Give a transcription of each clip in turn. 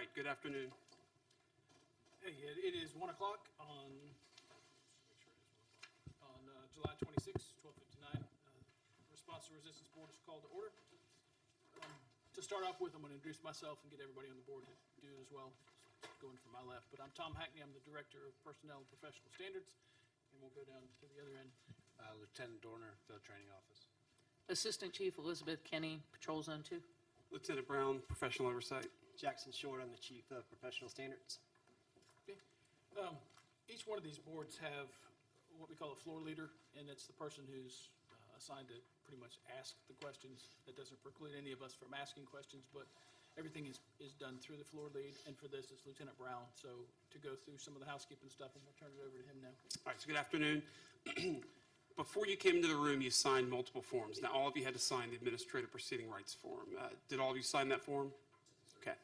right, good afternoon. Hey, it is 1 o'clock on July 26, 12:59. Response to Resistance Board is called to order. To start off with, I'm going to introduce myself and get everybody on the board to do it as well, going from my left. But I'm Tom Hackney. I'm the Director of Personnel and Professional Standards, and we'll go down to the other end. Lieutenant Dorner, Field Training Office. Assistant Chief Elizabeth Kenny, Patrol Zone 2. Lieutenant Brown, Professional Oversight. Jackson Short, I'm the Chief of Professional Standards. Okay. Each one of these boards have what we call a floor leader, and it's the person who's assigned to pretty much ask the questions. That doesn't preclude any of us from asking questions, but everything is done through the floor lead, and for this, it's Lieutenant Brown. So to go through some of the housekeeping stuff, and we'll turn it over to him now. All right, so good afternoon. Before you came into the room, you signed multiple forms. Now, all of you had to sign the Administrative Proceeding Rights form. Did all of you sign that form? Okay.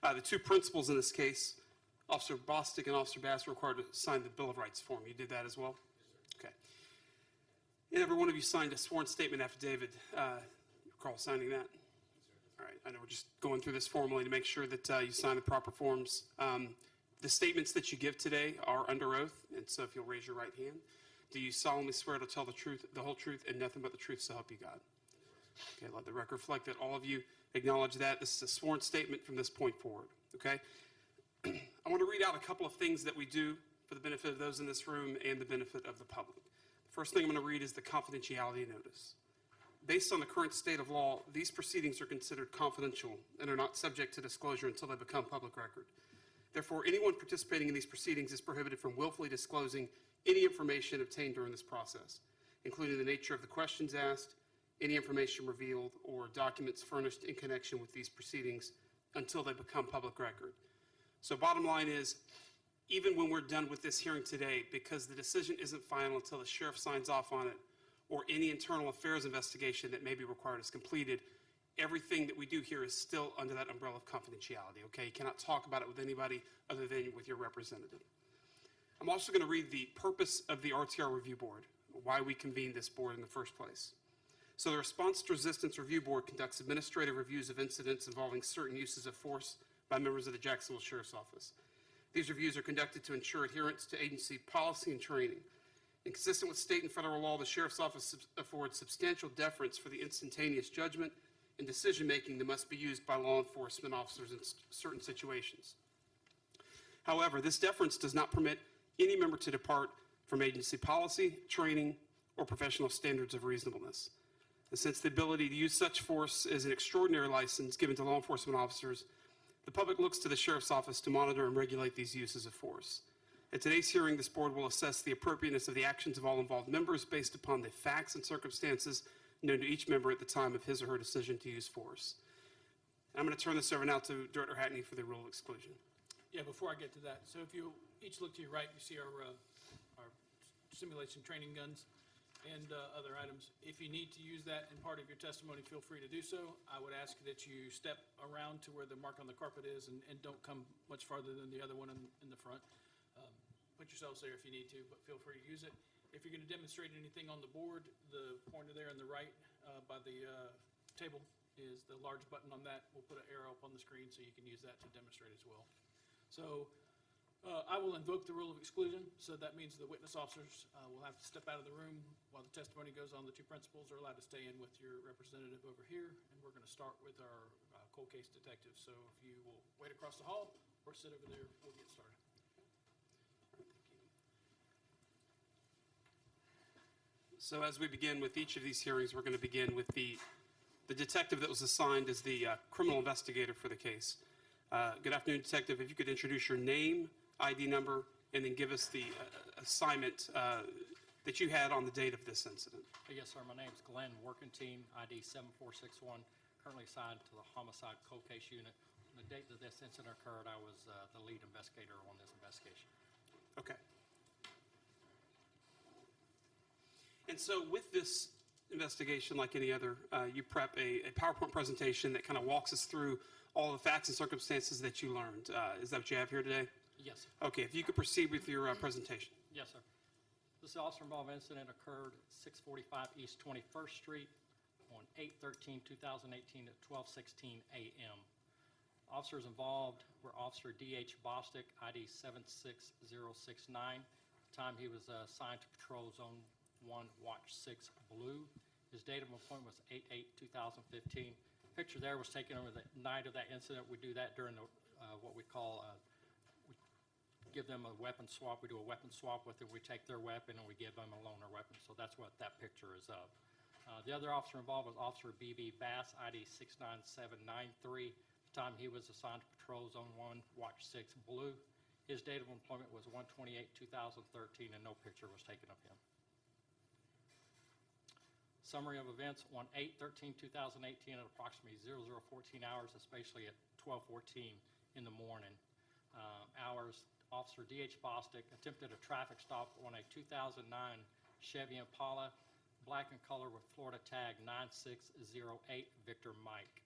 The two principals in this case, Officer Bostic and Officer Bass, were required to sign the Bill of Rights form. You did that as well? Yes, sir. Okay. And every one of you signed a sworn statement affidavit. You recall signing that? Yes, sir. All right. I know we're just going through this formally to make sure that you sign the proper forms. The statements that you give today are under oath, and so if you'll raise your right hand. Do you solemnly swear to tell the truth, the whole truth, and nothing but the truth, so help you God? Okay, let the record reflect that all of you acknowledge that. This is a sworn statement from this point forward, okay? I want to read out a couple of things that we do for the benefit of those in this room and the benefit of the public. The first thing I'm going to read is the confidentiality notice. Based on the current state of law, these proceedings are considered confidential and are not subject to disclosure until they become public record. Therefore, anyone participating in these proceedings is prohibited from willfully disclosing any information obtained during this process, including the nature of the questions asked, any information revealed, or documents furnished in connection with these proceedings until they become public record. So bottom line is, even when we're done with this hearing today, because the decision isn't final until the sheriff signs off on it, or any internal affairs investigation that may be required is completed, everything that we do here is still under that umbrella of confidentiality, okay? You cannot talk about it with anybody other than with your representative. I'm also going to read the purpose of the RTR Review Board, why we convened this board in the first place. So the Response to Resistance Review Board conducts administrative reviews of incidents involving certain uses of force by members of the Jacksonville Sheriff's Office. These reviews are conducted to ensure adherence to agency policy and training. Inconsistent with state and federal law, the Sheriff's Office affords substantial deference for the instantaneous judgment and decision-making that must be used by law enforcement officers in certain situations. However, this deference does not permit any member to depart from agency policy, training, or professional standards of reasonableness. And since the ability to use such force is an extraordinary license given to law enforcement officers, the public looks to the Sheriff's Office to monitor and regulate these uses of force. At today's hearing, this board will assess the appropriateness of the actions of all involved members based upon the facts and circumstances known to each member at the time of his or her decision to use force. I'm going to turn this over now to Director Hackney for the rule of exclusion. Yeah, before I get to that, so if you each look to your right, you see our simulation training guns and other items. If you need to use that in part of your testimony, feel free to do so. I would ask that you step around to where the mark on the carpet is and don't come much farther than the other one in the front. Put yourselves there if you need to, but feel free to use it. If you're going to demonstrate anything on the board, the pointer there on the right by the table is the large button on that. We'll put an arrow up on the screen so you can use that to demonstrate as well. So I will invoke the rule of exclusion, so that means the witness officers will have to step out of the room while the testimony goes on. The two principals are allowed to stay in with your representative over here, and we're going to start with our cold case detective. So if you will wait across the hall or sit over there, we'll get started. So as we begin with each of these hearings, we're going to begin with the detective that was assigned as the criminal investigator for the case. Good afternoon, Detective. If you could introduce your name, ID number, and then give us the assignment that you had on the date of this incident. Yes, sir. My name is Glenn Workentine, ID 7461, currently assigned to the Homicide Cold Case Unit. On the date that this incident occurred, I was the lead investigator on this investigation. Okay. And so with this investigation, like any other, you prep a PowerPoint presentation that kind of walks us through all the facts and circumstances that you learned. Is that what you have here today? Yes, sir. Okay, if you could proceed with your presentation. Yes, sir. This officer-involved incident occurred at 645 East 21st Street on 8/13/2018 at 12:16 a.m. Officers involved were Officer D.H. Bostic, ID 76069. At the time he was assigned to Patrol Zone 1, Watch 6 Blue. His date of appointment was 8/8/2015. Picture there was taken over the night of that incident. We do that during the, what we call, we give them a weapon swap. We do a weapon swap with them. We take their weapon and we give them a loaner weapon. So that's what that picture is of. The other officer involved was Officer B.B. Bass, ID 69793. At the time he was assigned to Patrol Zone 1, Watch 6 Blue. His date of employment was 1/28/2013, and no picture was taken of him. Summary of events on 8/13/2018 at approximately 0014 hours, especially at 12:14 in the morning hours. Officer D.H. Bostic attempted a traffic stop on a 2009 Chevy Impala, black in color with Florida tag 9608 Victor Mike.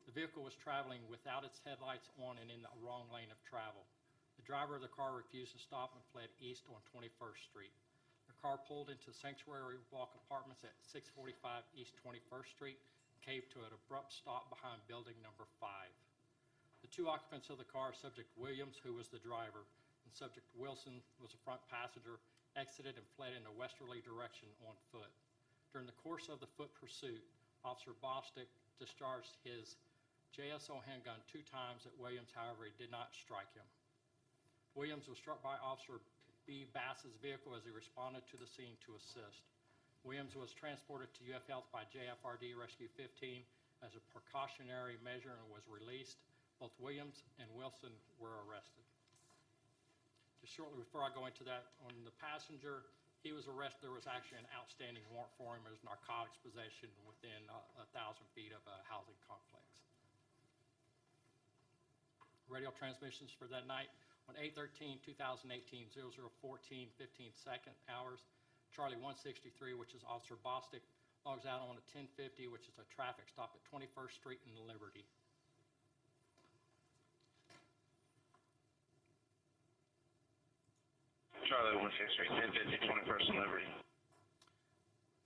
The vehicle was traveling without its headlights on and in the wrong lane of travel. The driver of the car refused to stop and fled east on 21st Street. The car pulled into Sanctuary Walk Apartments at 645 East 21st Street, came to an abrupt stop behind building number 5. The two occupants of the car, Subject Williams, who was the driver, and Subject Wilson was a front passenger, exited and fled in a westerly direction on foot. During the course of the foot pursuit, Officer Bostic discharged his JSO handgun 2 times at Williams. However, he did not strike him. Williams was struck by Officer B. Bass's vehicle as he responded to the scene to assist. Williams was transported to UF Health by JFRD Rescue 15 as a precautionary measure and was released. Both Williams and Wilson were arrested. Just shortly before I go into that, on the passenger, he was arrested. There was actually an outstanding warrant for him as narcotics possession within 1,000 feet of a housing complex. Radio transmissions for that night. On 8/13/2018, 0014, 15 hours, Charlie 163, which is Officer Bostic, logs out on a 1050, which is a traffic stop at 21st Street and Liberty. Charlie 163, 1050, 21st and Liberty.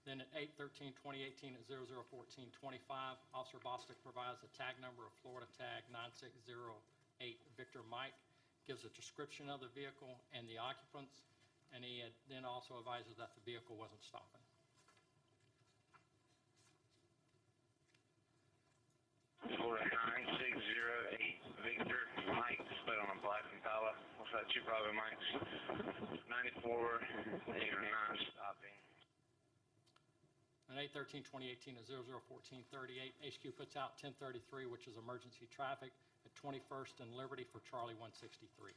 Then at 8/13/2018 at 0014:25, Officer Bostic provides a tag number of Florida tag 9608 Victor Mike, gives a description of the vehicle and the occupants, and he then also advises that the vehicle wasn't stopping. Florida 9608 Victor Mike, displayed on a black Impala. What's that? 2 Bravo Mikes. 94, 8 or 9 stopping. On 8/13/2018 at 0014:38, HQ puts out 1033, which is emergency traffic at 21st and Liberty for Charlie 163.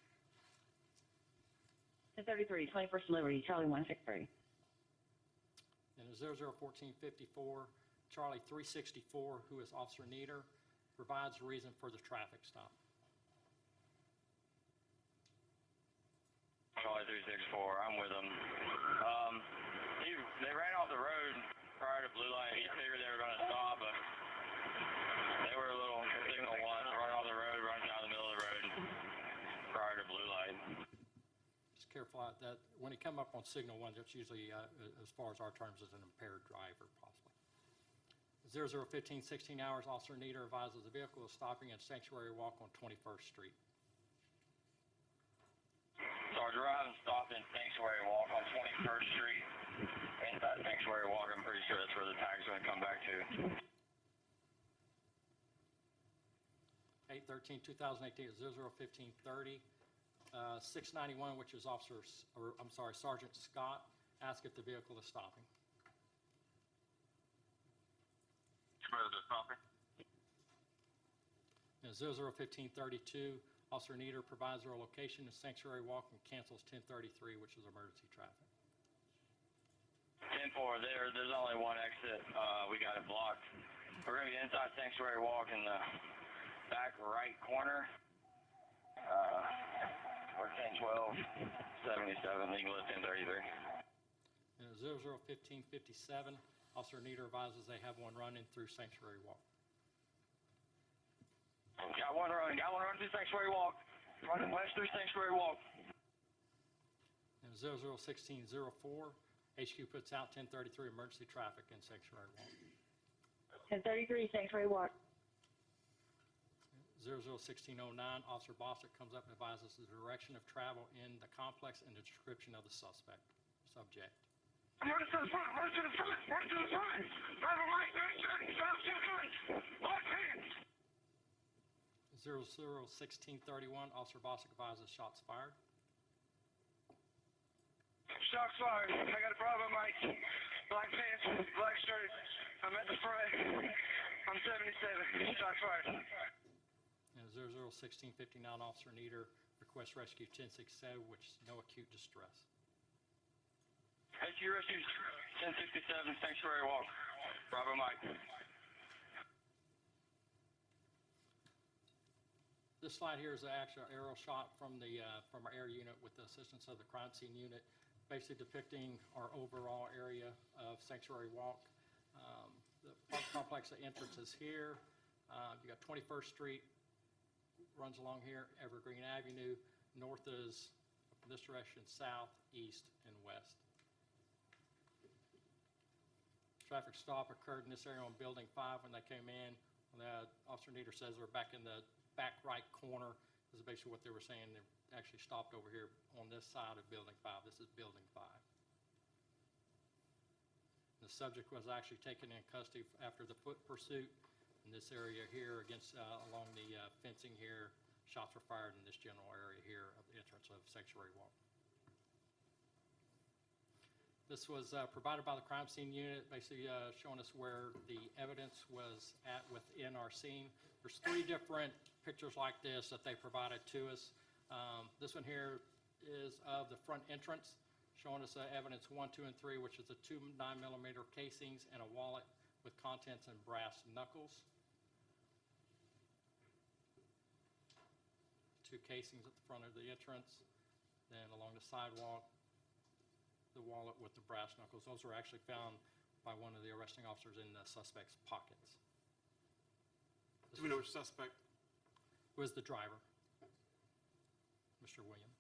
1033, 21st Liberty, Charlie 163. And at 0014:54, Charlie 364, who is Officer Nieder, provides a reason for the traffic stop. Charlie 364, I'm with them. They ran off the road prior to blue light. He figured they were going to stop, but they were a little signal one, run off the road, run down the middle of the road prior to blue light. Just careful out that when he come up on signal 1, that's usually, as far as our terms, is an impaired driver, possibly. 00:15:16 hours, Officer Nieder advises the vehicle is stopping at Sanctuary Walk on 21st Street. Sergeant Ryan stopped in Sanctuary Walk on 21st Street. Inside Sanctuary Walk, I'm pretty sure that's where the tag's going to come back to. 8/13/2018 at 00:15:30. 691, which is Sergeant Scott, asked if the vehicle is stopping. Where they're stopping? And 00:15:32, Officer Nieder provides their location in Sanctuary Walk and cancels 1033, which is emergency traffic. 10-4, there's only one exit. We got it blocked. We're going to be inside Sanctuary Walk in the back right corner. We're 10-12, 77, legal at 1033. And at 00:15:57, Officer Nieder advises they have one running through Sanctuary Walk. Got one run through Sanctuary Walk. Running west through Sanctuary Walk. And 00:16:04, HQ puts out 1033 emergency traffic in Sanctuary Walk. 1033, Sanctuary Walk. 001609, Officer Bostic comes up and advises the direction of travel in the complex and the description of the subject. Run to the front, run to the front, run to the front. Driver Mike, 930, stop to the front. Left hand. 001631, Officer Bostic advises shots fired. Shots fired. I got a problem, Mike. Black pants, black shirt. I'm at the front. I'm 77. Shots fired. And 001659, Officer Nieder requests rescue 1067, which is no acute distress. HQ rescue 1067, sanctuary walk. Bravo Mike. This slide here is an actual aerial shot from our air unit with the assistance of the crime scene unit, basically depicting our overall area of Sanctuary Walk. The park complex entrance is here. You got 21st Street runs along here, Evergreen Avenue. North is in this direction, south, east, and west. Traffic stop occurred in this area on Building 5 when they came in. Officer Nieder says they're back in the back right corner. This is basically what they were saying. They actually stopped over here on this side of Building 5. This is Building 5. The subject was actually taken in custody after the foot pursuit in this area here against along the fencing here. Shots were fired in this general area here of the entrance of Sanctuary Walk. This was provided by the crime scene unit, basically showing us where the evidence was at within our scene. There's 3 different pictures like this that they provided to us. This one here is of the front entrance, showing us evidence 1, 2, and 3, which is the 2 9mm casings and a wallet with contents and brass knuckles. 2 casings at the front of the entrance. Then along the sidewalk, the wallet with the brass knuckles. Those were actually found by one of the arresting officers in the suspect's pockets. Do we know which suspect? Was the driver, Mr. Williams.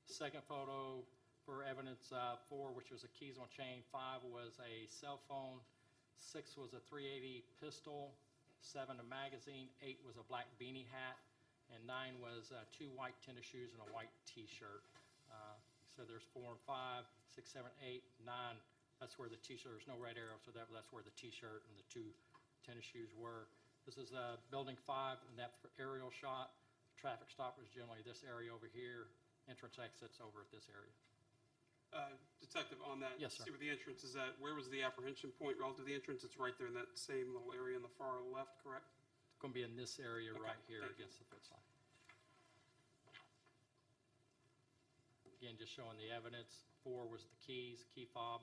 Second photo for evidence 4, which was a keys on chain. 5 was a cell phone. 6 was a .380 pistol. 7 a magazine. 8 was a black beanie hat. And 9 was 2 white tennis shoes and a white T-shirt. So there's 4 and 5, 6, 7, 8, 9. That's where the T-shirt. There's no red arrow, so that's where the T-shirt and the 2 tennis shoes were. This is Building 5, and that aerial shot. The traffic stop was generally this area over here. Entrance exits over at this area. Detective, on that, Yes, sir. see where the entrance is at. Where was the apprehension point relative to the entrance? It's right there in that same little area on the far left, correct? It's going to be in this area Okay, right here thank you. against the fence line. Again, just showing the evidence. 4 was the keys, key fob.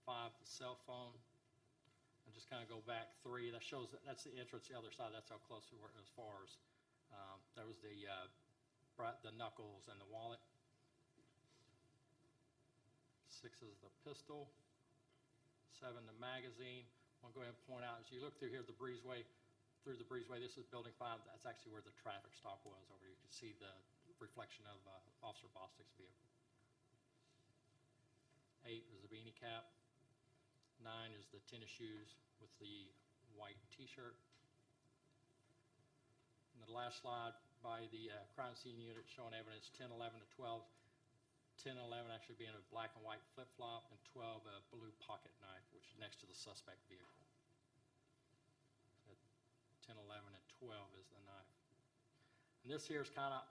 5, the cell phone. And just kind of go back 3. That shows that's the entrance. The other side, that's how close we were as far as that was the knuckles and the wallet. 6 is the pistol. 7 the magazine. I'll go ahead and point out as you look through here the breezeway. Through the breezeway, this is Building 5. That's actually where the traffic stop was over here. You can see the reflection of Officer Bostic's vehicle. 8 is the beanie cap. 9 is the tennis shoes with the white T-shirt. And the last slide by the crime scene unit showing evidence 10, 11, and 12. 10 and 11 actually being a black and white flip-flop, and 12 a blue pocket knife, which is next to the suspect vehicle. 10, 11, and 12 is the knife. And this here is kind of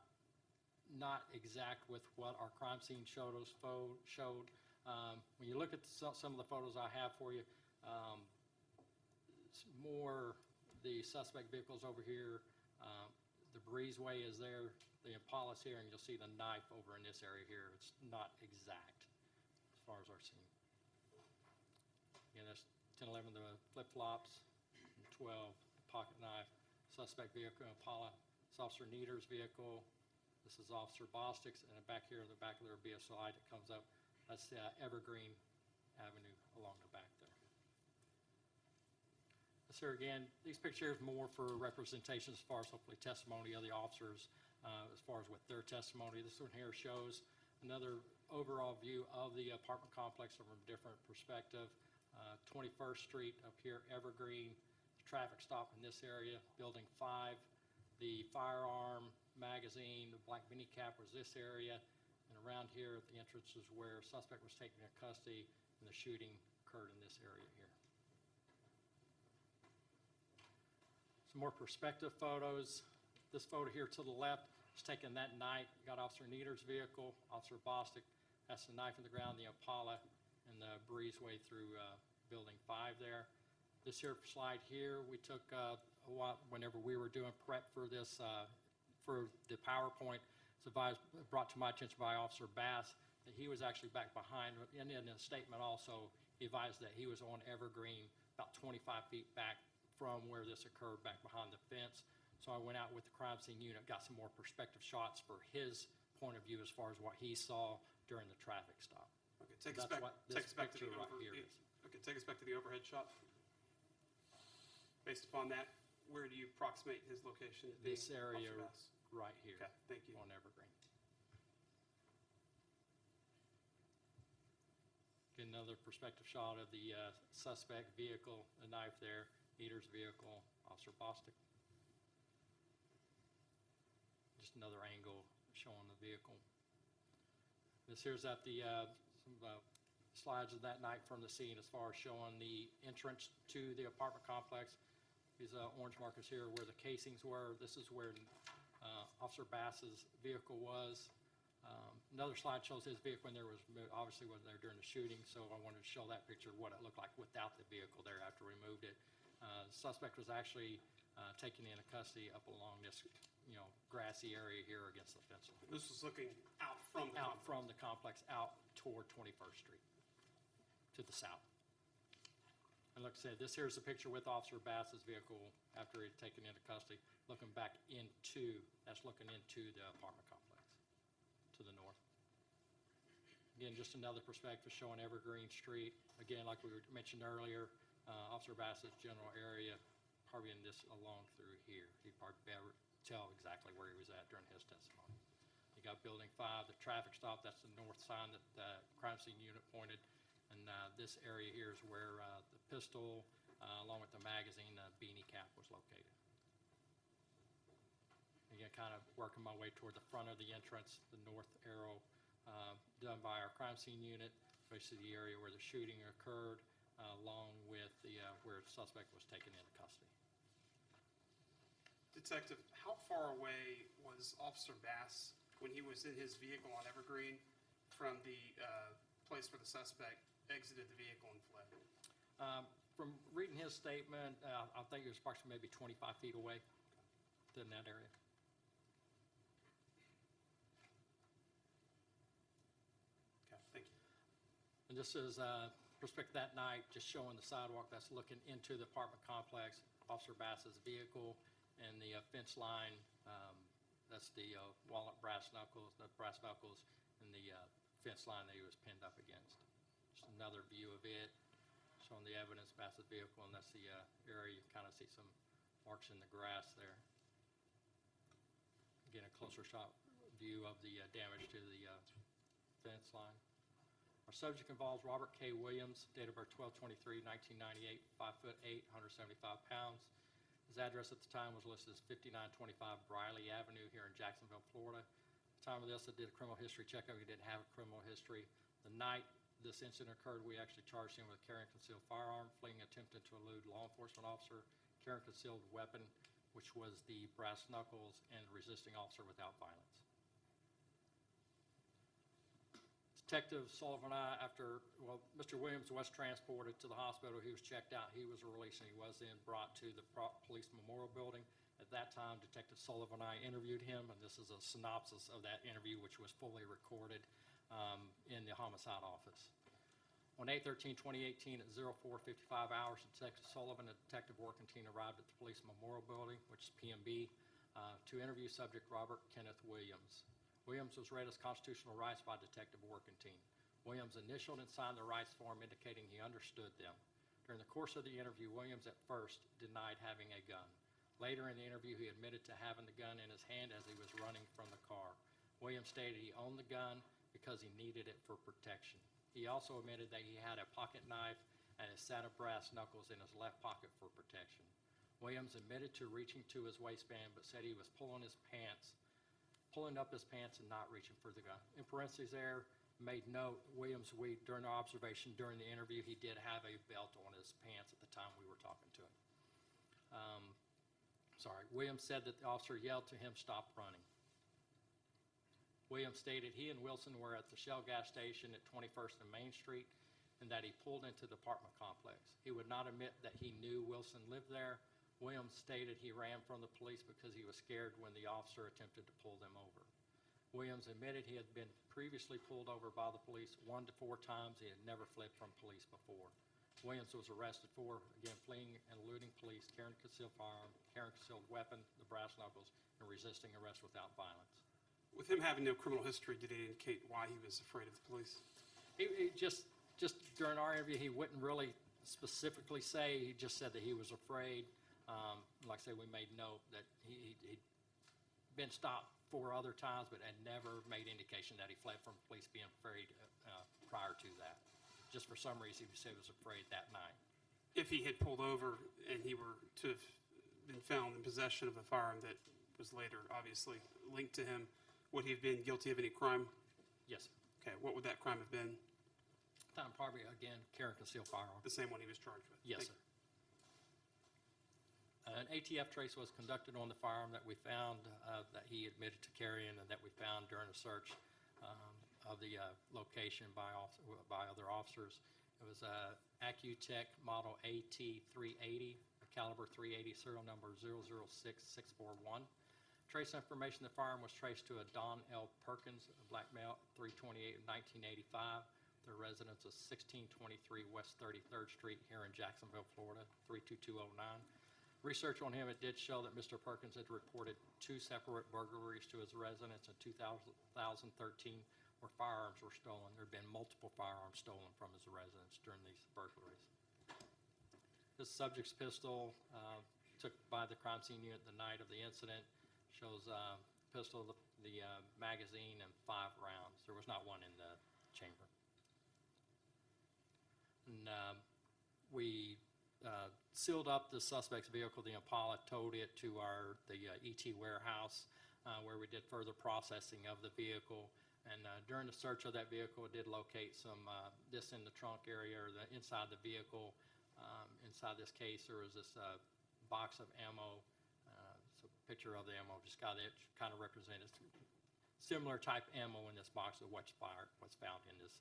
not exact with what our crime scene showed. When you look at some of the photos I have for you, it's more the suspect vehicles over here. The breezeway is there, the Impala's here, and you'll see the knife over in this area here. It's not exact as far as our scene. Again, that's 10, 11, the flip-flops, and 12, the pocket knife. Suspect vehicle, Impala. It's Officer Nieder's vehicle. This is Officer Bostic's, and back here, the back of there will be a slide that comes up. That's Evergreen Avenue along the back there. This here again, these pictures more for representation as far as hopefully testimony of the officers, as far as with their testimony. This one here shows another overall view of the apartment complex from a different perspective. 21st Street up here, Evergreen. The traffic stop in this area, Building 5. The firearm, magazine, the black beanie cap was this area, and around here at the entrance is where suspect was taken into custody, and the shooting occurred in this area here. Some more perspective photos. This photo here to the left was taken that night. You got Officer Nieder's vehicle, Officer Bostic has the knife in the ground, the Impala, and the breezeway through Building 5 there. This here slide here, we took a while whenever we were doing prep for this, for the PowerPoint. It's brought to my attention by Officer Bass that he was actually back behind, and in a statement also, he advised that he was on Evergreen, about 25 feet back from where this occurred, back behind the fence. So I went out with the crime scene unit, got some more perspective shots for his point of view as far as what he saw during the traffic stop. Okay, take That's us back, what take this us back to the picture right here is. Okay, take us back to the overhead shot. Based upon that, where do you approximate his location as being, This area Officer Bass? right here Okay, thank you. on Evergreen. Get another perspective shot of the suspect vehicle, the knife there, Nieder's vehicle, Officer Bostic. Just another angle showing the vehicle. This here's at the some slides of that night from the scene as far as showing the entrance to the apartment complex. These orange markers here where the casings were. This is where Officer Bass's vehicle was. Another slide shows his vehicle, and there was obviously wasn't there during the shooting, so I wanted to show that picture, what it looked like without the vehicle there after we moved it. The suspect was actually taken into custody up along this, grassy area here against the fence line. This was looking out from the Out complex. from the complex, out toward 21st Street, to the south. And like I said, this here's a picture with Officer Bass's vehicle after he'd taken into custody, looking back into, that's looking into the apartment complex to the north. Again, just another perspective showing Evergreen Street. Again, like we mentioned earlier, Officer Bass's general area, probably in this along through here. He'd probably be able to tell exactly where he was at during his testimony. You got Building 5, the traffic stop, that's the north sign that the crime scene unit pointed. And this area here is where the pistol, along with the magazine, the beanie cap was located. Again, kind of working my way toward the front of the entrance, the north arrow done by our crime scene unit, basically the area where the shooting occurred, along with the where the suspect was taken into custody. Detective, how far away was Officer Bass when he was in his vehicle on Evergreen from the place where the suspect exited the vehicle and fled? From reading his statement, I think it was approximately maybe 25 feet away in that area. Okay, thank you. And this is perspective that night, just showing the sidewalk that's looking into the apartment complex, Officer Bass's vehicle, and the fence line. That's the walnut brass knuckles, and the fence line that he was pinned up against. Just another view of it, showing the evidence, Bass's vehicle, and that's the area you kind of see some marks in the grass there. Again, a closer shot view of the damage to the fence line. Our subject involves Robert K. Williams, date of birth 12/23/1998, 5'8", 175 pounds. His address at the time was listed as 5925 Briley Avenue here in Jacksonville, Florida. At the time of this, I did a criminal history checkup. He didn't have a criminal history. The night this incident occurred, we actually charged him with carrying a concealed firearm, fleeing, attempting to elude law enforcement officer, carrying a concealed weapon, which was the brass knuckles, and resisting officer without violence. Detective Sullivan and I, Mr. Williams was transported to the hospital. He was checked out. He was released, and he was then brought to the Police Memorial Building. At that time, Detective Sullivan and I interviewed him, and this is a synopsis of that interview, which was fully recorded in the homicide office. On 8/13/2018 at 04:55 hours, Detective Sullivan and Detective Workentine arrived at the Police Memorial Building, which is PMB, to interview subject Robert Kenneth Williams. Williams was read his constitutional rights by Detective Workentine. Williams initialed and signed the rights form indicating he understood them. During the course of the interview, Williams at first denied having a gun. Later in the interview, he admitted to having the gun in his hand as he was running from the car. Williams stated he owned the gun because he needed it for protection. He also admitted that he had a pocket knife and a set of brass knuckles in his left pocket for protection. Williams admitted to reaching to his waistband, but said he was pulling up his pants and not reaching for the gun. In parentheses there, made note, Williams, during our observation during the interview, he did have a belt on his pants at the time we were talking to him. Williams said that the officer yelled to him, "Stop running." Williams stated he and Wilson were at the Shell gas station at 21st and Main Street and that he pulled into the apartment complex. He would not admit that he knew Wilson lived there. Williams stated he ran from the police because he was scared when the officer attempted to pull them over. Williams admitted he had been previously pulled over by the police 1 to 4 times. He had never fled from police before. Williams was arrested for, again, fleeing and eluding police, carrying a concealed firearm, carrying a concealed weapon, the brass knuckles, and resisting arrest without violence. With him having no criminal history, did it indicate why he was afraid of the police? He just during our interview, he wouldn't really specifically say. He just said that he was afraid. Like I say, we made note that he'd been stopped 4 other times, but had never made indication that he fled from police being afraid prior to that. Just for some reason, he said he was afraid that night. If he had pulled over and he were to have been found in possession of a firearm that was later obviously linked to him, would he have been guilty of any crime? Yes, sir. Okay, what would that crime have been? Time probably, again, carrying a concealed firearm. The same one he was charged with? Yes, sir. An ATF trace was conducted on the firearm that we found that he admitted to carrying and that we found during a search of the location by other officers. It was a Accutech model AT-380, a caliber .380, serial number 006641. Trace information, the firearm was traced to a Don L. Perkins, a black male, 3/28 of 1985. Their residence is 1623 West 33rd Street here in Jacksonville, Florida, 32209. Research on him, it did show that Mr. Perkins had reported 2 separate burglaries to his residence in 2013 where firearms were stolen. There had been multiple firearms stolen from his residence during these burglaries. This subject's pistol took by the crime scene unit the night of the incident shows pistol, the magazine, and 5 rounds. There was not one in the chamber. And we sealed up the suspect's vehicle, the Impala, towed it to the ET warehouse where we did further processing of the vehicle. And during the search of that vehicle, it did locate some, this in the trunk area or inside the vehicle. Inside this case, there was this box of ammo. It's a picture of the ammo, just got it kind of represented. Similar type ammo in this box of what's found in this,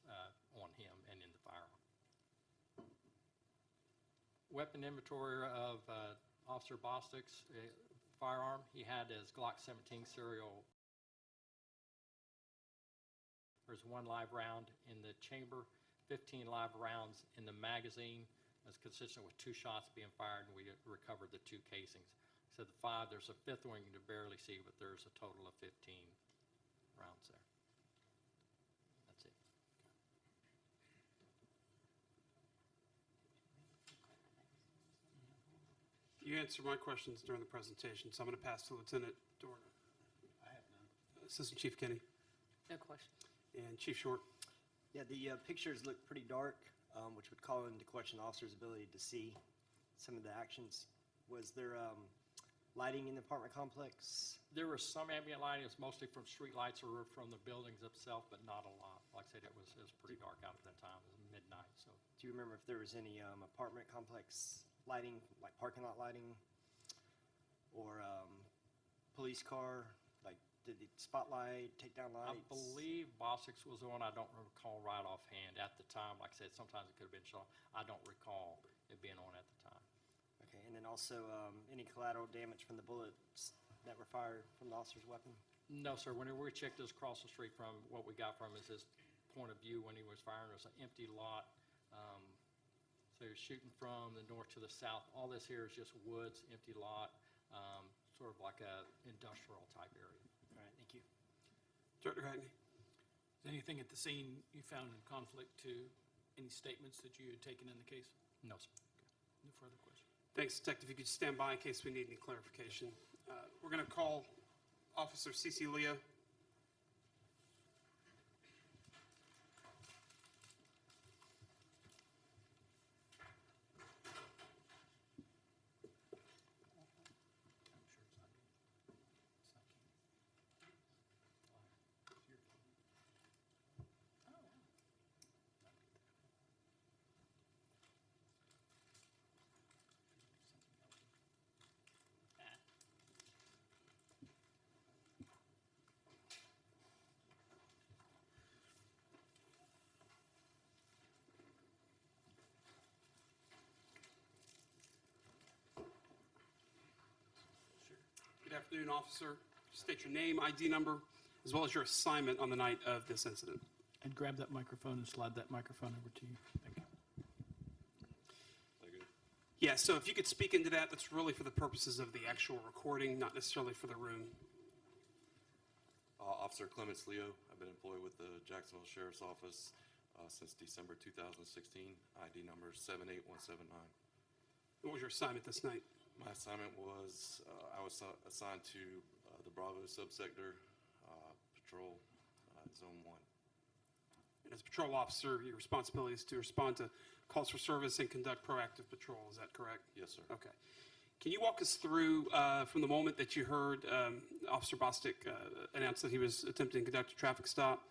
on him and in the firearm. Weapon inventory of Officer Bostic's firearm. He had his Glock 17 serial. There's 1 live round in the chamber, 15 live rounds in the magazine. That's consistent with 2 shots being fired, and we recovered the 2 casings. So the 5, there's a 5th one you can barely see, but there's a total of 15 rounds there. That's it. You answered my questions during the presentation, so I'm going to pass to Lieutenant Dorner. I have none. Assistant Chief Kenny No question. and Chief Short. Yeah, the pictures look pretty dark, which would call into question the officer's ability to see some of the actions. Was there lighting in the apartment complex? There was some ambient lighting. It was mostly from street lights or from the buildings itself, but not a lot. Like I said, it was pretty dark out at that time. It was midnight. So Do you remember if there was any apartment complex lighting, like parking lot lighting, or police car? Like, did the spotlight, take down lights? I believe Bostic's was on. I don't recall right offhand at the time. Like I said, sometimes it could have been shown. I don't recall it being on at the time. Okay, and then also any collateral damage from the bullets that were fired from the officer's weapon? No, sir. Whenever we checked this across the street from what we got from his point of view when he was firing, it was an empty lot. So he was shooting from the north to the south. All this here is just woods, empty lot, sort of like a industrial type area. All right, thank you. Director Hackney. Is there anything at the scene you found in conflict to any statements that you had taken in the case? No, sir. No further questions. Thanks, Detective. If you could stand by in case we need any clarification. We're going to call Officer Cece Leah. afternoon, officer. State your name, ID number, as well as your assignment on the night of this incident. And grab that microphone and slide that microphone over to you. Thank you. Yeah, so if you could speak into that, that's really for the purposes of the actual recording, not necessarily for the room. Officer Clements Leo. I've been employed with the Jacksonville Sheriff's Office since December 2016. ID number 78179. What was your assignment this night? My assignment was, I was assigned to the Bravo subsector, patrol, zone 1. And as a patrol officer, your responsibility is to respond to calls for service and conduct proactive patrol. Is that correct? Yes, sir. Okay. Can you walk us through from the moment that you heard Officer Bostic announce that he was attempting to conduct a traffic stop,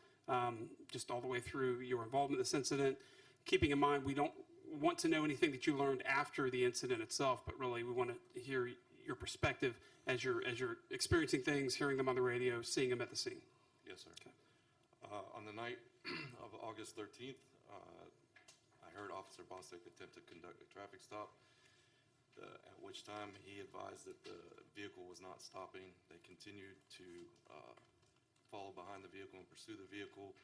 just all the way through your involvement in this incident, keeping in mind we don't want to know anything that you learned after the incident itself, but really we want to hear your perspective as you're experiencing things, hearing them on the radio, seeing them at the scene. Yes, sir. Okay. On the night of August 13th, I heard Officer Bostic attempt to conduct a traffic stop, at which time he advised that the vehicle was not stopping. They continued to follow behind the vehicle and pursue the vehicle.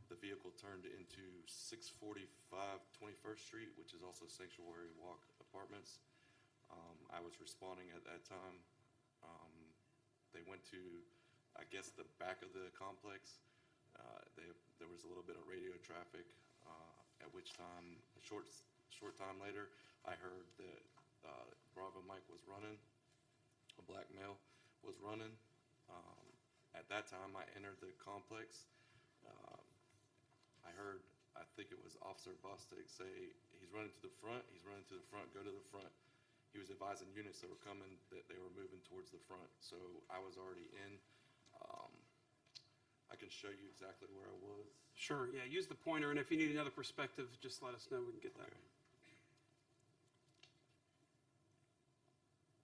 The vehicle turned into 645 21st Street, which is also Sanctuary Walk Apartments. I was responding at that time. They went to, I guess, the back of the complex. There was a little bit of radio traffic, at which time, a short time later, I heard that Bravo Mike was running, a black male was running. At that time, I entered the complex. I heard, I think it was Officer Bostic say, he's running to the front, go to the front. He was advising units that were coming that they were moving towards the front. So I was already in. I can show you exactly where I was. Sure, yeah, use the pointer, and if you need another perspective, just let us know, we can get that. Okay.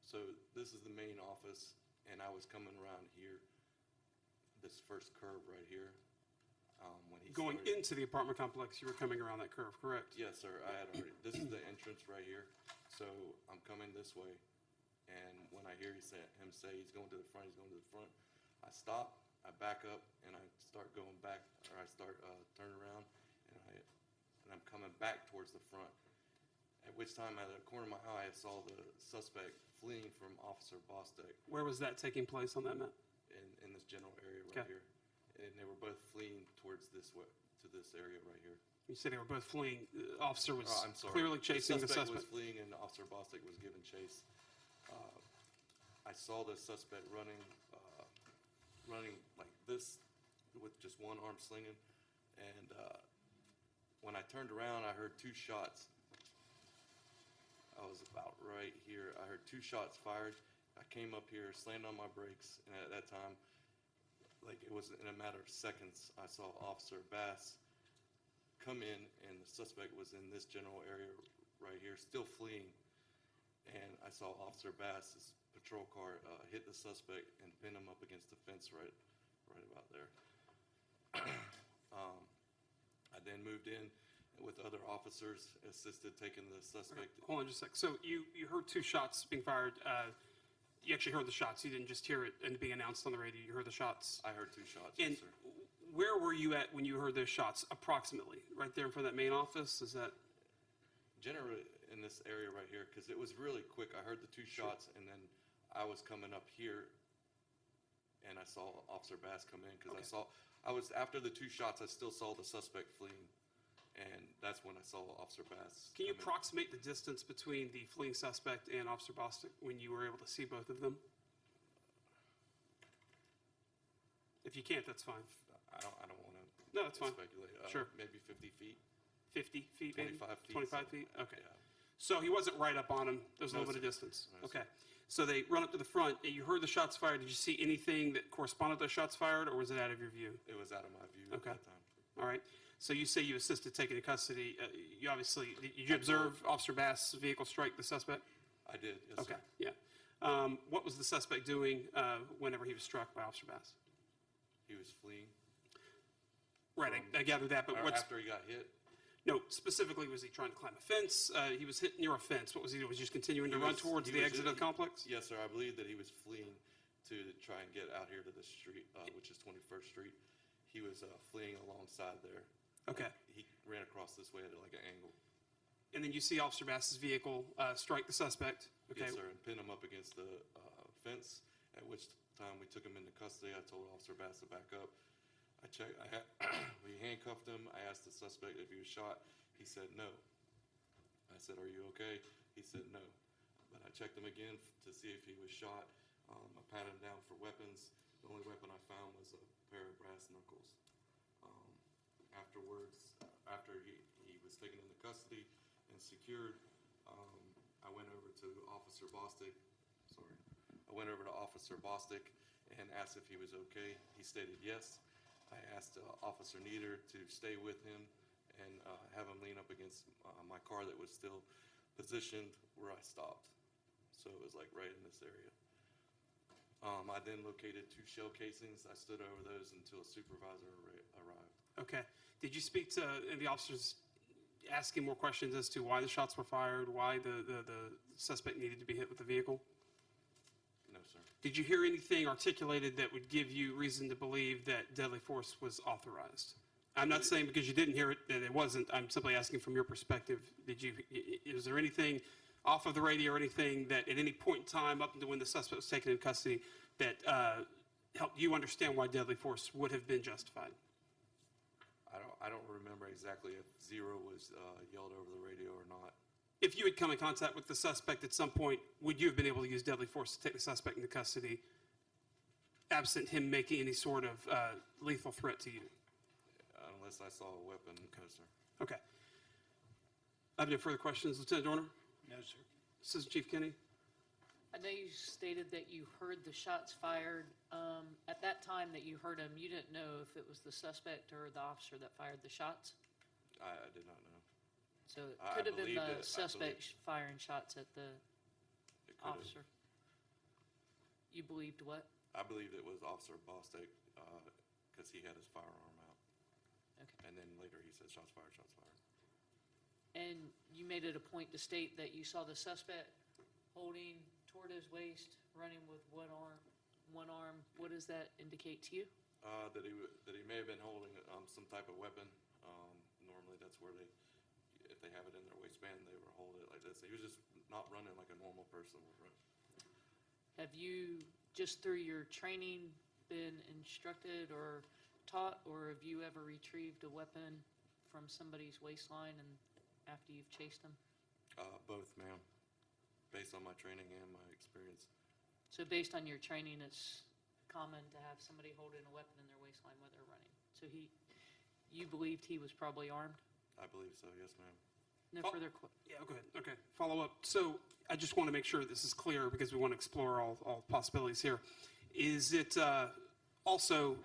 So this is the main office, and I was coming around here, this first curve right here. When he Going started. into the apartment complex, you were coming around that curve, correct? Yes, sir. I had already. This is the entrance right here. So I'm coming this way, and when I hear him say he's going to the front, I stop, I back up, and I start going back, or I start turning around, and I'm coming back towards the front. At which time, out of the corner of my eye, I saw the suspect fleeing from Officer Bostic Where was that taking place on that map? in this general area right Okay. here, and they were both fleeing towards this way to this area right here. You said they were both fleeing. The officer was I'm sorry. clearly chasing the suspect suspect. was fleeing, and Officer Bostic was giving chase. I saw the suspect running like this with just one arm slinging, and when I turned around, I heard two shots. I was about right here. I heard two shots fired. I came up here, slammed on my brakes, and at that time, like it was in a matter of seconds, I saw Officer Bass come in, and the suspect was in this general area right here, still fleeing. And I saw Officer Bass's patrol car hit the suspect and pin him up against the fence right about there. I then moved in with other officers, assisted taking the suspect. Hold on just a sec. So you heard two shots being fired. You actually heard the shots. You didn't just hear it and being announced on the radio. You heard the shots. I heard two shots, And yes, sir. where were you at when you heard those shots, approximately? Right there in front of that main office? Is that? Generally in this area right here, because it was really quick. I heard the two shots, and then I was coming up here, and I saw Officer Bass come in, because after the two shots, I still saw the suspect fleeing, and that's when I saw Officer Bass Can you come in. approximate the distance between the fleeing suspect and Officer Bostic when you were able to see both of them? If you can't, that's fine. I don't want to No, that's fine. speculate. Sure. Maybe 50 feet. 50 feet, maybe? 25 feet, 25 so, feet? Okay. yeah. So he wasn't right up on him. There was a No, little bit of sir. distance. No, sir. Okay. So they run up to the front. You heard the shots fired. Did you see anything that corresponded to those shots fired, or was it out of your view? It was out of my view Okay. at that time. All right. So you say you assisted taking into custody. You obviously, did you observe Officer Bass' vehicle strike the suspect? I did, yes, Okay, sir. yeah. What was the suspect doing whenever he was struck by Officer Bass? He was fleeing. Right, I gather that, but Or what's, after he got hit. no, specifically, was he trying to climb a fence? He was hit near a fence. What was he doing? Was he just continuing to He run was- towards he the was- exit of the complex? Yes, sir. I believe that he was fleeing, to try and get out here to the street, which is 21st Street. He was fleeing alongside there. Okay. He ran across this way at like an angle. And then you see Officer Bass's vehicle strike the suspect? Okay. Yes, sir, and pin him up against the fence, at which time we took him into custody. I told Officer Bass to back up. We handcuffed him. I asked the suspect if he was shot. He said no. I said, "Are you okay?" He said no. But I checked him again to see if he was shot. I patted him down for weapons. The only weapon I found was a pair of brass knuckles. Afterwards, after he was taken into custody and secured, I went over to Officer Bostic. I went over to Officer Bostic and asked if he was okay. He stated yes. I asked Officer Nieder to stay with him and have him lean up against my car that was still positioned where I stopped. So it was like right in this area. I then located 2 shell casings. I stood over those until a supervisor arrived. Okay. Did you speak to the officers, asking more questions as to why the shots were fired, why the suspect needed to be hit with the vehicle? No, sir. Did you hear anything articulated that would give you reason to believe that deadly force was authorized? I'm not saying because you didn't hear it that it wasn't. I'm simply asking from your perspective. Is there anything off of the radio or anything that at any point in time up until when the suspect was taken into custody that helped you understand why deadly force would have been justified? I don't remember exactly if 0 was yelled over the radio or not. If you had come in contact with the suspect at some point, would you have been able to use deadly force to take the suspect into custody, absent him making any sort of lethal threat to you? Unless I saw a weapon, no, sir. Okay. I have no further questions. Lieutenant Dorner? No, sir. Assistant Chief Kenny? I know you stated that you heard the shots fired. At that time that you heard them, you didn't know if it was the suspect or the officer that fired the shots? I did not know. So it I could have been believed the it. I suspect firing shots at the It could have. officer. You believed what? I believed it was Officer Bostic because he had his firearm out. Okay. And then later he said, shots fired, shots fired. And you made it a point to state that you saw the suspect holding toward his waist, running with one arm. What does that indicate to you? That he may have been holding some type of weapon. Normally that's where if they have it in their waistband, they would hold it like this. He was just not running like a normal person would run. Have you, just through your training, been instructed or taught, or have you ever retrieved a weapon from somebody's waistline and after you've chased them? Both, ma'am. Based on my training and my experience. So based on your training, it's common to have somebody holding a weapon in their waistline while they're running. So you believed he was probably armed? I believe so, yes, ma'am. No further Yeah, go ahead. Okay, follow up. So I just want to make sure this is clear because we want to explore all possibilities here. Is it also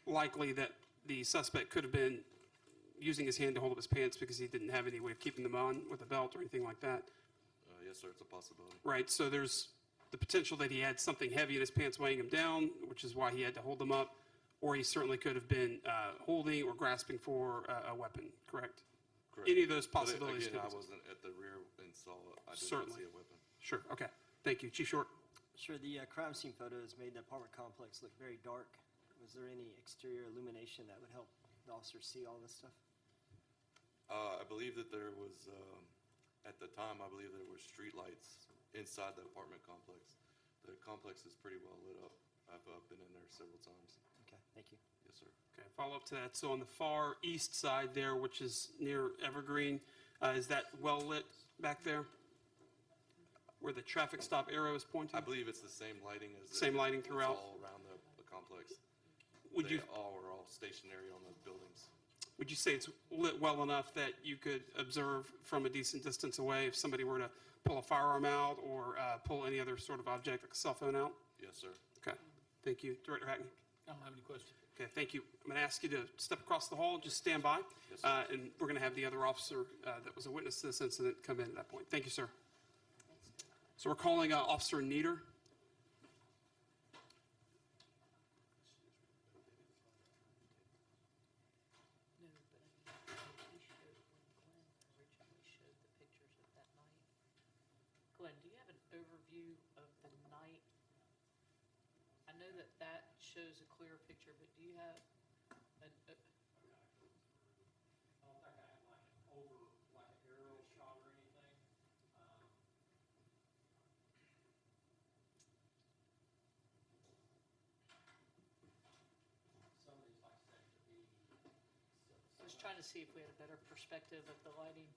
likely that the suspect could have been using his hand to hold up his pants because he didn't have any way of keeping them on with a belt or anything like that? Yes, sir, it's a possibility. Right, so there's the potential that he had something heavy in his pants weighing him down, which is why he had to hold them up, or he certainly could have been holding or grasping for a weapon, correct? Correct. Any of those But possibilities again, could I exist. wasn't at the rear and saw, I did not Certainly. see a weapon. Sure, okay. Thank you. Chief Short? Sure, the crime scene photos made the apartment complex look very dark. Was there any exterior illumination that would help the officers see all this stuff? I believe that there was, at the time, I believe there were street lights inside the apartment complex. The complex is pretty well lit up. I've been in there several times. Okay, thank you. Yes, sir. Okay, follow up to that. So on the far east side there, which is near Evergreen, is that well lit back there? Where the traffic stop arrow is pointing? I believe it's the same lighting as. Same lighting it's throughout? all around the complex. Would They you were all stationary on the buildings. Would you say it's lit well enough that you could observe from a decent distance away if somebody were to pull a firearm out or pull any other sort of object like a cell phone out? Yes, sir. Okay, thank you. Director Hackney? I don't have any questions. Okay, thank you. I'm going to ask you to step across the hall, just stand by. Yes, sir. And we're going to have the other officer that was a witness to this incident come in at that point. Thank you, sir. So we're calling Officer Nieder. No, but I mean, he showed when Glenn originally showed the pictures of that night. Glenn, do you have an overview of the night know that that shows a clearer picture, but do you have a, I don't think I have like an over, like an aerial shot or anything. Some of these, like I said, could be. I was trying to see if we had a better perspective of the lighting.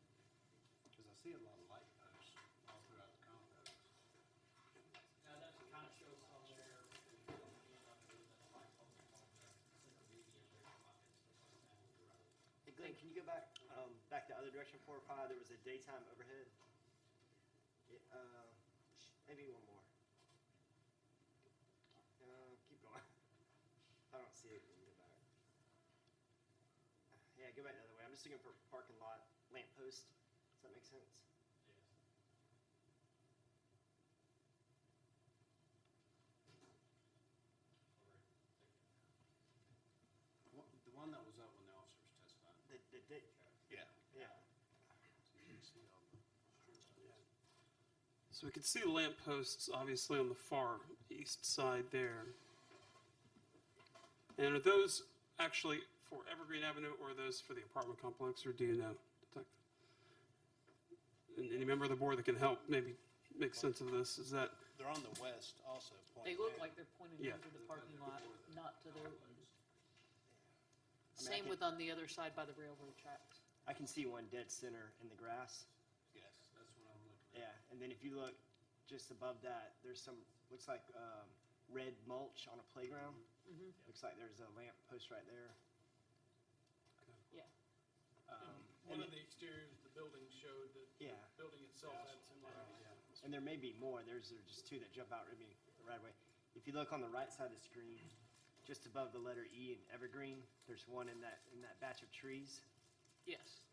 Because I see a lot of light posts all throughout the complex. Now, that kind of shows on there, because you don't end up with that light post on the center median there, like and stuff like that. Hey Glenn, can you go back the other direction, 4 or 5? There was a daytime overhead. Maybe one more. Keep going. If I don't see it, we can go back. Yeah, go back the other way. I'm just looking for parking lot lamp post. Does that make sense? The one that was up when the officer was testifying. Yeah. Yeah. So you can see all the streets. So we can see the lamp posts obviously on the far east side there. And are those actually for Evergreen Avenue or are those for the apartment complex, or do you know, Detective? And any member of the board that can help maybe make sense of this, is that, They're on the west also. They look like they're pointed Yeah. into the parking lot, not to the, I mean, same with on the other side by the railroad tracks. I can see one dead center in the grass. Yes, that's what I'm looking at. Yeah, and then if you look just above that, there's some, looks like red mulch on a playground. Looks like there's a lamp post right there. Yeah. One of the exteriors of the building showed that Yeah. the building itself had some lighting. And there may be more. There's just two that jump out at me right away. If you look on the right side of the screen, just above the letter E in Evergreen, there's one in that batch of trees. Yes.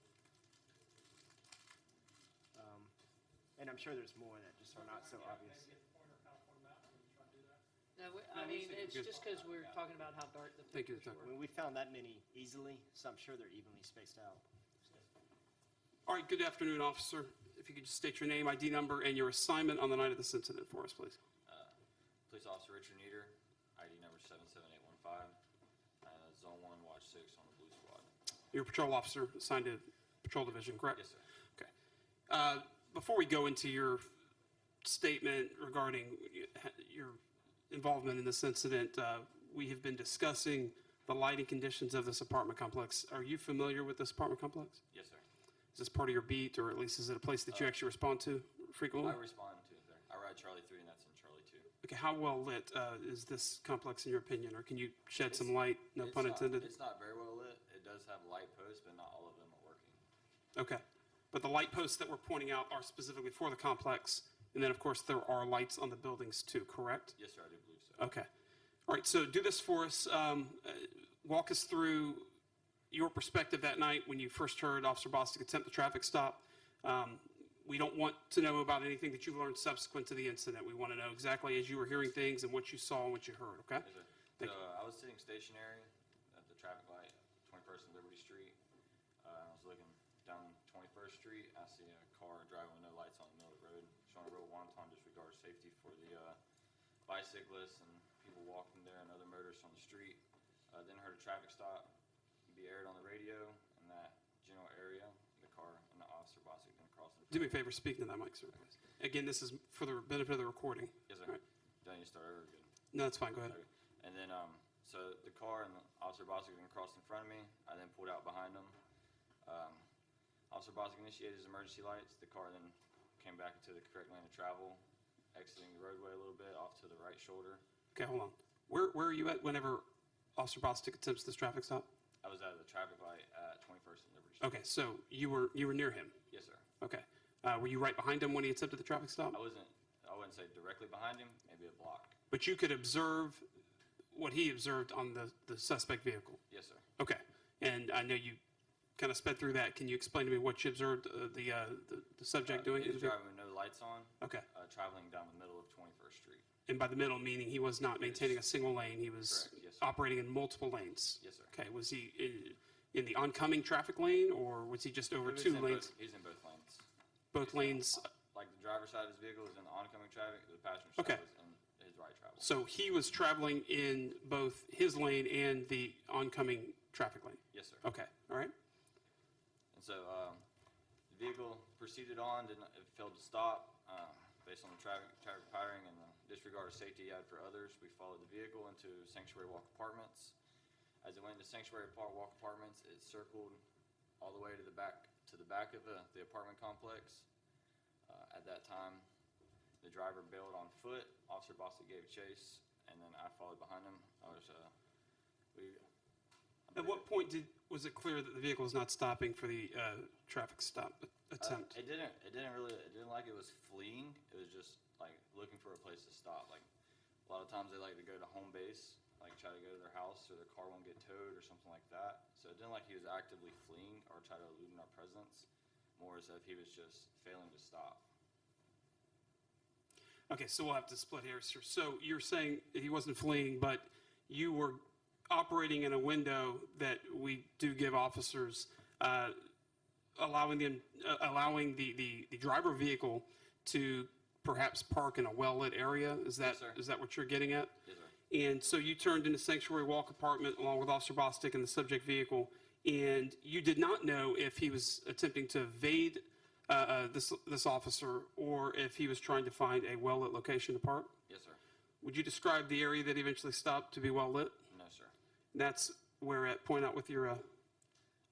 And I'm sure there's more that just are not so obvious. Maybe get the pointer, kind of point them out, and try to do that. No, I mean, it's just because we're talking about how dark the Thank you, pictures Detective. were. We found that many easily, so I'm sure they're evenly spaced out. all right, good afternoon, officer. If you could just state your name, ID number, and your assignment on the night of this incident for us, please. Police Officer Richard Nieder, ID number 77815, Zone 1, Watch 6 on the Blue Squad. You're a patrol officer assigned to Patrol Division, correct? Yes, sir. Okay. Before we go into your statement regarding your involvement in this incident, we have been discussing the lighting conditions of this apartment complex. Are you familiar with this apartment complex? Yes, sir. Is this part of your beat, or at least is it a place that you actually respond to frequently? I respond to it there. I ride Charlie 3, and that's in Charlie 2. Okay, how well lit is this complex in your opinion, or can you shed some light, no It's pun not- intended? It's not very well lit. It does have light posts, but not all of them are working. Okay, but the light posts that we're pointing out are specifically for the complex, and then, of course, there are lights on the buildings too, correct? Yes, sir, I do believe so. Okay. All right, so do this for us. Walk us through your perspective that night when you first heard Officer Bostic attempt the traffic stop. We don't want to know about anything that you've learned subsequent to the incident. We want to know exactly as you were hearing things and what you saw and what you heard, okay? Yes, sir. Thank So I was sitting stationary at the traffic light, 21st and Liberty Street. I was looking down 21st Street. I see a car driving with no lights on the middle of the road, showing a real wanton disregard of safety for the bicyclists and people walking there and other motorists on the street. Then heard a traffic stop be aired on the radio in that general area. The car and the officer Bostic then crossed in front. Do me a favor, speak to that mic, sir. Again, this is for the benefit of the recording. Yes, sir. All right. Don't you start over again? No, that's fine, go ahead. Okay. And then, so the car and Officer Bostic then crossed in front of me. I then pulled out behind him. Officer Bostic initiated his emergency lights. The car then came back into the correct lane of travel, exiting the roadway a little bit off to the right shoulder. Okay, hold on. Where are you at whenever Officer Bostic attempts this traffic stop? I was at the traffic light at 21st and Liberty Street. Okay, so you were near him? Yes, sir. Okay. Were you right behind him when he attempted the traffic stop? I wouldn't say directly behind him, maybe a block. But you could observe what he observed on the suspect vehicle? Yes, sir. Okay. And I know you kind of sped through that. Can you explain to me what you observed the subject doing? He was driving with no lights on. Okay. Traveling down the middle of 21st Street. And by the middle, meaning he was not maintaining a single lane, he was Correct, yes, sir. operating in multiple lanes? Yes, sir. Okay, was he in the oncoming traffic lane, or was he just over He was two in lanes? He's in both lanes. Both lanes? Like the driver's side of his vehicle is in the oncoming traffic, the passenger Okay. side was in his right travel. So he was traveling in both his lane and the oncoming traffic lane? Yes, sir. Okay, all right. And so, the vehicle proceeded on, it failed to stop, based on the traffic pattern and the disregard of safety he had for others. We followed the vehicle into Sanctuary Walk Apartments. As it went into Sanctuary Walk Apartments, it circled all the way to the back of the apartment complex. At that time, the driver bailed on foot. Officer Bostic gave chase, and then I followed behind him. At what point was it clear that the vehicle was not stopping for the traffic stop attempt? It didn't like it was fleeing. It was just like looking for a place to stop. Like a lot of times they like to go to home base, like try to go to their house so their car won't get towed or something like that. So it didn't like he was actively fleeing or try to elude our presence, more as if he was just failing to stop. Okay, so we'll have to split hairs here. So you're saying he wasn't fleeing, but you were operating in a window that we do give officers, allowing the driver vehicle to perhaps park in a well-lit area? Is that, Yes, sir. is that what you're getting at? Yes, sir. And so you turned into Sanctuary Walk Apartment along with Officer Bostic and the subject vehicle, and you did not know if he was attempting to evade this officer or if he was trying to find a well-lit location to park? Yes, sir. Would you describe the area that he eventually stopped to be well-lit? No, sir. That's where at, point out with your, I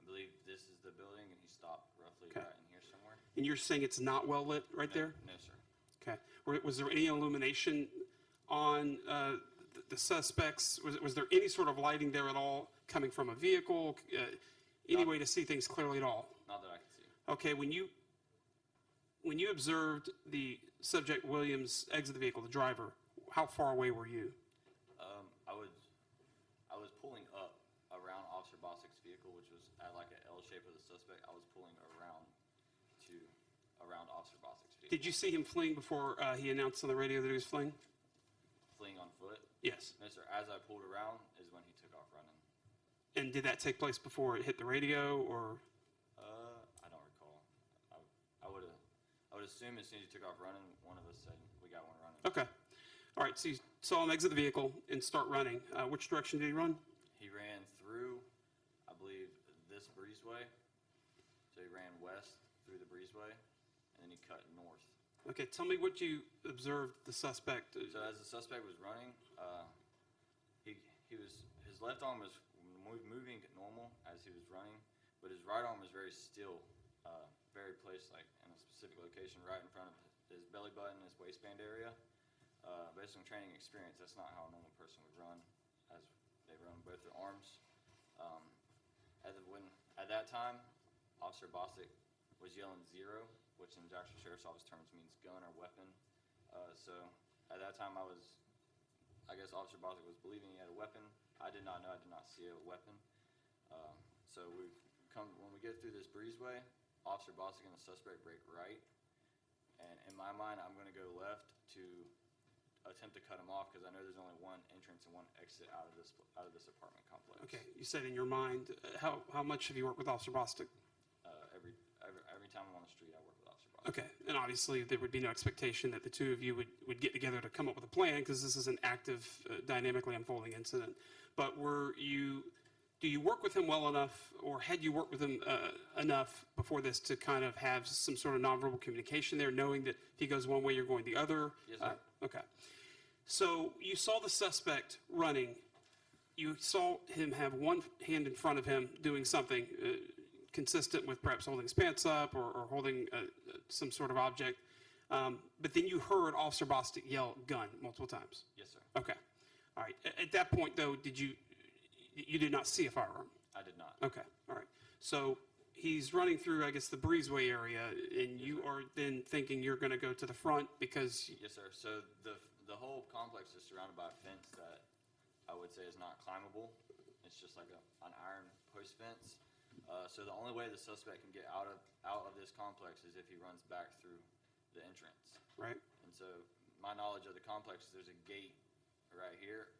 believe this is the building, and he stopped roughly Okay. right in here somewhere. and you're saying it's not well-lit right there? No, sir. Okay. Was there any illumination on the suspects? Was there any sort of lighting there at all coming from a vehicle? Any way to see things clearly at all? Not that I can see. Okay, when you observed the subject Williams exit the vehicle, the driver, how far away were you? I was pulling up around Officer Bostic's vehicle, which was at like an L shape of the suspect. I was pulling around Officer Bostic's vehicle. Did you see him fleeing before he announced on the radio that he was fleeing? Fleeing on foot? Yes. No, sir. As I pulled around is when he took off running. And did that take place before it hit the radio, or? I don't recall. I would assume as soon as he took off running, one of us said, "We got one running." Okay. All right, so you saw him exit the vehicle and start running. Which direction did he run? He ran through, I believe, this breezeway. So he ran west through the breezeway, and then he cut north. Okay, tell me what you observed the suspect. So as the suspect was running, his left arm was moving normal as he was running, but his right arm was very still, very placed like in a specific location right in front of his belly button, his waistband area. Based on training experience, that's not how a normal person would run, as they run both their arms. At that time, Officer Bostic was yelling 0, which in Jackson Sheriff's Office terms means gun or weapon. So at that time, I guess Officer Bostic was believing he had a weapon. I did not know, I did not see a weapon. So when we get through this breezeway, Officer Bostic and the suspect break right. And in my mind, I'm gonna go left to attempt to cut him off because I know there's only one entrance and one exit out of this apartment complex. Okay, you said in your mind, how much have you worked with Officer Bostic? Every time I'm on the street, I work with Officer Bostic. Okay, and obviously there would be no expectation that the two of you would get together to come up with a plan because this is an active, dynamically unfolding incident. But do you work with him well enough, or had you worked with him enough before this to kind of have some sort of nonverbal communication there, knowing that if he goes one way, you're going the other? Yes, sir. Okay. So you saw the suspect running. You saw him have one hand in front of him doing something consistent with perhaps holding his pants up or holding some sort of object. But then you heard Officer Bostic yell gun multiple times. Yes, sir. Okay. All right. At that point, though, you did not see a firearm? I did not. Okay. All right. So he's running through, I guess, the breezeway area, and you are then thinking you're going to go to the front because... Yes, sir. So the whole complex is surrounded by a fence that I would say is not climbable. It's just like an iron post fence. So the only way the suspect can get out of this complex is if he runs back through the entrance. Right. And so my knowledge of the complex is there's a gate right here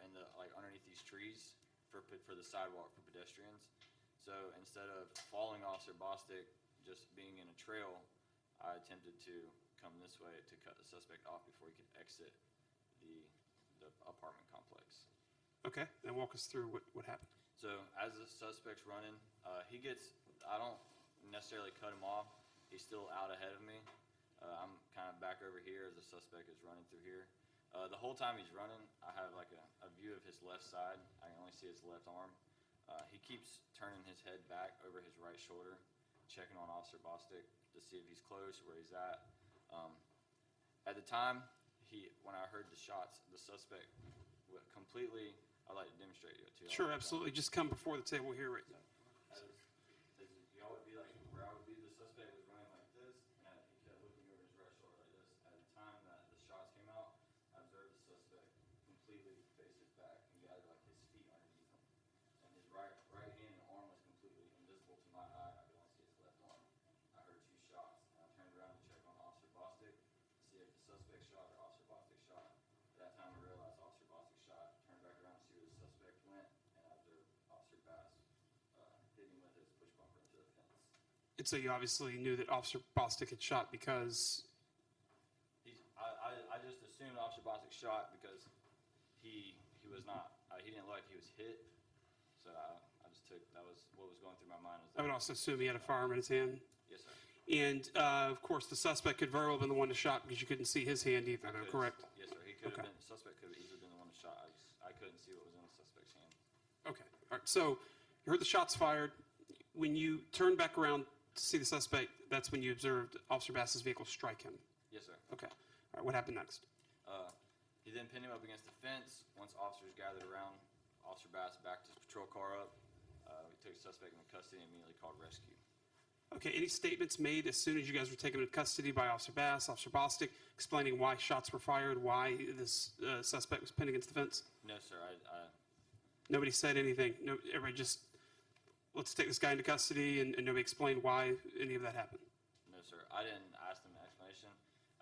and underneath these trees for the sidewalk for pedestrians. So instead of following Officer Bostic just being in a trail, I attempted to come this way to cut the suspect off before he could exit the apartment complex. Okay, then walk us through what happened. So as the suspect's running, I don't necessarily cut him off. He's still out ahead of me. I'm kind of back over here as the suspect is running through here. The whole time he's running, I have like a view of his left side. I can only see his left arm. He keeps turning his head back over his right shoulder, checking on Officer Bostic to see if he's close, where he's at. At the time, when I heard the shots, the suspect completely, I'd like to demonstrate it to you. Sure, absolutely. Just come before the table here right now. Y'all would be like, where I would be, the suspect was running like this, and he kept looking over his right shoulder like this. At the time that the shots came out, I observed the suspect completely face his back and gathered like his feet underneath him. And his right hand and arm was completely invisible to my eye. I could only see his left arm. I heard 2 shots, and I turned around to check on Officer Bostic to see if the suspect shot or Officer Bostic shot. At that time, I realized Officer Bostic shot, turned back around to see where the suspect went, and I observed Officer Bass hit him with his push bumper into the fence. And so you obviously knew that Officer Bostic had shot because, I just assumed Officer Bostic shot because he was not, he didn't look like he was hit. So I just took, that was what was going through my mind. I would also assume he had a firearm in his hand. Yes, sir. And, of course, the suspect could very well have been the one to shot because you couldn't see his hand either, though, correct? Yes, sir. He could have Okay. been, the suspect could have easily been the one that shot. I couldn't see what was in the suspect's hand. Okay, all right. So you heard the shots fired. When you turned back around to see the suspect, that's when you observed Officer Bass's vehicle strike him. Yes, sir. Okay. All right, what happened next? He then pinned him up against the fence. Once officers gathered around, Officer Bass backed his patrol car up. We took the suspect into custody and immediately called rescue. Okay, any statements made as soon as you guys were taken into custody by Officer Bass, Officer Bostic, explaining why shots were fired, why this suspect was pinned against the fence? No, sir. Nobody said anything? No, everybody just, let's take this guy into custody, and nobody explained why any of that happened? No, sir. I didn't ask them an explanation.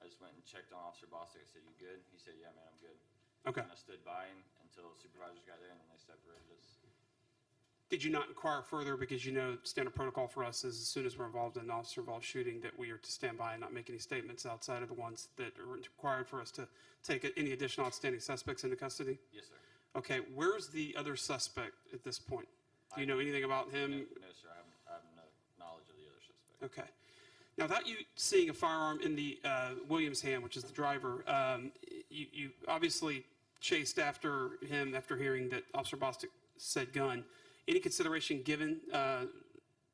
I just went and checked on Officer Bostic. I said, "You good?" He said, "Yeah, man, I'm good." Okay. And I stood by him until supervisors got there, and then they separated us. Did you not inquire further because you know standard protocol for us is as soon as we're involved in an officer-involved shooting that we are to stand by and not make any statements outside of the ones that are required for us to take any additional outstanding suspects into custody? Yes, sir. Okay, where's the other suspect at this point? Do you know anything about him? No, sir. I have no knowledge of the other suspect. Okay. Now, without you seeing a firearm in the Williams' hand, which is the driver, you obviously chased after him after hearing that Officer Bostic said gun. Any consideration given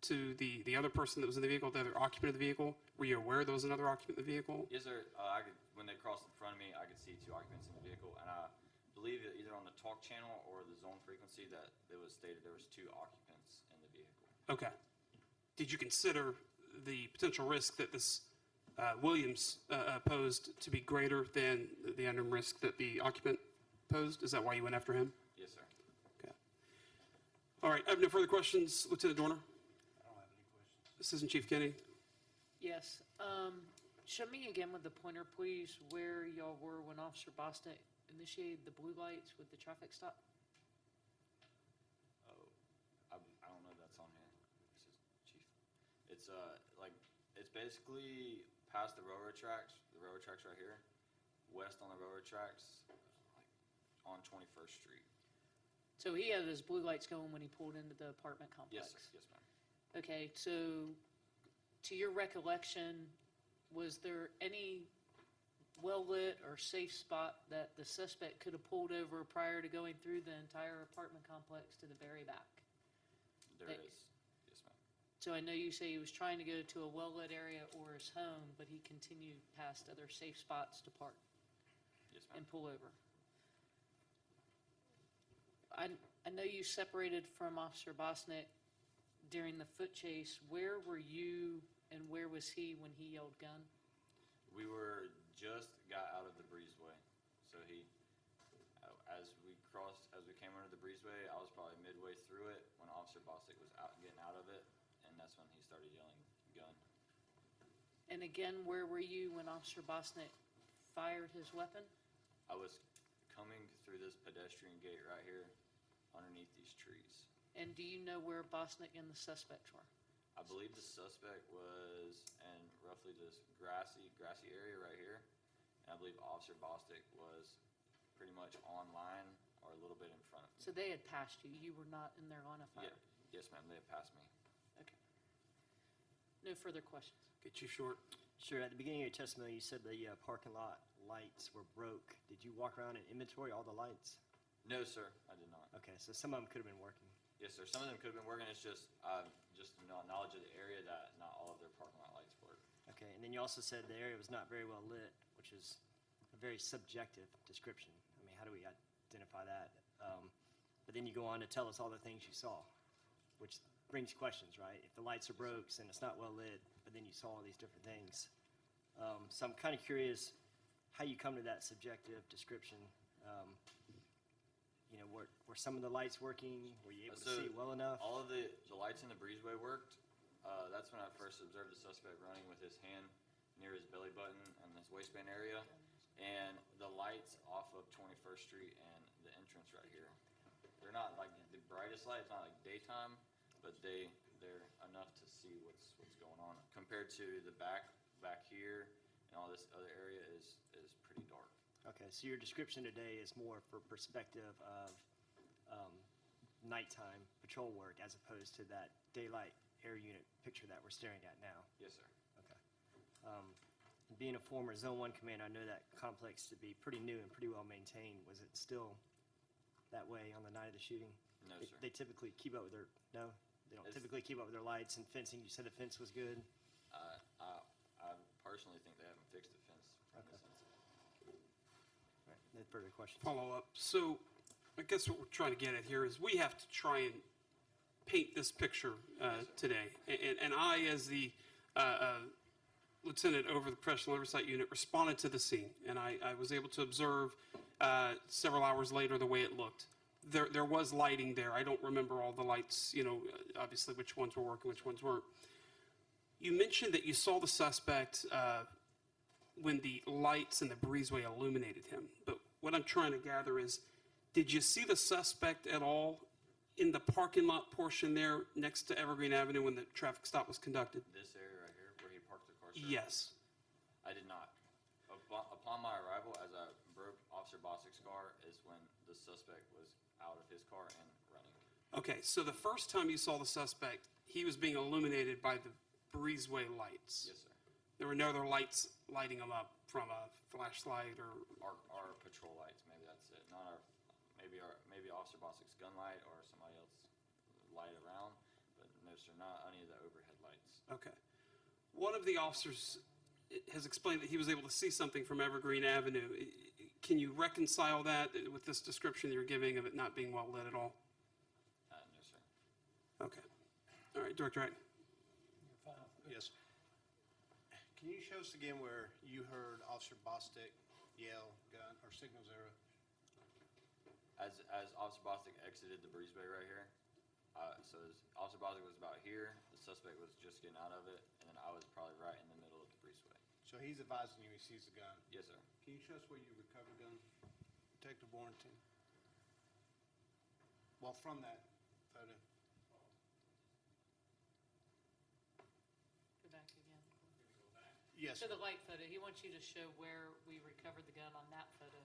to the other person that was in the vehicle, the other occupant of the vehicle? Were you aware there was another occupant in the vehicle? Yes, sir. When they crossed in front of me, I could see 2 occupants in the vehicle, and I believe that either on the talk channel or the zone frequency that it was stated there was 2 occupants in the vehicle. Okay. Did you consider the potential risk that this Williams posed to be greater than the unknown risk that the occupant posed? Is that why you went after him? Yes, sir. Okay. All right, I have no further questions. Lieutenant Dorner? I don't have any questions. Assistant Chief Kenny? Yes. Show me again with the pointer, please, where y'all were when Officer Bostic initiated the blue lights with the traffic stop. Oh, I don't know if that's on here. This is Chief. It's it's basically past the railroad tracks. The railroad tracks right here, west on the railroad tracks, like on 21st Street. So he had his blue lights going when he pulled into the apartment complex? Yes, sir. Yes, ma'am. Okay, so to your recollection, was there any well-lit or safe spot that the suspect could have pulled over prior to going through the entire apartment complex to the very back? There That- is. Yes, ma'am. So I know you say he was trying to go to a well-lit area or his home, but he continued past other safe spots to park Yes, ma'am. and pull over. I know you separated from Officer Bosnick during the foot chase. Where were you and where was he when he yelled gun? We just got out of the breezeway. So as we came under the breezeway, I was probably midway through it when Officer Bostic was getting out of it, and that's when he started yelling gun. And again, where were you when Officer Bosnick fired his weapon? I was coming through this pedestrian gate right here underneath these trees. And do you know where Bosnick and the suspects were? I believe the suspect was in roughly this grassy area right here. And I believe Officer Bostic was pretty much online or a little bit in front of me. So they had passed you, you were not in their line of fire? Yes, ma'am, they have passed me. Okay. No further questions? Okay, Chief Short. Sure, at the beginning of your testimony, you said the parking lot lights were broke. Did you walk around and inventory all the lights? No, sir, I did not. Okay, so some of them could have been working. Yes, sir, some of them could have been working, it's just, knowledge of the area that not all of their parking lot lights work. Okay, and then you also said the area was not very well lit, which is a very subjective description. I mean, how do we identify that? But then you go on to tell us all the things you saw, which brings questions, right? If the lights are broke and it's not well lit, but then you saw all these different things. So I'm kind of curious how you come to that subjective description. You know, were some of the lights working? Were you able to see well enough? All of the lights in the breezeway worked. That's when I first observed the suspect running with his hand near his belly button and his waistband area. And the lights off of 21st Street and the entrance right here. They're not like the brightest lights, not like daytime, but they're enough to see what's going on. Compared to the back here and all this other area is pretty dark. Okay, so your description today is more for perspective of nighttime patrol work as opposed to that daylight air unit picture that we're staring at now. Yes, sir. Okay. Being a former Zone 1 commander, I know that complex to be pretty new and pretty well maintained. Was it still that way on the night of the shooting? No, sir. They typically keep up with their, no? They don't typically keep up with their lights and fencing? You said the fence was good? I personally think they haven't fixed the fence. Okay. All right, no further questions? Follow up. So I guess what we're trying to get at here is we have to try and paint this picture today. And I, as the lieutenant over the Professional Oversight Unit, responded to the scene. And I was able to observe several hours later the way it looked. There was lighting there. I don't remember all the lights, you know, obviously which ones were working, which ones weren't. You mentioned that you saw the suspect when the lights in the breezeway illuminated him. But what I'm trying to gather is, did you see the suspect at all in the parking lot portion there next to Evergreen Avenue when the traffic stop was conducted? This area right here, where he parked the car, sir? Yes. I did not. Upon my arrival, as I broke Officer Bostic's car, is when the suspect was out of his car and running. Okay, so the first time you saw the suspect, he was being illuminated by the breezeway lights. Yes, sir. There were no other lights lighting him up from a flashlight or... Our patrol lights, maybe that's it. Not our, maybe Officer Bostic's gun light or somebody else's light around, but no, sir, not any of the overhead lights. Okay. One of the officers has explained that he was able to see something from Evergreen Avenue. Can you reconcile that with this description you're giving of it not being well lit at all? No, sir. Okay. All right, Director Wright. Yes. Can you show us again where you heard Officer Bostic yell gun or signal zero? As Officer Bostic exited the breezeway right here, so Officer Bostic was about here, the suspect was just getting out of it, and then I was probably right in the middle of the breezeway. So he's advising you he sees the gun. Yes, sir. Can you show us where you recovered gun, Detective Warrington? Well, from that photo. Go back again. Yes, So sir. the light photo, he wants you to show where we recovered the gun on that photo.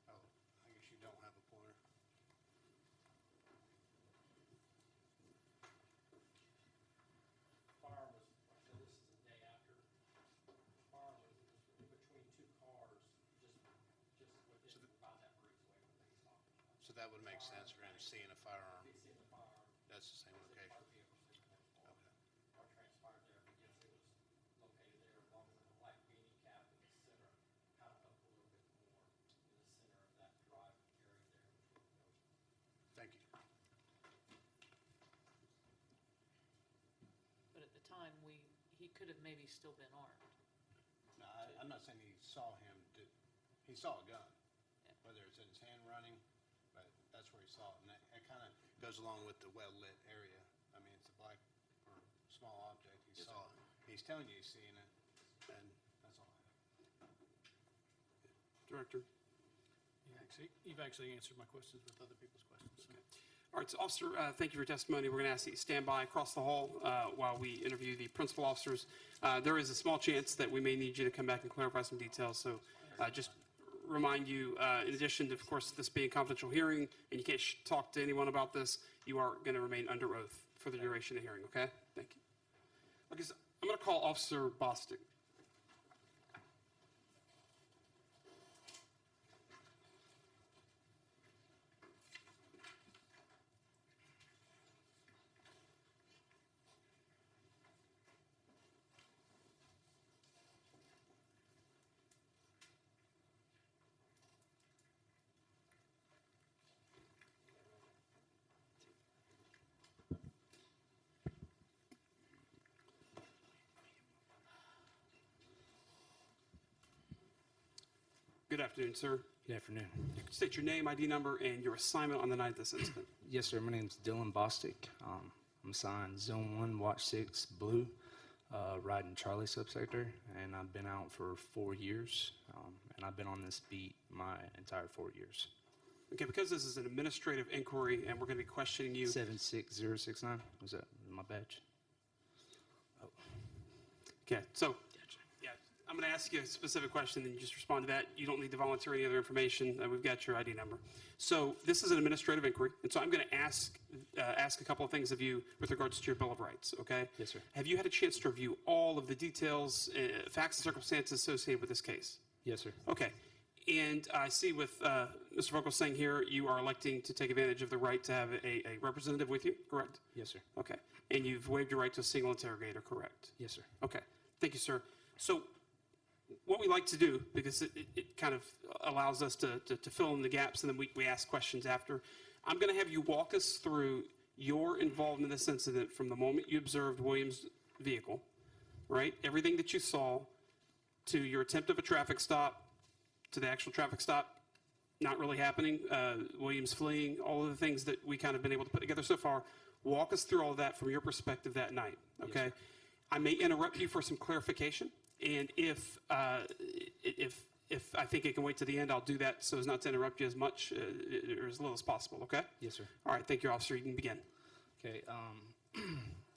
Oh, I guess you don't have a pointer. Firearm was, so this is the day after. Firearm was in between two cars, just within about that breezeway where he's talking about. So that would make sense for him seeing a firearm. He's seen the firearm. That's the same location. Our vehicle sitting there. Okay. What transpired there, because it was located there along with the light beanie cap in the center, kind of up a little bit more in the center of that drive area there between those. Thank you. But at the time, he could have maybe still been armed. No, I'm not saying he saw him, he saw a gun, Yeah. whether it's in his hand running, but that's where he saw it. And that kind of goes along with the well-lit area. I mean, it's a black or small object, he Yes, saw it. He's telling you he's seeing it, and that's all I have. Director. You've actually answered my questions with other people's questions. so. All right, so Officer, thank you for your testimony. We're going to ask that you stand by across the hall while we interview the principal officers. There is a small chance that we may need you to come back and clarify some details, so just remind you, in addition to, of course, this being a confidential hearing, and you can't talk to anyone about this, you are going to remain under oath for the duration of the hearing, okay? Thank you. Okay, so I'm going to call Officer Bostic. Good afternoon, sir. Good afternoon. State your name, ID number, and your assignment on the night of this incident. Yes, sir. My name's Dylan Bostic. I'm assigned Zone 1, Watch 6, Blue, riding Charlie subsector, and I've been out for 4 years, and I've been on this beat my entire 4 years. Okay, because this is an administrative inquiry, and we're going to be questioning you. 76069, was that my badge? Oh. Okay, so, yeah, I'm going to ask you a specific question, and you just respond to that. You don't need to volunteer any other information. We've got your ID number. So this is an administrative inquiry, and so I'm going to ask a couple of things of you with regards to your Bill of Rights, okay? Yes, sir. Have you had a chance to review all of the details, facts, and circumstances associated with this case? Yes, sir. Okay. And I see with Mr. Vogel saying here, you are electing to take advantage of the right to have a representative with you, correct? Yes, sir. Okay. And you've waived your right to a single interrogator, correct? Yes, sir. Okay. Thank you, sir. So what we like to do, because it kind of allows us to fill in the gaps, and then we ask questions after, I'm going to have you walk us through your involvement in this incident from the moment you observed Williams' vehicle, right? Everything that you saw to your attempt of a traffic stop, to the actual traffic stop not really happening, Williams fleeing, all of the things that we kind of been able to put together so far. Walk us through all of that from your perspective that night, okay? Yes, I may interrupt you for some clarification, and if I think it can wait to the end, I'll do that so as not to interrupt you as much or as little as possible, okay? Yes, sir. All right, thank you, officer. You can begin. Okay,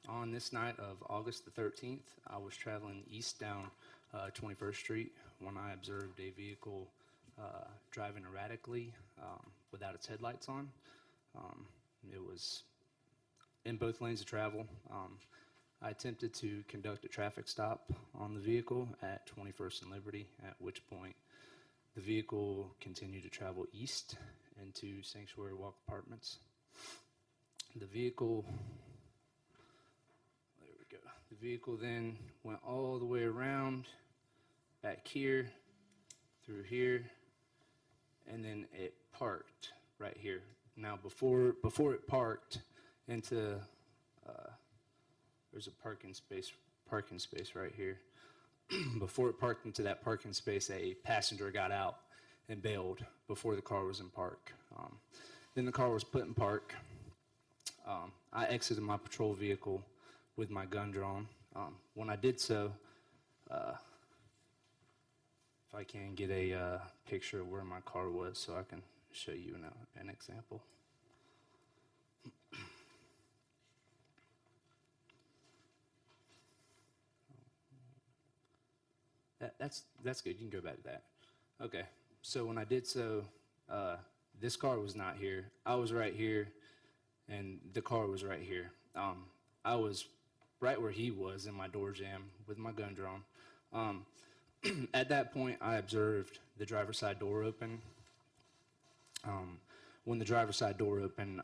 on this night of August the 13th, I was traveling east down 21st Street when I observed a vehicle driving erratically without its headlights on. It was in both lanes of travel. I attempted to conduct a traffic stop on the vehicle at 21st and Liberty, at which point the vehicle continued to travel east into Sanctuary Walk Apartments. The vehicle then went all the way around, back here, through here, and then it parked right here. Now, before it parked into, there's a parking space right here. Before it parked into that parking space, a passenger got out and bailed before the car was in park. Then the car was put in park. I exited my patrol vehicle with my gun drawn. When I did so, if I can get a picture of where my car was so I can show you an example. That's good. You can go back to that. Okay. So when I did so, this car was not here. I was right here, and the car was right here. I was right where he was in my door jam with my gun drawn. At that point, I observed the driver's side door open. When the driver's side door opened,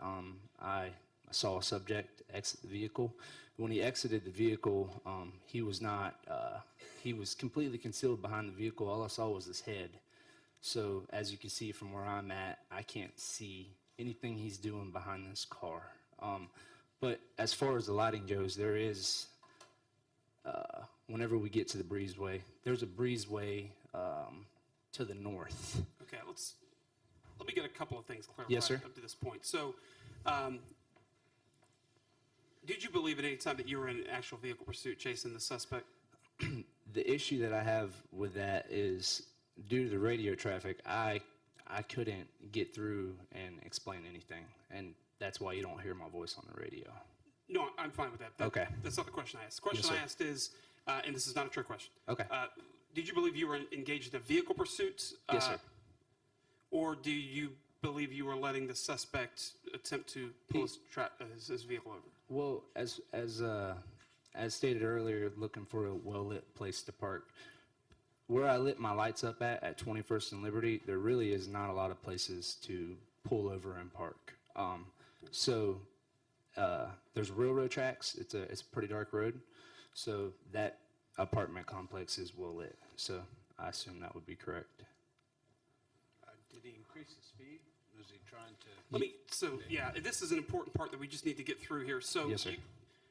I saw a subject exit the vehicle. When he exited the vehicle, he was not, he was completely concealed behind the vehicle. All I saw was his head. So as you can see from where I'm at, I can't see anything he's doing behind this car. But as far as the lighting goes, there is, whenever we get to the breezeway, there's a breezeway to the north. Okay, let me get a couple of things clarified. Yes, sir. Up to this point. So, did you believe at any time that you were in an actual vehicle pursuit chasing the suspect? The issue that I have with that is due to the radio traffic, I couldn't get through and explain anything, and that's why you don't hear my voice on the radio. No, I'm fine with that. Okay. That's not the question I asked. The question Yes, sir. I asked is, and this is not a trick question. Okay. Did you believe you were engaged in a vehicle pursuit? Yes, sir. or do you believe you were letting the suspect attempt to pull his vehicle over? Well, as stated earlier, looking for a well-lit place to park. Where I lit my lights up at 21st and Liberty, there really is not a lot of places to pull over and park. There's railroad tracks. It's a pretty dark road, so that apartment complex is well lit. So I assume that would be correct. Did he increase his speed? Was he trying to? This is an important part that we just need to get through here. So Yes, sir.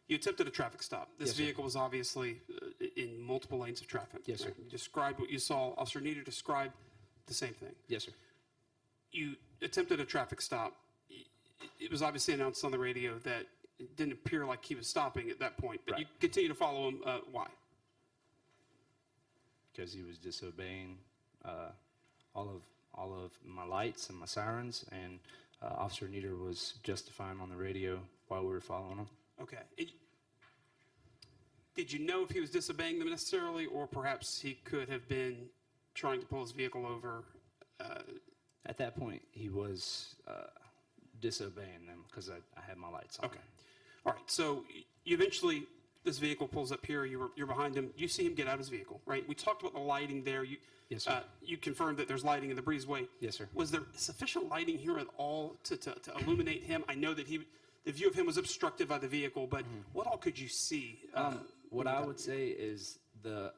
You attempted a traffic stop. This Yes, sir. vehicle was obviously in multiple lanes of traffic. Yes, sir. You described what you saw. Officer Nieder described the same thing. Yes, sir. You attempted a traffic stop. It was obviously announced on the radio that it didn't appear like he was stopping at that point, but you Right. continue to follow him. Why? Because he was disobeying all of my lights and my sirens, and Officer Nieder was justifying on the radio while we were following him. Okay. Did you know if he was disobeying them necessarily, or perhaps he could have been trying to pull his vehicle over? At that point, he was disobeying them because I had my lights on. Okay. All right. So you eventually, this vehicle pulls up here. You're behind him. You see him get out of his vehicle, right? We talked about the lighting there. Yes, sir. You confirmed that there's lighting in the breezeway. Yes, sir. Was there sufficient lighting here at all to illuminate him? I know that the view of him was obstructed by the vehicle, but what all could you see? What I would say is the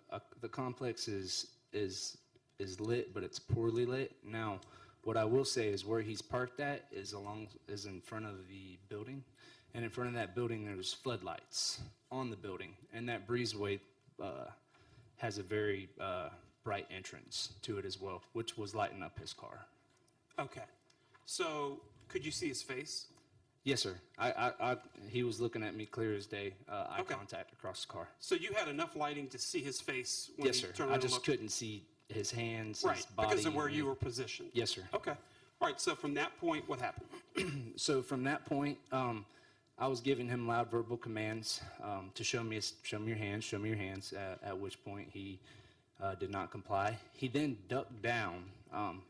complex is lit, but it's poorly lit. Now, what I will say is where he's parked at is in front of the building, and in front of that building there's floodlights on the building, and that breezeway has a very bright entrance to it as well, which was lighting up his car. Okay. So could you see his face? Yes, sir. He was looking at me clear as day, eye Okay. contact across the car. So you had enough lighting to see his face when Yes, he sir. turned I around and just looked? couldn't see his hands, his Right, body. because of where and- you were positioned. Yes, sir. Okay. All right, so from that point, what happened? So from that point, I was giving him loud verbal commands to show me your hands, show me your hands, at which point he did not comply. He then ducked down,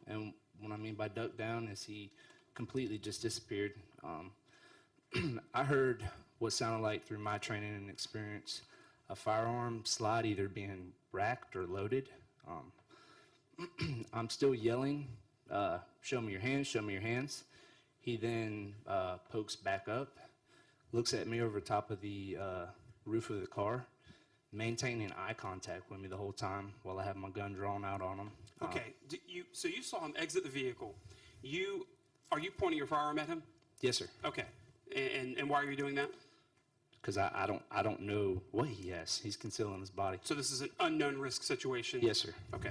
and what I mean by ducked down is he completely just disappeared. I heard what sounded like, through my training and experience, a firearm slide either being racked or loaded. I'm still yelling, show me your hands, show me your hands. He then pokes back up, looks at me over top of the roof of the car, maintaining eye contact with me the whole time while I have my gun drawn out on him. Okay, so you saw him exit the vehicle. Are you pointing your firearm at him? Yes, sir. Okay, and why are you doing that? Because I don't know what he has. He's concealing his body. So this is an unknown risk situation? Yes, sir. Okay.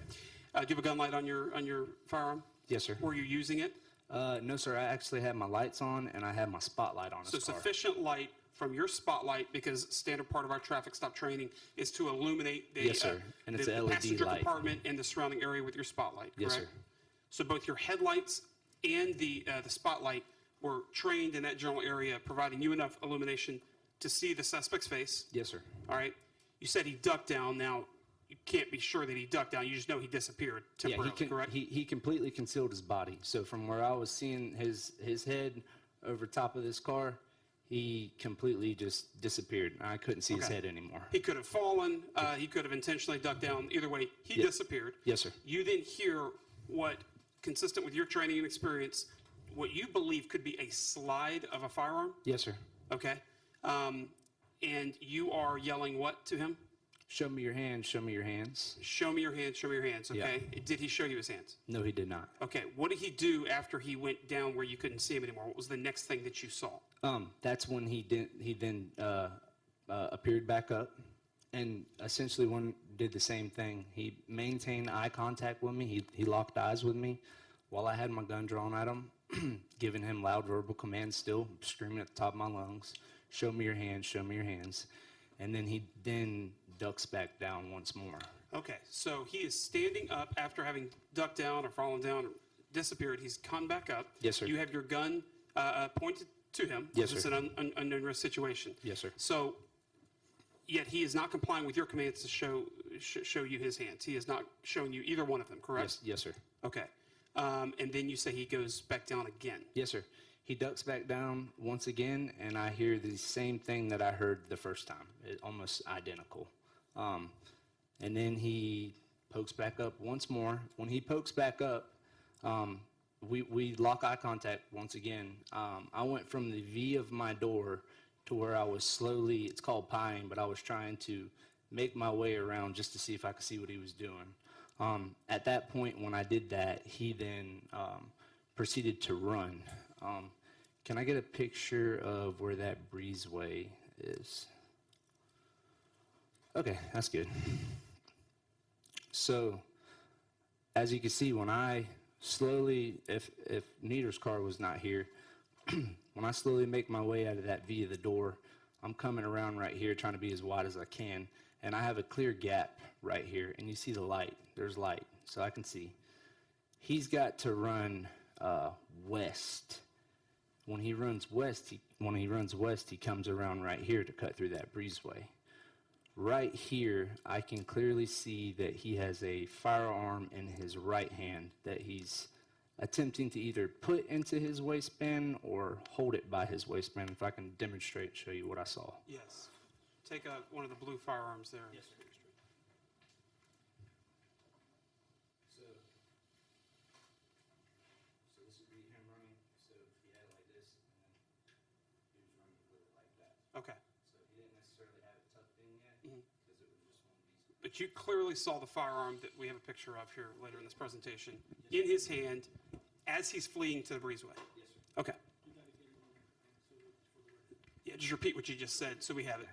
Do you have a gun light on your firearm? Yes, sir. Were you using it? No, sir. I actually had my lights on, and I had my spotlight on So his car. sufficient light from your spotlight, because standard part of our traffic stop training is to illuminate the, Yes, sir. And it's the a LED passenger light. compartment and the surrounding area with your spotlight, correct? Yes, sir. So both your headlights and the spotlight were trained in that general area, providing you enough illumination to see the suspect's face. Yes, sir. All right. You said he ducked down. Now, you can't be sure that he ducked down. You just know he disappeared temporarily, correct? He completely concealed his body. So from where I was seeing his head over top of this car, he completely just disappeared. I couldn't see his Okay. head anymore. He could have fallen. He could have intentionally ducked down. Either way, he Yeah. disappeared. Yes, sir. You then hear what, consistent with your training and experience, what you believe could be a slide of a firearm. Yes, sir. Okay. And you are yelling what to him? Show me your hands. Show me your hands. Show me your hands. Show me your hands. Yeah. Okay. Did he show you his hands? No, he did not. Okay. What did he do after he went down where you couldn't see him anymore? What was the next thing that you saw? That's when he then appeared back up, and essentially did the same thing. He maintained eye contact with me. He locked eyes with me while I had my gun drawn at him, giving him loud verbal commands, still screaming at the top of my lungs, show me your hands, show me your hands. And then he ducks back down once more. Okay, so he is standing up after having ducked down or fallen down or disappeared. He's come back up. Yes, sir. You have your gun pointed to him. Yes, It's sir. an unknown risk situation. Yes, sir. So, yet he is not complying with your commands to show you his hands. He is not showing you either one of them, correct? Yes, sir. Okay. and then you say he goes back down again. Yes, sir. He ducks back down once again, and I hear the same thing that I heard the first time, almost identical. And then he pokes back up once more. When he pokes back up, we lock eye contact once again. I went from the V of my door to where I was slowly, it's called pieing, but I was trying to make my way around just to see if I could see what he was doing. At that point, when I did that, he then proceeded to run. Can I get a picture of where that breezeway is? Okay, that's good. So, as you can see, when I slowly, if Nieder's car was not here, when I slowly make my way out of that V of the door, I'm coming around right here trying to be as wide as I can, and I have a clear gap right here, and you see the light. There's light, so I can see. He's got to run west. When he runs west, he comes around right here to cut through that breezeway. Right here, I can clearly see that he has a firearm in his right hand that he's attempting to either put into his waistband or hold it by his waistband. If I can demonstrate and show you what I saw. Yes. Take one of the blue firearms there. Yes, sir. So this would be him running. So he had it like this, and then he was running with it like that. Okay. So he didn't necessarily have it tucked in yet because it was just one of these. But you clearly saw the firearm that we have a picture of here later in this presentation in his hand as he's fleeing to the breezeway. Yes, sir. Okay. Yeah, just repeat what you just said so we have it.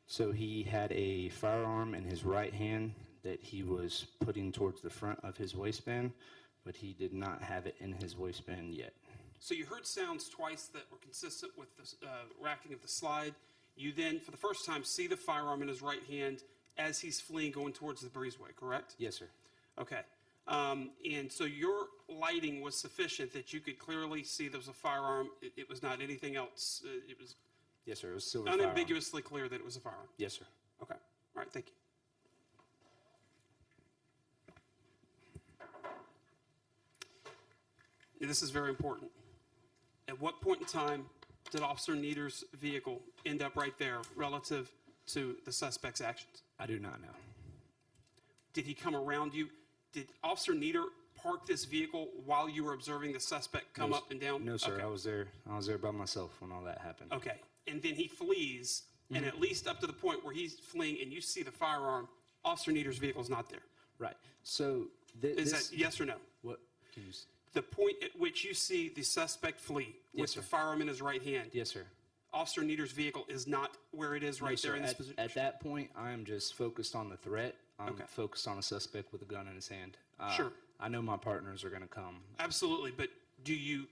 So he had a firearm in his right hand that he was putting towards the front of his waistband, but he did not have it in his waistband yet. So you heard sounds twice that were consistent with the racking of the slide. You then, for the first time, see the firearm in his right hand as he's fleeing going towards the breezeway, correct? Yes, sir. Okay. And so your lighting was sufficient that you could clearly see there was a firearm. It was not anything else. It was Yes, sir. It was silver firearm. unambiguously clear that it was a firearm. Yes, sir. Okay. All right. Thank you. Now, this is very important. At what point in time did Officer Nieder's vehicle end up right there relative to the suspect's actions? I do not know. Did he come around you? Did Officer Nieder park this vehicle while you were observing the suspect come up and down? No, sir. Okay. I was there by myself when all that happened. Okay. And then he flees, and at least up to the point where he's fleeing and you see the firearm, Officer Nieder's vehicle is not there. Right. So Is that yes or no? what? Can you? The point at which you see the suspect flee with Yes, the sir. firearm in his right hand, Yes, sir. Officer Nieder's vehicle is not where it is right No, there sir. in this position. At that point, I am just focused on the threat. I'm Okay. focused on a suspect with a gun in his hand. Sure. I know my partners are going to come. Absolutely, but do you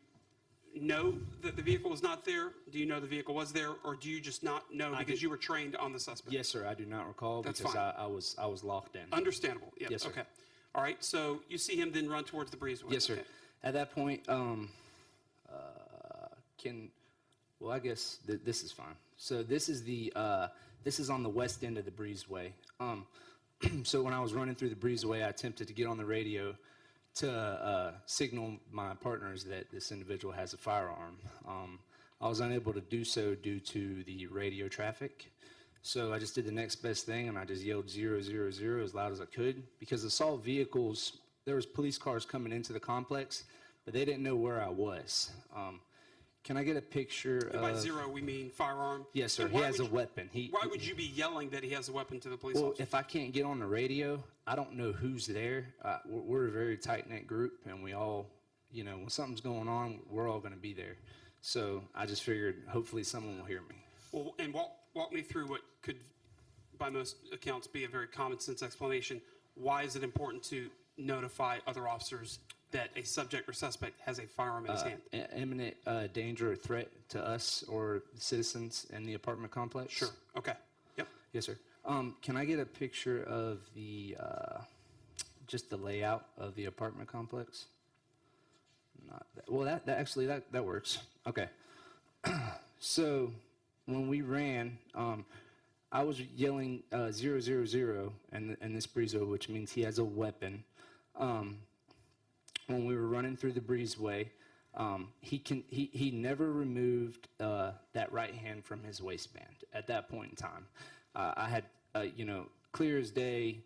know that the vehicle was not there? Do you know the vehicle was there, or do you just not know because you were trained on the suspect? Yes, sir. I do not recall That's because fine. I was locked in. Understandable. Yeah. Yes, sir. Okay. All right. So you see him then run towards the breezeway. Yes, sir. Okay. At that point, well, I guess this is fine. So this is on the west end of the breezeway. So when I was running through the breezeway, I attempted to get on the radio to signal my partners that this individual has a firearm. I was unable to do so due to the radio traffic. So I just did the next best thing, and I just yelled 000 as loud as I could because I saw vehicles. There was police cars coming into the complex, but they didn't know where I was. Can I get a picture And by of... zero, we mean firearm? Yes, sir. And He why has would a weapon. Why would you be yelling that he has a weapon to the police Well, officer? if I can't get on the radio, I don't know who's there. We're a very tight-knit group, and we all, when something's going on, we're all going to be there. So I just figured hopefully someone will hear me. Well, and walk me through what could, by most accounts, be a very common sense explanation. Why is it important to notify other officers that a subject or suspect has a firearm in his hand? Imminent danger or threat to us or citizens in the apartment complex? Sure. Okay. Yep. Yes, sir. Can I get a picture of just the layout of the apartment complex? Not that. Well, that works. Okay. So when we ran, I was yelling 000 in this breezo, which means he has a weapon. when we were running through the breezeway, he never removed that right hand from his waistband at that point in time. I had, clear as day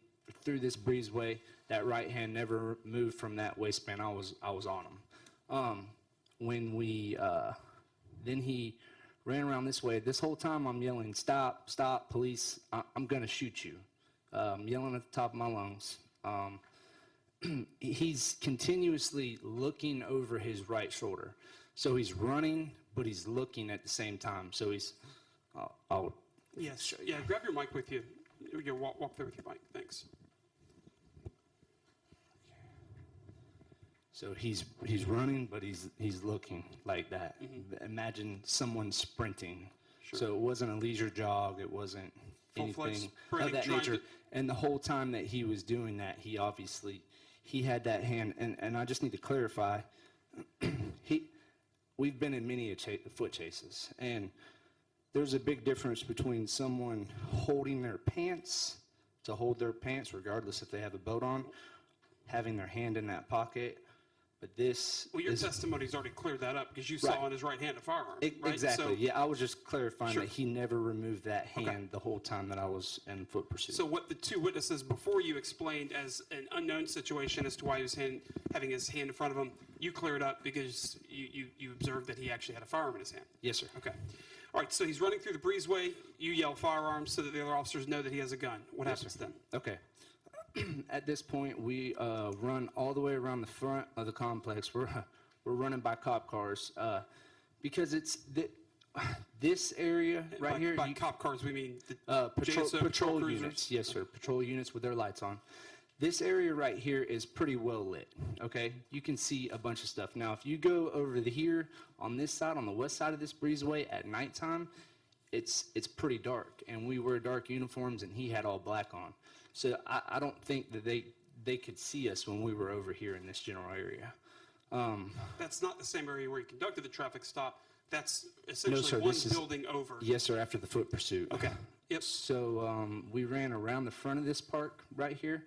through this breezeway, that right hand never moved from that waistband. I was on him. Then he ran around this way. This whole time I'm yelling, stop, stop, police, I'm gonna shoot you. Yelling at the top of my lungs. He's continuously looking over his right shoulder. So he's running, but he's looking at the same time. So he's, I'll Yes, show you. yeah, grab your mic with you. You walk there with your mic, thanks. So he's running, but he's looking like that. Imagine someone sprinting. Sure. So it wasn't a leisure jog. It wasn't Full-fledged anything sprinting, of that trying nature. to- And the whole time that he was doing that, he had that hand. And I just need to clarify, we've been in many foot chases, and there's a big difference between someone holding their pants to hold their pants, regardless if they have a belt on, having their hand in that pocket. But this Well, your is testimony's already cleared that up because you saw Right. in his right hand a firearm, right? exactly. So, Yeah, I was just clarifying Sure. that he never removed that hand the whole time that I was in foot pursuit. So what the two witnesses before you explained as an unknown situation as to why he was having his hand in front of him, you cleared up because you observed that he actually had a firearm in his hand. Yes, sir. Okay. All right, so he's running through the breezeway. You yell firearms so that the other officers know that he has a gun. What happens then? Okay. At this point, we run all the way around the front of the complex. We're running by cop cars because it's this area right here. By cop cars, we mean the Patrol patrol cruisers? units. Yes, sir. Patrol units with their lights on. This area right here is pretty well lit, okay? You can see a bunch of stuff. Now, if you go over here on this side, on the west side of this breezeway at nighttime, it's pretty dark, and we wear dark uniforms, and he had all black on. So I don't think that they could see us when we were over here in this general area. That's not the same area where he conducted the traffic stop. That's No, essentially sir, one this is- building over. Yes, sir, after the foot pursuit. Okay. Yep. So we ran around the front of this park right here,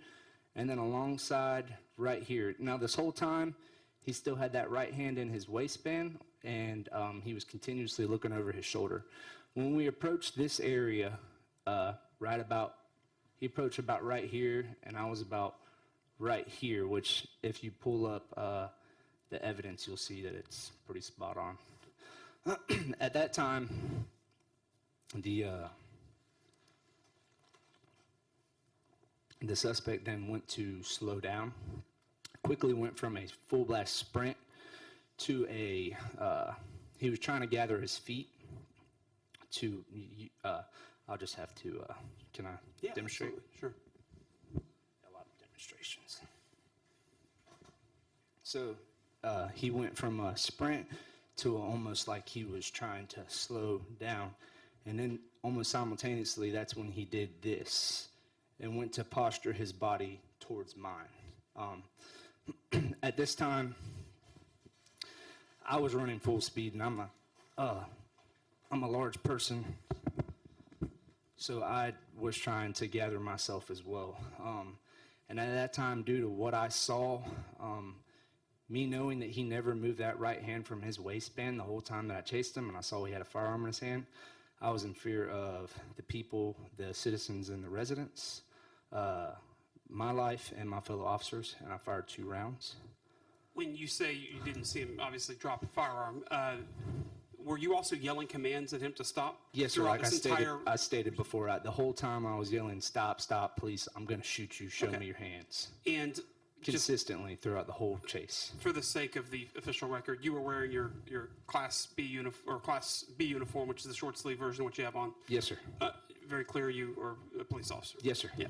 and then alongside right here. Now, this whole time, he still had that right hand in his waistband, and he was continuously looking over his shoulder. When we approached this area, he approached about right here, and I was about right here, which if you pull up the evidence, you'll see that it's pretty spot on. At that time, the suspect then went to slow down, quickly went from a full blast sprint to he was trying to gather his feet to, I'll just have to, can I demonstrate? Absolutely. Sure. A lot of demonstrations. So he went from a sprint to almost like he was trying to slow down. And then almost simultaneously, that's when he did this and went to posture his body towards mine. At this time, I was running full speed, and I'm a large person, so I was trying to gather myself as well. And at that time, due to what I saw, me knowing that he never moved that right hand from his waistband the whole time that I chased him, and I saw he had a firearm in his hand, I was in fear of the people, the citizens, and the residents, my life and my fellow officers, and I fired 2 rounds. When you say you didn't see him obviously drop a firearm, were you also yelling commands at him to stop? Yes, sir. throughout Like this I stated before, the whole time I was yelling, "Stop, stop, police! I'm going to shoot you. Show me your hands." And just Consistently throughout the whole chase. for the sake of the official record, you were wearing your Class B uniform, which is the short sleeve version of what you have on. Yes, sir. Very clear you are a police officer. Yes, sir. Yeah.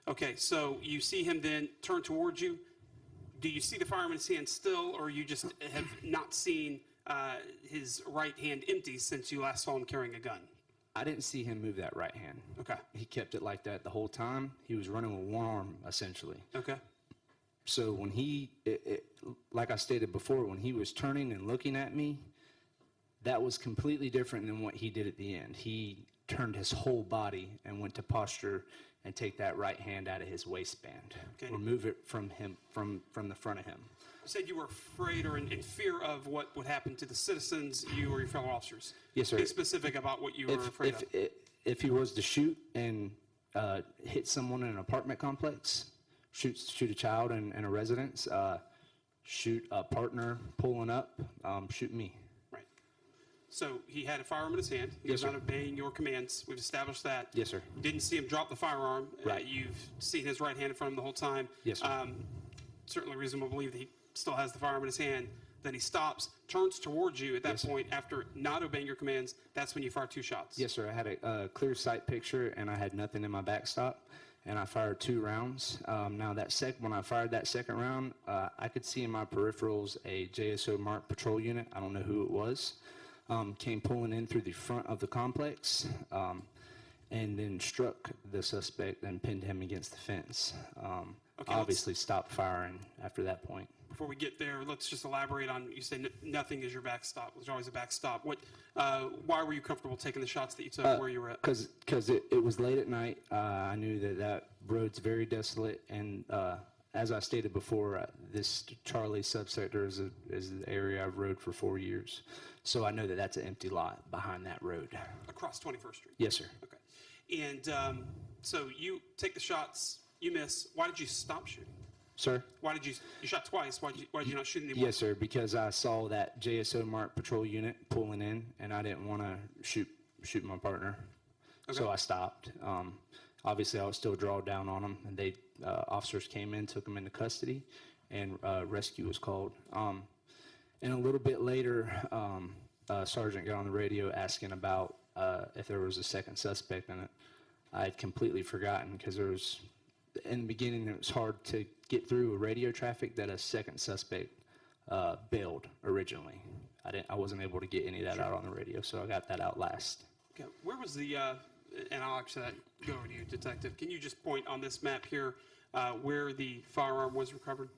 Okay, so you see him then turn towards you. Do you see the firearm in his hand still, or you just have not seen his right hand empty since you last saw him carrying a gun? I didn't see him move that right hand. Okay. He kept it like that the whole time. He was running with one arm, essentially. Okay. So when like I stated before, when he was turning and looking at me, that was completely different than what he did at the end. He turned his whole body and went to posture and take that right hand out of his waistband. Okay. Remove it from him, from the front of him. You said you were afraid or in fear of what would happen to the citizens, you or your fellow officers. Yes, sir. Be specific about what you were afraid of. If he was to shoot and hit someone in an apartment complex, shoot a child in a residence, shoot a partner pulling up, shoot me. Right. So he had a firearm in his hand. He Yes, was sir. not obeying your commands. We've established that. Yes, sir. Didn't see him drop the firearm. Right. You've seen his right hand in front of him the whole time. Yes, sir. Certainly reasonable to believe that he still has the firearm in his hand. Then he stops, turns towards you at that Yes, sir. point after not obeying your commands. That's when you fire 2 shots. Yes, sir. I had a clear sight picture, and I had nothing in my backstop, and I fired 2 rounds. Now, when I fired that second round, I could see in my peripherals a JSO marked patrol unit. I don't know who it was. Came pulling in through the front of the complex, and then struck the suspect and pinned him against the fence. Okay, Obviously stopped firing after that point. Before we get there, let's just elaborate on, you say nothing is your backstop. There's always a backstop. Why were you comfortable taking the shots that you took where you were at? Because it was late at night. I knew that road's very desolate, and as I stated before, this Charlie subsector is the area I've rode for 4 years. So I know that that's an empty lot behind that road. Across 21st Street? Yes, sir. Okay. And so you take the shots, you miss. Why did you stop shooting? Sir? Why did you shot twice? Why did you not shoot anymore? Yes, sir, because I saw that JSO marked patrol unit pulling in, and I didn't want to shoot my partner. Okay. So I stopped. Obviously, I was still drawn down on them, and officers came in, took them into custody, and rescue was called. And a little bit later, a sergeant got on the radio asking about if there was a second suspect in it. I had completely forgotten because in the beginning, it was hard to get through a radio traffic that a second suspect bailed originally. I wasn't able to get any of that out on the radio, so I got that out last. Okay. Where was and I'll actually go over to you, Detective. Can you just point on this map here where the firearm was recovered?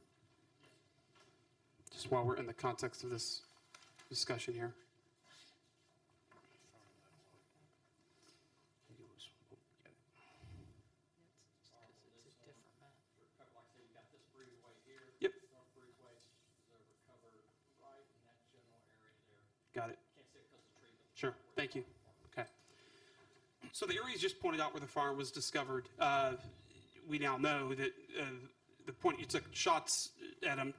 Just while we're in the context of this discussion here. Like I said, you got this breezeway here. Yep. North breezeway, the recovered right in that general area there. Got it. Can't see it because of the tree. but- Sure. Thank you. Okay. So the area you just pointed out where the firearm was discovered, we now know that the point you took shots at him,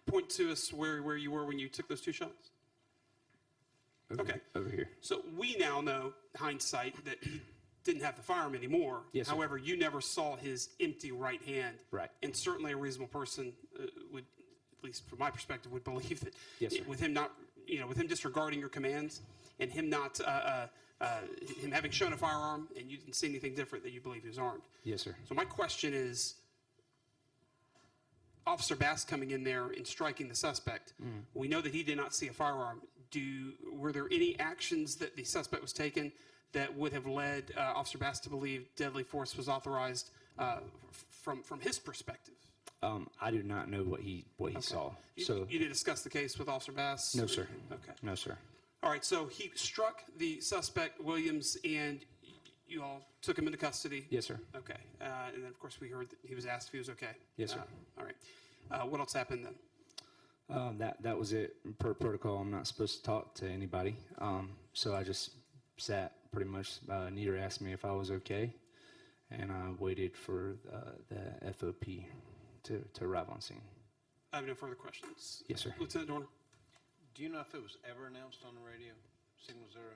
point to us where you were when you took those 2 shots. Okay. Over here. So we now know, hindsight, that he didn't have the firearm anymore. Yes, sir. However, you never saw his empty right hand. Right. And certainly a reasonable person would, at least from my perspective, would believe that Yes, sir. with him not, with him disregarding your commands and him not, him having shown a firearm and you didn't see anything different, that you believe he was armed. Yes, sir. So my question is, Officer Bass coming in there and striking the suspect, we know that he did not see a firearm. Were there any actions that the suspect was taken that would have led Officer Bass to believe deadly force was authorized from his perspective? I do not know what he saw. So You did discuss the case with Officer Bass? no, sir. Okay. No, sir. All right, so he struck the suspect, Williams, and you all took him into custody? Yes, sir. Okay. And then, of course, we heard that he was asked if he was okay. Yes, sir. All right. What else happened then? That was it. Per protocol, I'm not supposed to talk to anybody. So I just sat pretty much. Nita asked me if I was okay, and I waited for the FOP to arrive on scene. I have no further questions. Yes, sir. Lieutenant Dorner? Do you know if it was ever announced on the radio, Signal Zero?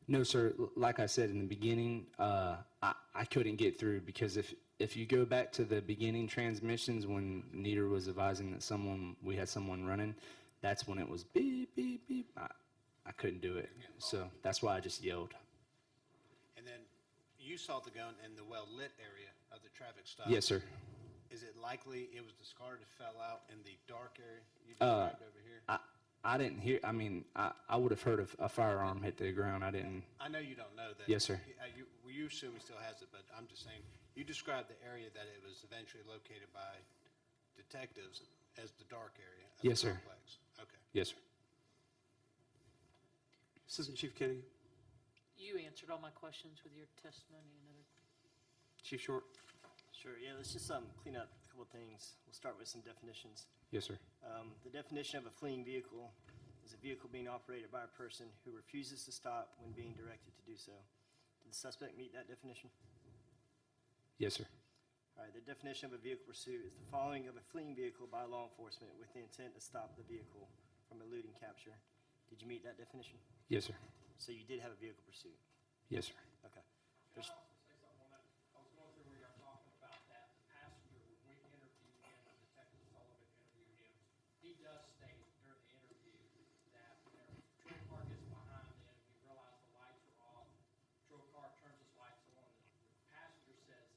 No, sir. Like I said in the beginning, I couldn't get through because if you go back to the beginning transmissions when Nita was advising that we had someone running, that's when it was beep, beep, beep. I couldn't do it. So that's why I just yelled. And then you saw the gun in the well-lit area of the traffic stop. Yes, sir. Is it likely it was discarded, fell out in the dark area you described over here? I didn't hear. I mean, I would have heard of a firearm hit the ground. I didn't. I know you don't know that. Yes, sir. You assume he still has it, but I'm just saying, you described the area that it was eventually located by detectives as the dark area of Yes, the sir. complex. Okay. Yes, sir. Assistant Chief Kennedy? You answered all my questions with your testimony and other. Chief Short? Sure, yeah, let's just clean up a couple of things. We'll start with some definitions. Yes, sir. The definition of a fleeing vehicle is a vehicle being operated by a person who refuses to stop when being directed to do so. Did the suspect meet that definition? Yes, sir. All right, the definition of a vehicle pursuit is the following of a fleeing vehicle by law enforcement with the intent to stop the vehicle from eluding capture. Did you meet that definition? Yes, sir. So you did have a vehicle pursuit? Yes, sir. Okay. Can I also say something on that? I was going through where you're talking about that passenger, when we interviewed him, and Detective Sullivan interviewed him, he does state during the interview that when their patrol car gets behind them, he realized the lights are off, patrol car turns his lights on, the passenger says,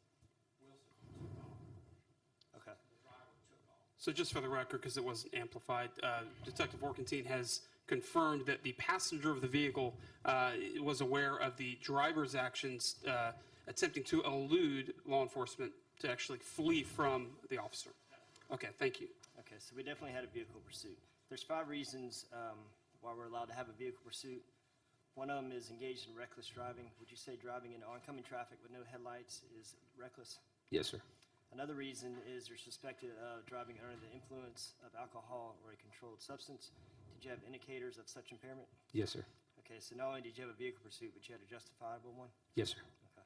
Wilson took off. Okay. The driver took off. So just for the record, because it wasn't amplified, Detective Orkentine has confirmed that the passenger of the vehicle was aware of the driver's actions attempting to elude law enforcement to actually flee from the officer. Okay, thank you. Okay, so we definitely had a vehicle pursuit. There's 5 reasons why we're allowed to have a vehicle pursuit. One of them is engaged in reckless driving. Would you say driving in oncoming traffic with no headlights is reckless? Yes, sir. Another reason is you're suspected of driving under the influence of alcohol or a controlled substance. Did you have indicators of such impairment? Yes, sir. Okay, so not only did you have a vehicle pursuit, but you had a justifiable one? Yes, sir. Okay.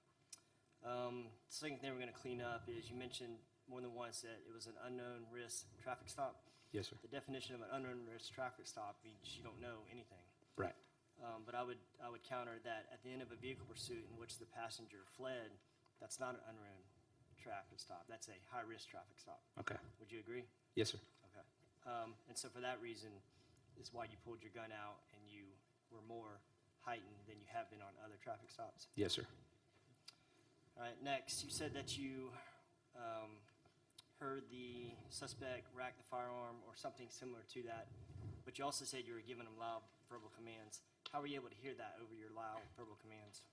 Second thing we're going to clean up is you mentioned more than once that it was an unknown risk traffic stop. Yes, sir. The definition of an unknown risk traffic stop means you don't know anything. Right. But I would counter that at the end of a vehicle pursuit in which the passenger fled, that's not an unknown traffic stop. That's a high-risk traffic stop. Okay. Would you agree? Yes, sir. Okay. And so for that reason is why you pulled your gun out and you were more heightened than you have been on other traffic stops. Yes, sir. All right, next, you said that you heard the suspect rack the firearm or something similar to that, but you also said you were giving him loud verbal commands. How were you able to hear that over your loud verbal commands?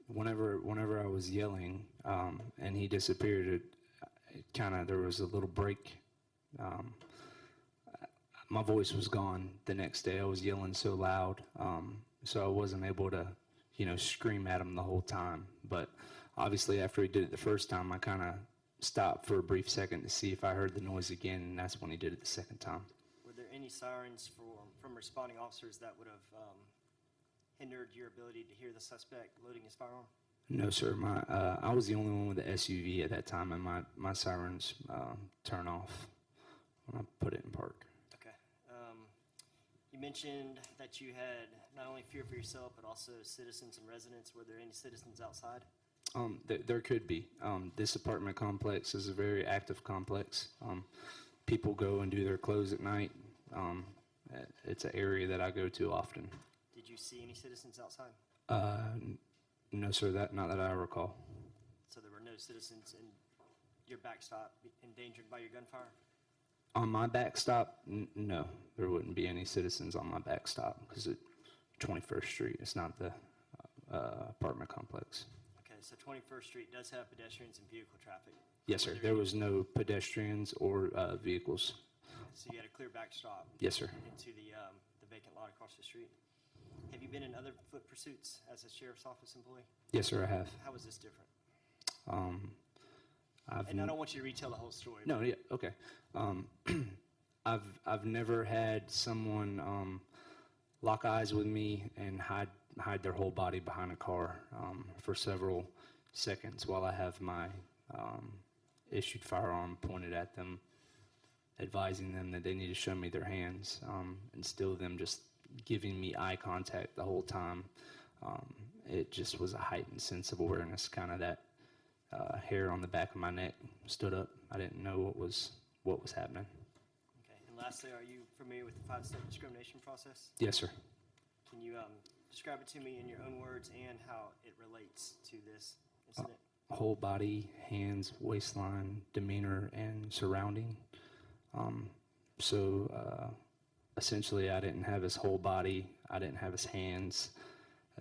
Whenever I was yelling and he disappeared, there was a little break. My voice was gone the next day. I was yelling so loud, so I wasn't able to, scream at him the whole time. But obviously, after he did it the first time, I kind of stopped for a brief second to see if I heard the noise again, and that's when he did it the second time. Were there any sirens from responding officers that would have hindered your ability to hear the suspect loading his firearm? No, sir. I was the only one with the SUV at that time, and my sirens turn off when I put it in park. Okay. You mentioned that you had not only fear for yourself, but also citizens and residents. Were there any citizens outside? There could be. This apartment complex is a very active complex. People go and do their clothes at night. It's an area that I go to often. Did you see any citizens outside? No, sir, not that I recall. So there were no citizens in your backstop endangered by your gunfire? On my backstop, no, there wouldn't be any citizens on my backstop because it's 21st Street. It's not the apartment complex. Okay, so 21st Street does have pedestrians and vehicle traffic. Yes, sir. There was no pedestrians or vehicles. So you had a clear backstop? Yes, sir. Into the vacant lot across the street. Have you been in other foot pursuits as a sheriff's office employee? Yes, sir, I have. How was this different? And I don't want you to retell the whole story. No, yeah, okay. I've never had someone lock eyes with me and hide their whole body behind a car for several seconds while I have my issued firearm pointed at them, advising them that they need to show me their hands, and still them just giving me eye contact the whole time. It just was a heightened sense of awareness, kind of that hair on the back of my neck stood up. I didn't know what was happening. Okay, and lastly, are you familiar with the 5-step discrimination process? Yes, sir. Can you describe it to me in your own words and how it relates to this incident? Whole body, hands, waistline, demeanor, and surrounding. Essentially, I didn't have his whole body. I didn't have his hands.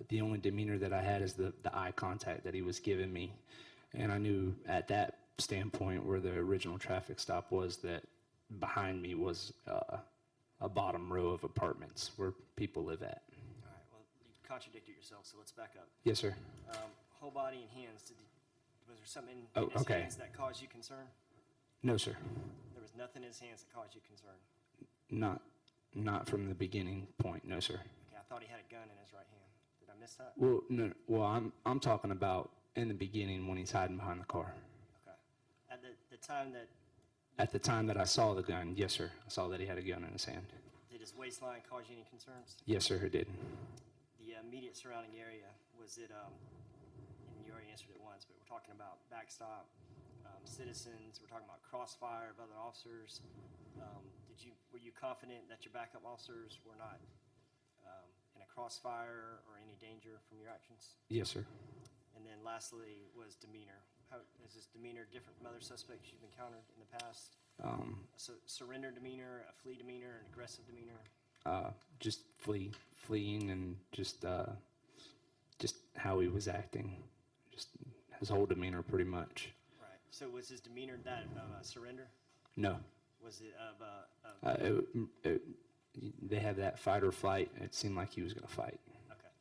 The only demeanor that I had is the eye contact that he was giving me. And I knew at that standpoint where the original traffic stop was that behind me was a bottom row of apartments where people live at. All right, well, you contradicted yourself, so let's back up. Yes, sir. Whole body and hands, was there something Oh, in his okay. hands that caused you concern? No, sir. There was nothing in his hands that caused you concern? Not from the beginning point, no, sir. Okay, I thought he had a gun in his right hand. Did I miss that? Well, no, well, I'm talking about in the beginning when he's hiding behind the car. Okay. At the time that, At the time that I saw the gun, yes, sir. I saw that he had a gun in his hand. did his waistline cause you any concerns? Yes, sir, it did. The immediate surrounding area, was it, and you already answered it once, but we're talking about backstop, citizens, we're talking about crossfire of other officers. Were you confident that your backup officers were not in a crossfire or any danger from your actions? Yes, sir. And then lastly was demeanor. How, is this demeanor different from other suspects you've encountered in the past? Surrender demeanor, a flee demeanor, an aggressive demeanor? Just fleeing and just how he was acting, just his whole demeanor pretty much. Right. So was his demeanor that of surrender? No. Was it of They have that fight or flight. It seemed like he was going to fight. okay.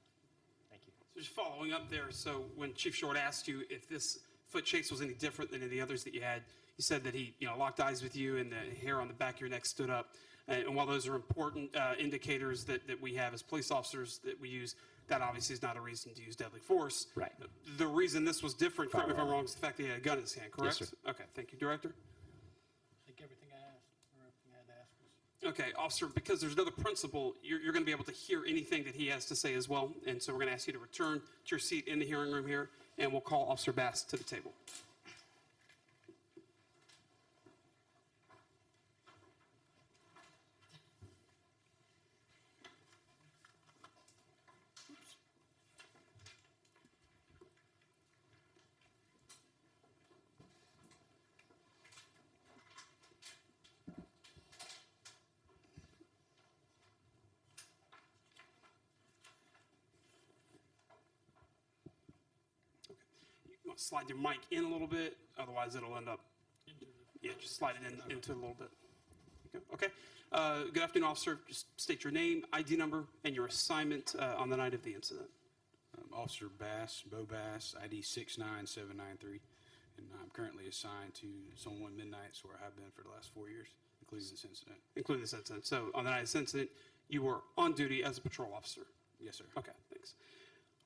Thank you. So just following up there, so when Chief Short asked you if this foot chase was any different than any others that you had, you said that he, locked eyes with you and the hair on the back of your neck stood up. And while those are important indicators that we have as police officers that we use, that obviously is not a reason to use deadly force. Right. The reason this was different, correct me if I'm Firearm. wrong, is the fact that he had a gun in his hand, correct? Yes, sir. Okay, thank you, Director. I think everything I asked, or everything I had to ask was. Okay, officer, because there's another principal, you're going to be able to hear anything that he has to say as well. And so we're going to ask you to return to your seat in the hearing room here, and we'll call Officer Bass to the table. You want to slide your mic in a little bit, otherwise it'll end up, yeah, just slide it into a little bit. Okay. Good afternoon, officer. Just state your name, ID number, and your assignment on the night of the incident. Officer Bass, Bo Bass, ID 69793, and I'm currently assigned to Zone 1 Midnights, where I have been for the last 4 years, including this incident. Including this incident. So on the night of this incident, you were on duty as a patrol officer. Yes, sir. Okay, thanks.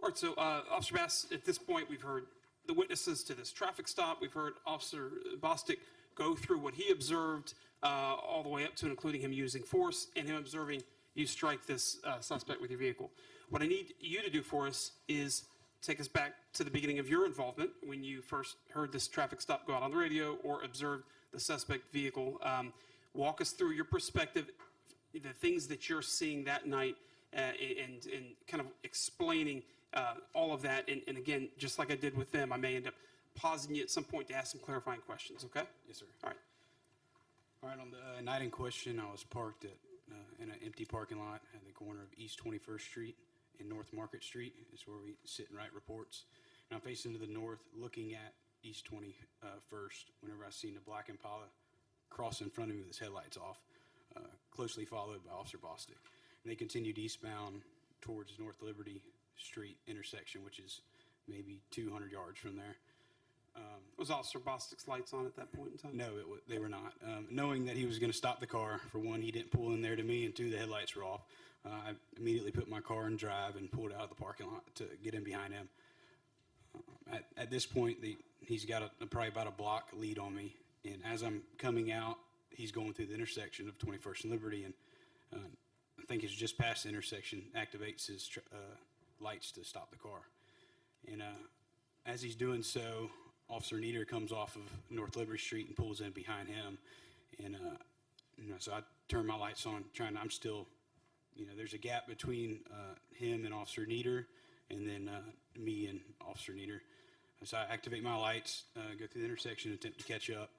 All right, so Officer Bass, at this point, we've heard the witnesses to this traffic stop. We've heard Officer Bostic go through what he observed all the way up to and including him using force and him observing you strike this suspect with your vehicle. What I need you to do for us is take us back to the beginning of your involvement when you first heard this traffic stop go out on the radio or observed the suspect vehicle. Walk us through your perspective, the things that you're seeing that night, and kind of explaining all of that. And again, just like I did with them, I may end up pausing you at some point to ask some clarifying questions, okay? Yes, sir. All right. All right, on the night in question, I was parked in an empty parking lot at the corner of East 21st Street and North Market Street. It's where we sit and write reports. And I'm facing to the north, looking at East 21st, whenever I seen a black Impala cross in front of me with his headlights off, closely followed by Officer Bostic. And they continued eastbound towards North Liberty Street intersection, which is maybe 200 yards from there. Was Officer Bostic's lights on at that point in time? No, they were not. Knowing that he was going to stop the car, for one, he didn't pull in there to me, and two, the headlights were off. I immediately put my car in drive and pulled out of the parking lot to get in behind him. At this point, he's got probably about a block lead on me, and as I'm coming out, he's going through the intersection of 21st and Liberty, and I think it's just past the intersection, activates his lights to stop the car. And as he's doing so, Officer Nieder comes off of North Liberty Street and pulls in behind him. And so I turn my lights on, I'm still, there's a gap between him and Officer Nieder, and then me and Officer Nieder. So I activate my lights, go through the intersection, attempt to catch up,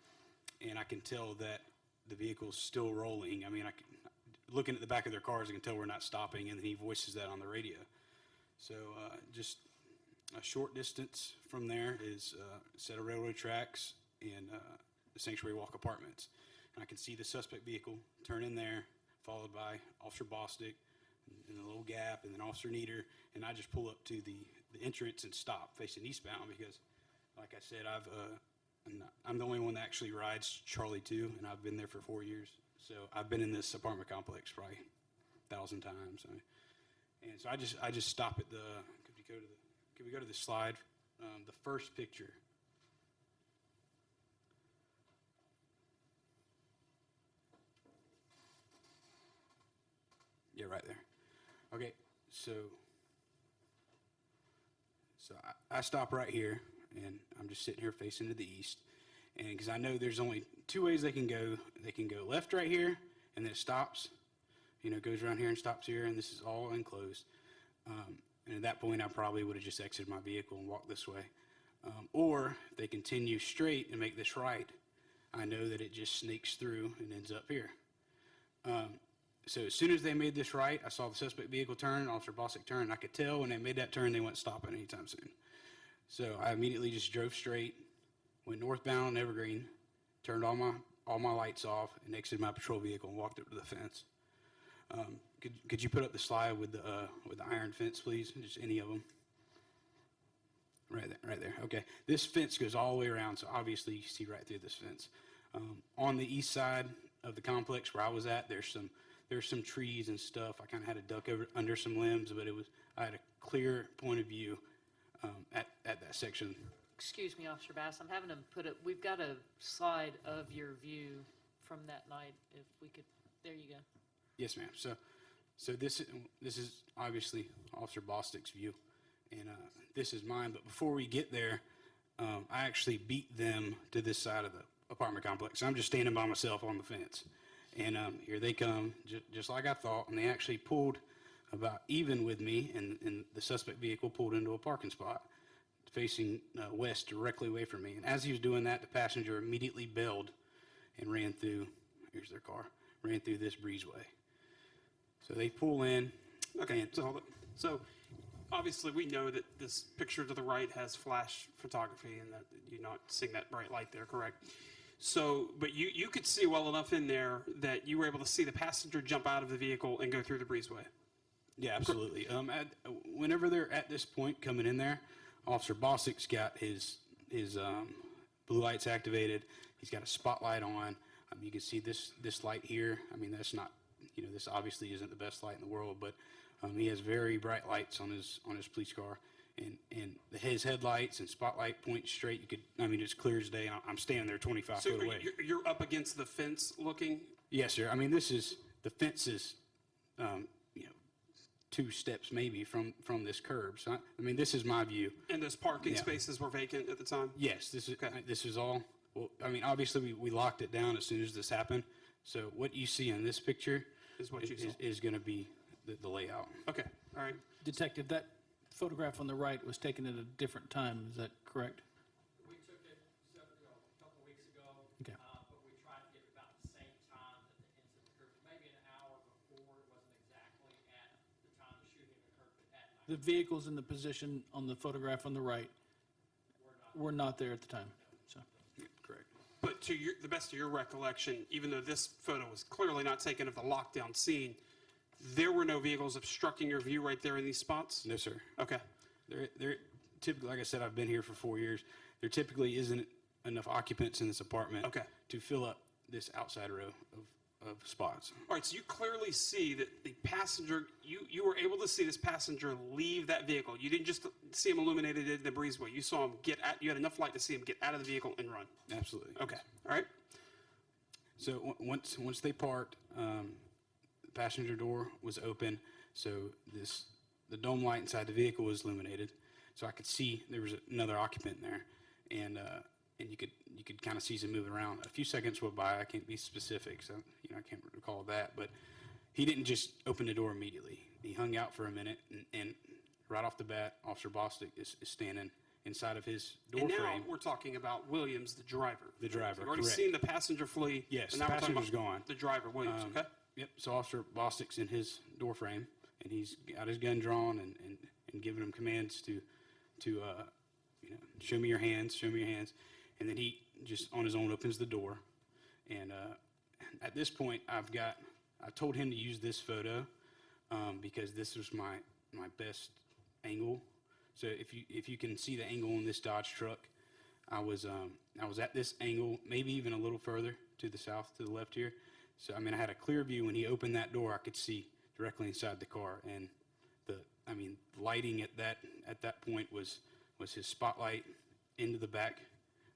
and I can tell that the vehicle's still rolling. I mean, looking at the back of their cars, I can tell we're not stopping, and then he voices that on the radio. So just a short distance from there is a set of railroad tracks and the Sanctuary Walk Apartments. And I can see the suspect vehicle turn in there, followed by Officer Bostic, in the little gap, and then Officer Nieder, and I just pull up to the entrance and stop facing eastbound because, like I said, I'm the only one that actually rides Charlie 2, and I've been there for 4 years. So I've been in this apartment complex probably 1,000 times. And so I just stop at could we go to the slide, the first picture. Yeah, right there. Okay, so I stop right here, and I'm just sitting here facing to the east, and because I know there's only two ways they can go. They can go left right here, and then it stops, goes around here and stops here, and this is all enclosed. And at that point, I probably would have just exited my vehicle and walked this way. Or if they continue straight and make this right, I know that it just sneaks through and ends up here. So as soon as they made this right, I saw the suspect vehicle turn, Officer Bosick turn, and I could tell when they made that turn, they weren't stopping anytime soon. So I immediately just drove straight, went northbound on Evergreen, turned all my lights off, and exited my patrol vehicle and walked up to the fence. Could you put up the slide with the iron fence, please? Just any of them. Right there. Okay. This fence goes all the way around, so obviously you see right through this fence. On the east side of the complex where I was at, there's some trees and stuff. I kind of had to duck under some limbs, but I had a clear point of view at that section. Excuse me, Officer Bass, I'm having them we've got a slide of your view from that night, if we could, there you go. Yes, ma'am. So this is obviously Officer Bostic's view, and this is mine. But before we get there, I actually beat them to this side of the apartment complex. I'm just standing by myself on the fence, and here they come, just like I thought, and they actually pulled about even with me, and the suspect vehicle pulled into a parking spot facing west directly away from me. And as he was doing that, the passenger immediately bailed and ran through, here's their car, ran through this breezeway. So they pull in. Okay, so hold it. So obviously we know that this picture to the right has flash photography and that you're not seeing that bright light there, correct? So, but you could see well enough in there that you were able to see the passenger jump out of the vehicle and go through the breezeway. Yeah, absolutely. Whenever they're at this point coming in there, Officer Bosick's got his blue lights activated. He's got a spotlight on. You can see this light here. I mean, that's not, this obviously isn't the best light in the world, but he has very bright lights on his police car, and his headlights and spotlight point straight. It's clear as day. And I'm standing there 25 foot away. So you're up against the fence looking? Yes, sir. The fence is 2 steps maybe from this curb. So this is my view. And those parking spaces were vacant at the time? Yes, this is all. Well, obviously we locked it down as soon as this happened. So what you see in this picture is what you saw. Is going to be the layout. Okay, all right. Detective, that photograph on the right was taken at a different time, is that correct? We took it a couple weeks ago. Okay. But we tried to get it about the same time that the incident occurred, maybe an hour before. It wasn't exactly at the time the shooting occurred, but at night. The vehicles in the position on the photograph on the right were not there at the time, so. Correct. But to the best of your recollection, even though this photo was clearly not taken of the lockdown scene, there were no vehicles obstructing your view right there in these spots? No, sir. Okay. There typically, like I said, I've been here for 4 years. There typically isn't enough occupants in this apartment to fill up this outside row of spots. All right, so you clearly see that the passenger, you were able to see this passenger leave that vehicle. You didn't just see him illuminated in the breezeway. You saw him you had enough light to see him get out of the vehicle and run. Absolutely. Okay, all right. So once they parked, the passenger door was open, so the dome light inside the vehicle was illuminated, so I could see there was another occupant in there, and you could kind of see him moving around. A few seconds went by. I can't be specific, so I can't recall that, but he didn't just open the door immediately. He hung out for a minute, and right off the bat, Officer Bostic is standing inside of his door frame. And now we're talking about Williams, the driver. The driver, We've already correct. seen the passenger flee. Yes, and now the we're talking passenger's about gone. The driver, Williams, okay? Yep. So Officer Bostic's in his door frame, and he's got his gun drawn and giving him commands to show me your hands, and then he just on his own opens the door, and at this point I told him to use this photo because this was my best angle. So if you can see the angle on this Dodge truck, I was at this angle, maybe even a little further to the south, to the left here. So I mean, I had a clear view. When he opened that door, I could see directly inside the car, and lighting at that point was his spotlight into the back,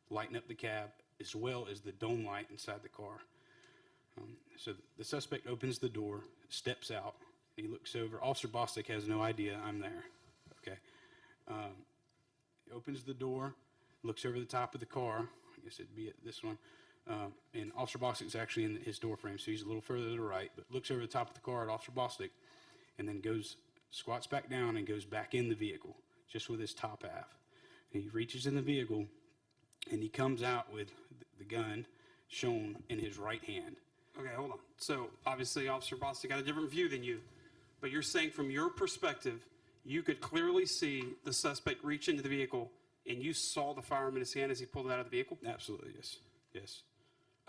lighting up the cab, as well as the dome light inside the car. So the suspect opens the door, steps out, and he looks over. Officer Bostic has no idea I'm there. Okay. He opens the door, looks over the top of the car. I guess it'd be at this one. And Officer Bostic is actually in his door frame, so he's a little further to the right, but looks over the top of the car at Officer Bostic, and then squats back down and goes back in the vehicle, just with his top half. And he reaches in the vehicle, and he comes out with the gun shown in his right hand. Okay, hold on. So obviously Officer Bostic got a different view than you, but you're saying from your perspective, you could clearly see the suspect reach into the vehicle, and you saw the firearm in his hand as he pulled it out of the vehicle? Absolutely, yes. Yes.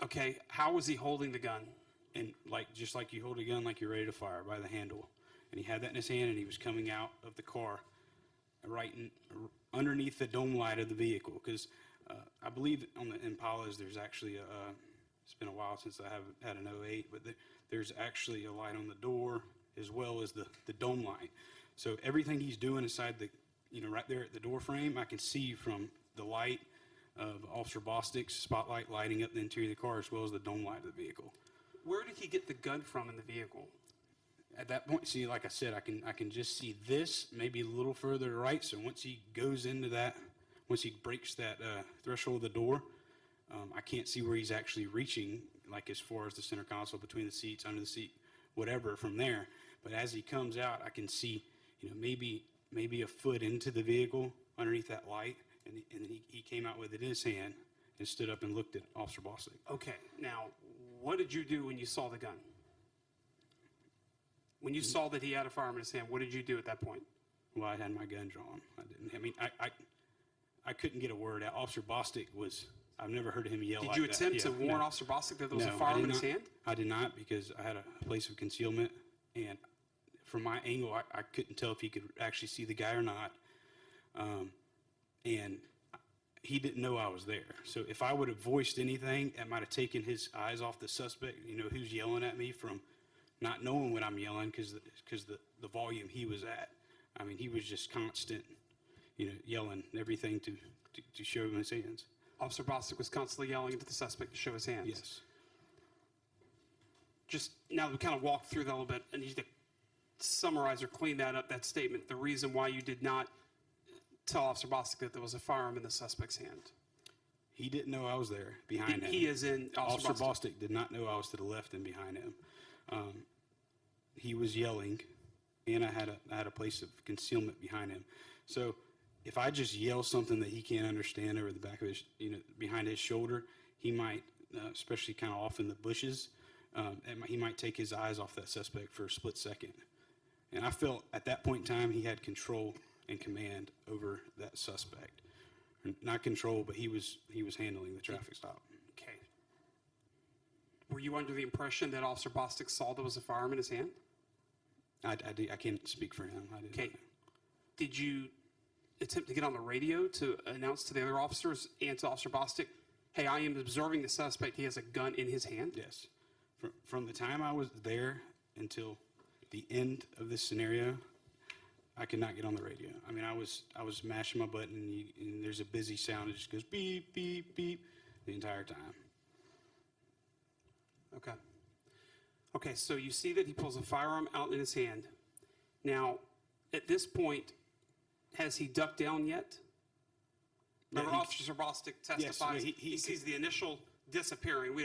Okay, how was he holding the gun? And just like you hold a gun like you're ready to fire, by the handle. And he had that in his hand, and he was coming out of the car underneath the dome light of the vehicle. Because I believe on the Impalas there's actually it's been a while since I haven't had an 08, but there's actually a light on the door as well as the dome light. So everything he's doing inside right there at the door frame, I can see from the light of Officer Bostic's spotlight lighting up the interior of the car as well as the dome light of the vehicle. Where did he get the gun from in the vehicle? At that point, see, like I said, I can just see this, maybe a little further to the right. So once he goes into that, once he breaks that threshold of the door, I can't see where he's actually reaching, like as far as the center console, between the seats, under the seat, whatever from there. But as he comes out, I can see, maybe a foot into the vehicle underneath that light, and then he came out with it in his hand and stood up and looked at Officer Bostic. Okay, now, what did you do when you saw the gun? When you saw that he had a firearm in his hand, what did you do at that point? Well, I had my gun drawn. I couldn't get a word out. Officer Bostic I've never heard him yell like that. Did you attempt to warn Officer Bostic that there was a firearm in his hand? I did not, because I had a place of concealment, and from my angle, I couldn't tell if he could actually see the guy or not. And he didn't know I was there. So if I would have voiced anything, it might have taken his eyes off the suspect, who's yelling at me, from not knowing what I'm yelling, because the volume he was at. I mean, he was just constant, yelling everything to show him his hands. Officer Bostic was constantly yelling at the suspect to show his hands? Yes. Just now that we kind of walked through that a little bit, I need you to summarize or clean that up, that statement, the reason why you did not tell Officer Bostic that there was a firearm in the suspect's hand. He didn't know I was there behind him. He is in Officer Bostic did not know I was to the left and behind him. He was yelling, and I had a place of concealment behind him. So if I just yell something that he can't understand over the back of his, behind his shoulder, he might, especially kind of off in the bushes, he might take his eyes off that suspect for a split second. And I felt at that point in time he had control and command over that suspect. Not control, but he was handling the traffic stop. Okay. Were you under the impression that Officer Bostic saw there was a firearm in his hand? I can't speak for him. I didn't. Okay. Did you attempt to get on the radio to announce to the other officers and to Officer Bostic, hey, I am observing the suspect, he has a gun in his hand? Yes. From the time I was there until the end of this scenario, I could not get on the radio. I mean, I was mashing my button, and there's a busy sound. It just goes beep, beep, beep the entire time. Okay. Okay, so you see that he pulls a firearm out in his hand. Now, at this point, has he ducked down yet? Remember, Officer Bostic testifies, he sees the initial disappearing.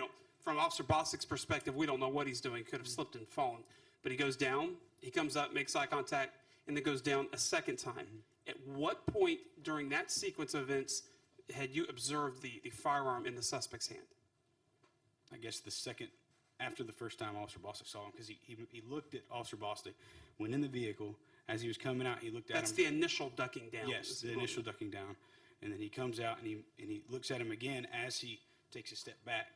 From Officer Bostic's perspective, we don't know what he's doing. Could have slipped and fallen. But he goes down, he comes up, makes eye contact, and then goes down a second time. At what point during that sequence of events had you observed the firearm in the suspect's hand? I guess the second after the first time Officer Bostic saw him, because he looked at Officer Bostic, went in the vehicle. As he was coming out, he looked at him. That's the initial ducking down. Yes, the initial ducking down. And then he comes out, and he looks at him again as he takes a step back.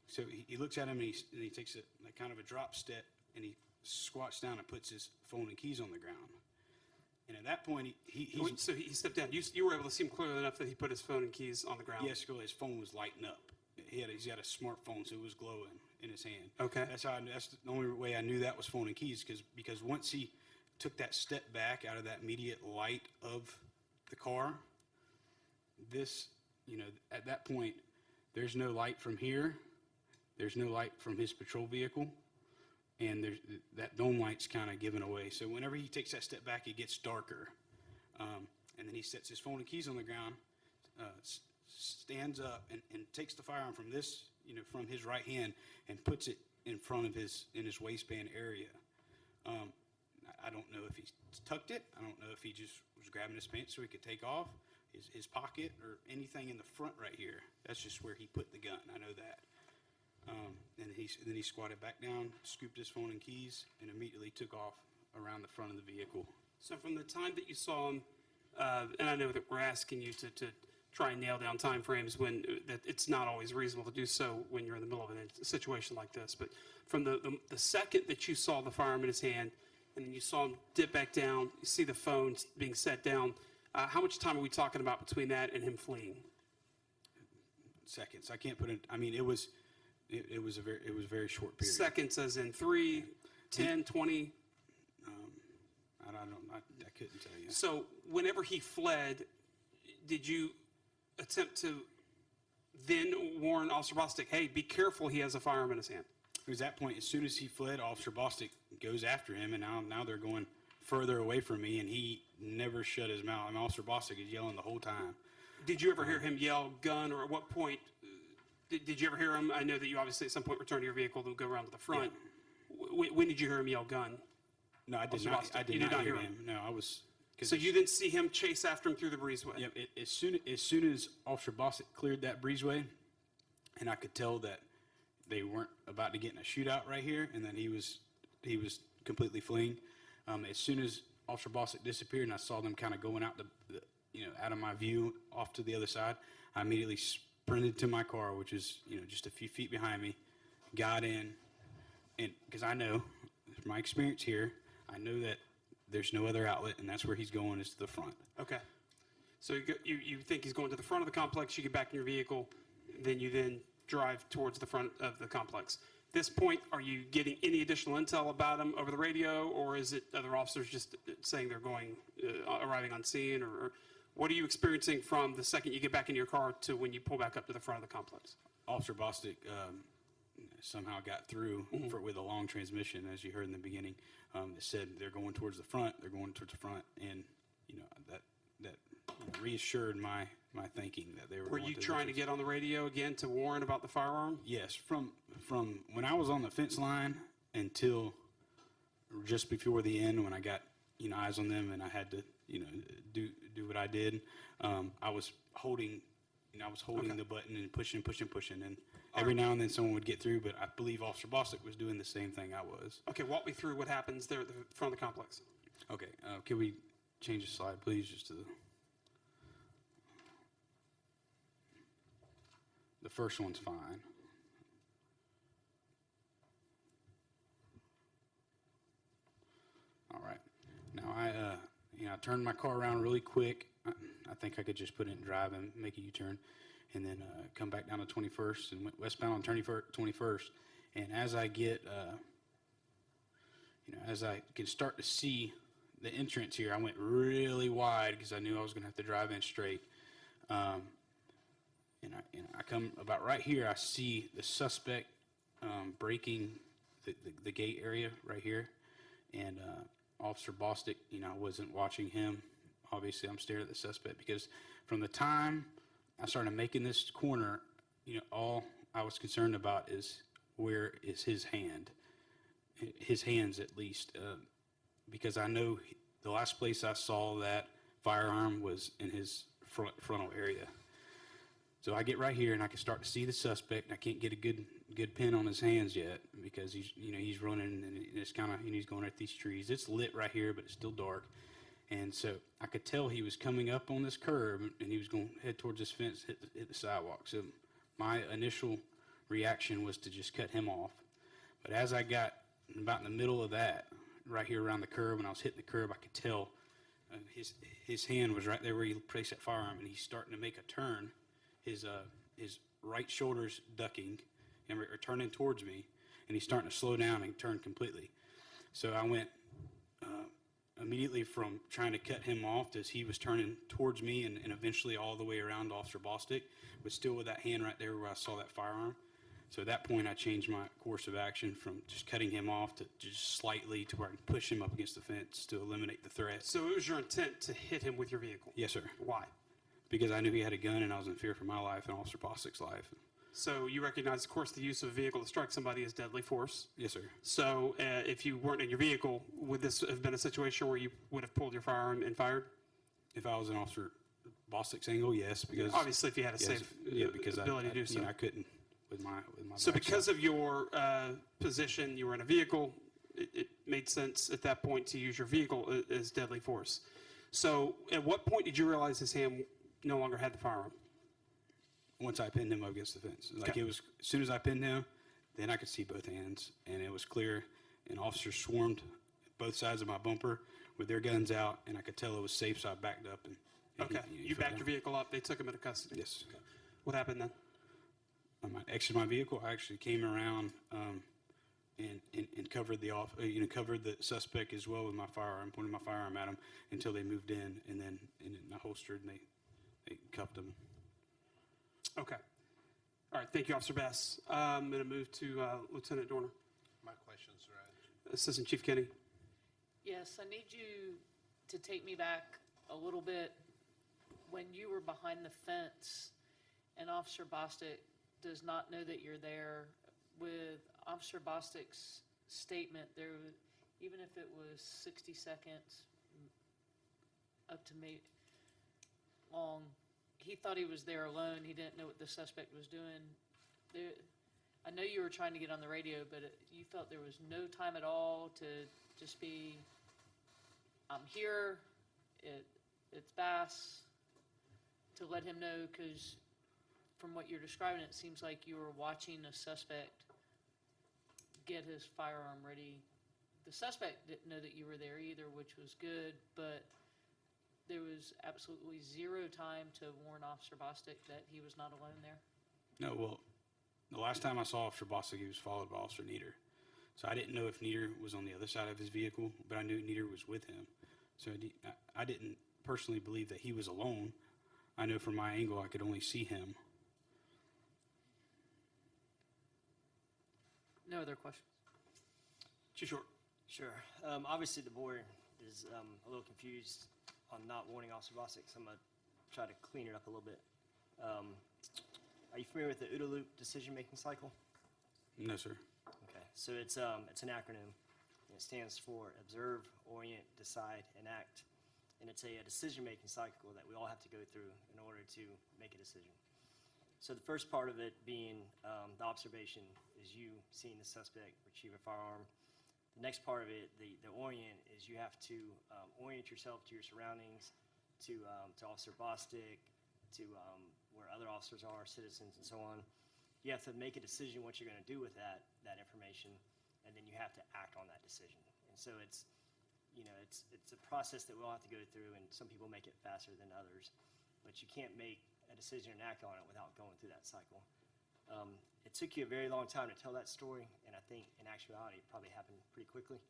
So he looks at him, and he takes a kind of a drop step, and he squats down and puts his phone and keys on the ground. And at that point, So he stepped down. You were able to see him clearly enough that he put his phone and keys on the ground? yes, his phone was lighting up. He's got a smartphone, so it was glowing in his hand. Okay. That's the only way I knew that was phone and keys, because once he took that step back out of that immediate light of the car, at that point, there's no light from here. There's no light from his patrol vehicle. And that dome light's kind of given away. So whenever he takes that step back, it gets darker. And then he sets his phone and keys on the ground, stands up, and takes the firearm from from his right hand and puts it in front of in his waistband area. I don't know if he tucked it. I don't know if he just was grabbing his pants so he could take off his pocket or anything in the front right here. That's just where he put the gun. I know that. And then he squatted back down, scooped his phone and keys, and immediately took off around the front of the vehicle. So from the time that you saw him, and I know that we're asking you to try and nail down timeframes when that it's not always reasonable to do so when you're in the middle of a situation like this, but from the second that you saw the firearm in his hand, and then you saw him dip back down, you see the phone being set down, how much time are we talking about between that and him fleeing? Seconds. I can't put it. I mean, it was a very short period. Seconds as in 3, 10, 20? I couldn't tell you. So whenever he fled, did you attempt to then warn Officer Bostic, hey, be careful, he has a firearm in his hand? It was that point, as soon as he fled, Officer Bostic goes after him, and now they're going further away from me, and he never shut his mouth. I mean, Officer Bostic is yelling the whole time. Did you ever hear him yell gun, or at what point did you ever hear him? I know that you obviously at some point returned to your vehicle to go around to the front. Yeah. When did you hear him yell gun? No, I did not. I did not hear him. No, I was. So you didn't see him chase after him through the breezeway? Yep. As soon as Officer Bostic cleared that breezeway, and I could tell that they weren't about to get in a shootout right here, and that he was completely fleeing. As soon as Officer Bostic disappeared, and I saw them kind of going out out of my view off to the other side, I immediately sprinted to my car, which is just a few feet behind me, got in, and because I know from my experience here, I know that there's no other outlet, and that's where he's going, is to the front. Okay. So you think he's going to the front of the complex, you get back in your vehicle, then you drive towards the front of the complex. At this point, are you getting any additional intel about him over the radio, or is it other officers just saying they're arriving on scene, or what are you experiencing from the second you get back into your car to when you pull back up to the front of the complex? Officer Bostic somehow got through with a long transmission, as you heard in the beginning. It said they're going towards the front, and that reassured my thinking that they were. Were you trying to get on the radio again to warn about the firearm? Yes, from when I was on the fence line until just before the end, when I got eyes on them and I had to do what I did. I was holding the button and pushing, and every now and then someone would get through, but I believe Officer Bostic was doing the same thing I was. Okay, walk me through what happens there at the front of the complex. Okay, can we change the slide, please, just to the first one's fine. All right. Now I turned my car around really quick. I think I could just put it in drive and make a U-turn, and then come back down to 21st and went westbound on 21st. And as I get, as I can start to see the entrance here, I went really wide because I knew I was going to have to drive in straight. And I come about right here. I see the suspect breaking the gate area right here, and Officer Bostic, I wasn't watching him. Obviously, I'm staring at the suspect because from the time I started making this corner, all I was concerned about is where is his hand, his hands at least, because I know the last place I saw that firearm was in his frontal area. So I get right here and I can start to see the suspect, and I can't get a good pin on his hands yet because he's running, and it's kind of, he's going at these trees. It's lit right here, but it's still dark. And so I could tell he was coming up on this curb, and he was going to head towards this fence, hit the sidewalk. So my initial reaction was to just cut him off. But as I got And about in the middle of that, right here around the curb, when I was hitting the curb, I could tell his hand was right there where he placed that firearm, and he's starting to make a turn. His right shoulder's ducking and turning towards me, and he's starting to slow down and turn completely. So I went immediately from trying to cut him off as he was turning towards me and eventually all the way around to Officer Bostic, but still with that hand right there where I saw that firearm. So at that point, I changed my course of action from just cutting him off to just slightly to where I can push him up against the fence to eliminate the threat. So it was your intent to hit him with your vehicle? Yes, sir. Why? Because I knew he had a gun and I was in fear for my life and Officer Bostic's life. So you recognize, of course, the use of a vehicle to strike somebody is deadly force. Yes, sir. So if you weren't in your vehicle, would this have been a situation where you would have pulled your firearm and fired? If I was in Officer Bostic's angle, yes, because Obviously, if you had a safe because ability to do so. I couldn't with my So backside. because of your position, you were in a vehicle, it made sense at that point to use your vehicle as deadly force. So at what point did you realize his hand no longer had the firearm? Once I pinned him up against the fence. Like Okay. it was, as soon as I pinned him, then I could see both hands, and it was clear. And officers swarmed both sides of my bumper with their guns out, and I could tell it was safe, so I backed up. And Okay, he you fell backed down. your vehicle up, they took him into custody? Yes. What happened then? I exited my vehicle. I actually came around and covered covered the suspect as well with my firearm, pointed my firearm at him until they moved in, and then I holstered and they cuffed him. Okay. All right, thank you, Officer Bass. I'm going to move to Lieutenant Dorner. My questions are Assistant Chief Kenny. Yes, I need you to take me back a little bit. When you were behind the fence and Officer Bostic does not know that you're there, with Officer Bostic's statement, even if it was 60 seconds up to me long, he thought he was there alone. He didn't know what the suspect was doing. I know you were trying to get on the radio, but you felt there was no time at all to just be, I'm here, it's Bass, to let him know, because from what you're describing, it seems like you were watching a suspect get his firearm ready. The suspect didn't know that you were there either, which was good, but there was absolutely zero time to warn Officer Bostic that he was not alone there. No, well, the last time I saw Officer Bostic, he was followed by Officer Nieder. So I didn't know if Nieder was on the other side of his vehicle, but I knew Nieder was with him. So I didn't personally believe that he was alone. I know from my angle I could only see him. No other questions? Chief Short. Sure. Obviously, the board is a little confused on not warning Officer Bostic, so I'm going to try to clean it up a little bit. Are you familiar with the OODA loop decision-making cycle? No, sir. Okay, so it's an acronym. It stands for Observe, Orient, Decide, and Act. And it's a decision-making cycle that we all have to go through in order to make a decision. So the first part of it being the observation is you seeing the suspect retrieve a firearm. The next part of it, the orient, is you have to orient yourself to your surroundings, to Officer Bostic, to where other officers are, citizens, and so on. You have to make a decision what you're going to do with that information, and then you have to act on that decision. And so it's a process that we all have to go through, and some people make it faster than others, but you can't make a decision and act on it without going through that cycle. It took you a very long time to tell that story, and I think in actuality it probably happened pretty quickly.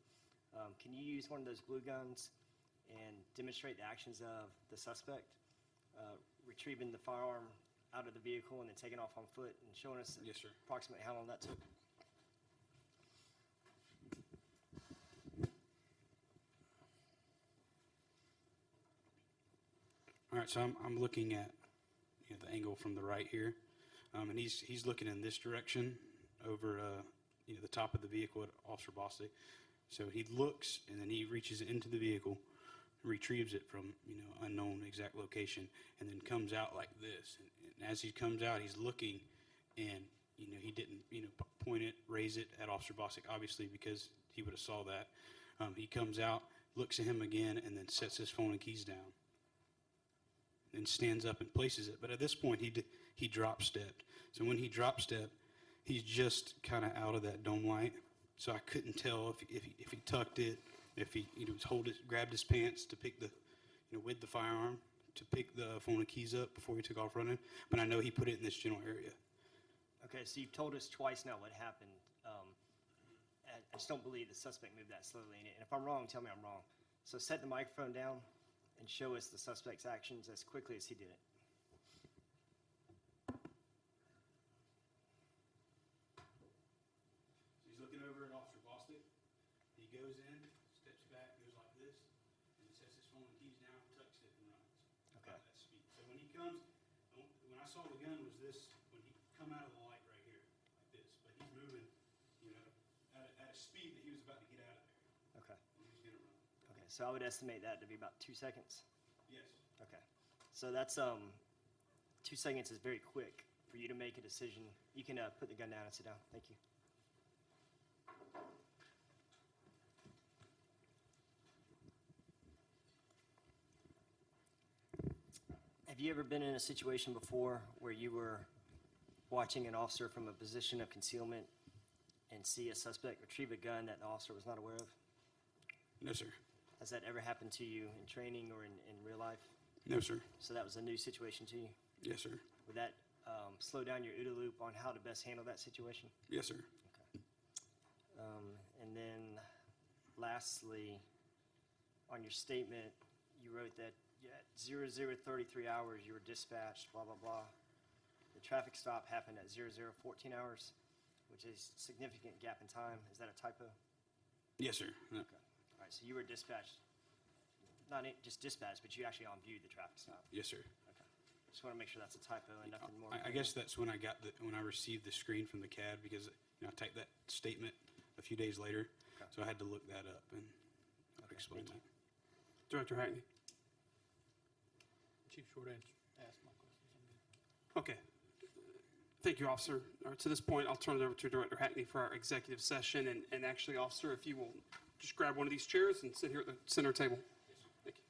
Can you use one of those blue guns and demonstrate the actions of the suspect, retrieving the firearm out of the vehicle and then taking off on foot, and showing us Yes, sir. approximately how long that took? All right, so I'm looking at the angle from the right here, and he's looking in this direction over the top of the vehicle at Officer Bostic. So he looks and then he reaches into the vehicle, retrieves it from unknown exact location, and then comes out like this. And as he comes out, he's looking, and he didn't point it, raise it at Officer Bostic, obviously, because he would have saw that. He comes out, looks at him again, and then sets his phone and keys down. And stands up and places it. But at this point, he drop stepped. So when he drop stepped, he's just kind of out of that dome light. So I couldn't tell if he tucked it, if he, grabbed his pants to pick the, with the firearm, to pick the phone and keys up before he took off running. But I know he put it in this general area. Okay, so you've told us twice now what happened. I just don't believe the suspect moved that slowly. And if I'm wrong, tell me I'm wrong. So set the microphone down and show us the suspect's actions as quickly as he did it. He's looking over at Officer Bostic. He goes in, steps back, goes like this, and sets his phone and keys down, tucks it, and runs. Okay. About that speed. So when he comes, when I saw the gun was this, when he come out of the light right here, like this. But he's moving, at a speed that he was about to get out of there. Okay. And he was gonna run. Okay, so I would estimate that to be about 2 seconds. Yes. Okay. So that's 2 seconds is very quick for you to make a decision. You can put the gun down and sit down. Thank you. Have you ever been in a situation before where you were watching an officer from a position of concealment and see a suspect retrieve a gun that the officer was not aware of? No, sir. Has that ever happened to you in training or in real life? No, sir. So that was a new situation to you? Yes, sir. Would that slow down your OODA loop on how to best handle that situation? Yes, sir. Okay. And then lastly, on your statement, you wrote that at 00:33 hours you were dispatched, blah, blah, blah. The traffic stop happened at 00:14 hours, which is a significant gap in time. Is that a typo? Yes, sir. No. Okay. All right, so you were dispatched, not just dispatched, but you actually on viewed the traffic stop. Yes, sir. Okay. Just want to make sure that's a typo and nothing more. I guess that's when when I received the screen from the CAD, because I typed that statement a few days later. Okay. So I had to look that up and explain thank that. Director Hackney? Chief Short asked my questions. I'm good. Okay. Thank you, Officer. All right, to this point, I'll turn it over to Director Hackney for our executive session. And actually, Officer, if you will just grab one of these chairs and sit here at the center table. Thank you.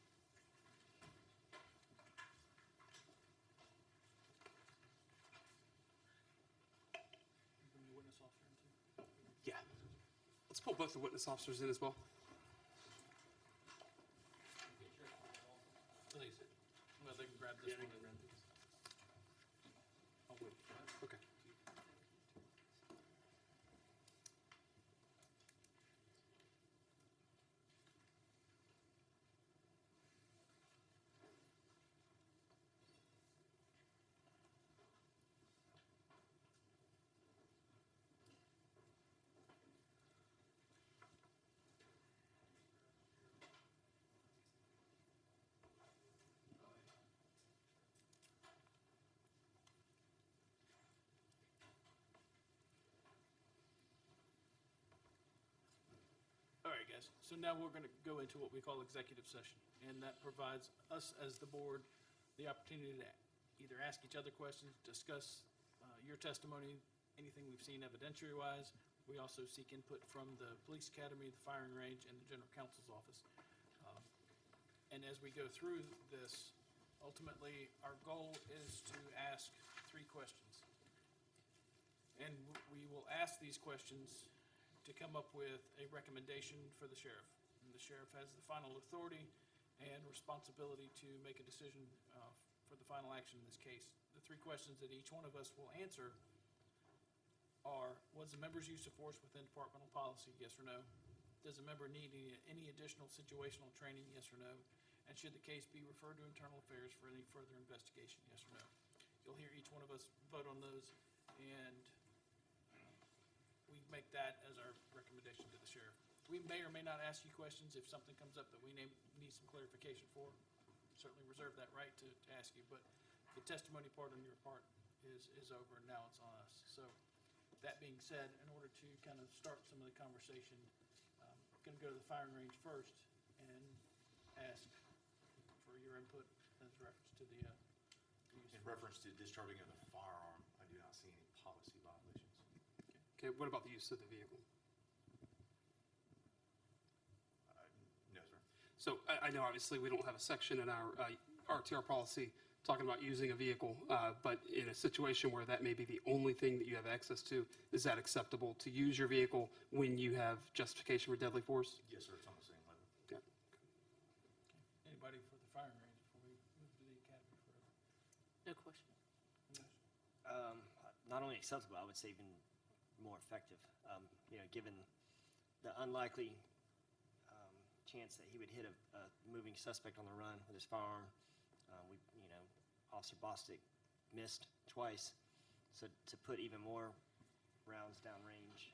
Bring the witness officer in too. Yeah. Let's pull both the witness officers in as well. Please. Well, they can grab this one and grab these. I'll wait. Okay. All right, guys, so now we're going to go into what we call executive session, and that provides us as the board the opportunity to either ask each other questions, discuss your testimony, anything we've seen evidentiary-wise. We also seek input from the police academy, the firing range, and the general counsel's office. And as we go through this, ultimately, our goal is to ask 3 questions. And we will ask these questions to come up with a recommendation for the sheriff. And the sheriff has the final authority and responsibility to make a decision for the final action in this case. The 3 questions that each one of us will answer are, was the member's use of force within departmental policy, yes or no? Does a member need any additional situational training, yes or no? And should the case be referred to internal affairs for any further investigation, yes or no? You'll hear each one of us vote on those, and we make that as our recommendation to the sheriff. We may or may not ask you questions if something comes up that we need some clarification for. Certainly reserve that right to ask you, but the testimony part on your part is over, and now it's on us. So that being said, in order to kind of start some of the conversation, I'm going to go to the firing range first and ask for your input as reference to the In reference to discharging of the firearm, I do not see any policy violations. Okay, what about the use of the vehicle? No, sir. So I know obviously we don't have a section in our RTR policy to talking about using a vehicle, but in a situation where that may be the only thing that you have access to, is that acceptable to use your vehicle when you have justification for deadly force? Yes, sir, it's on the same level. Okay. Anybody for the firing range before we move to the academy forever? No question. Not only acceptable, I would say even more effective. Given the unlikely chance that he would hit a moving suspect on the run with his firearm. Officer Bostic missed twice, so to put even more rounds downrange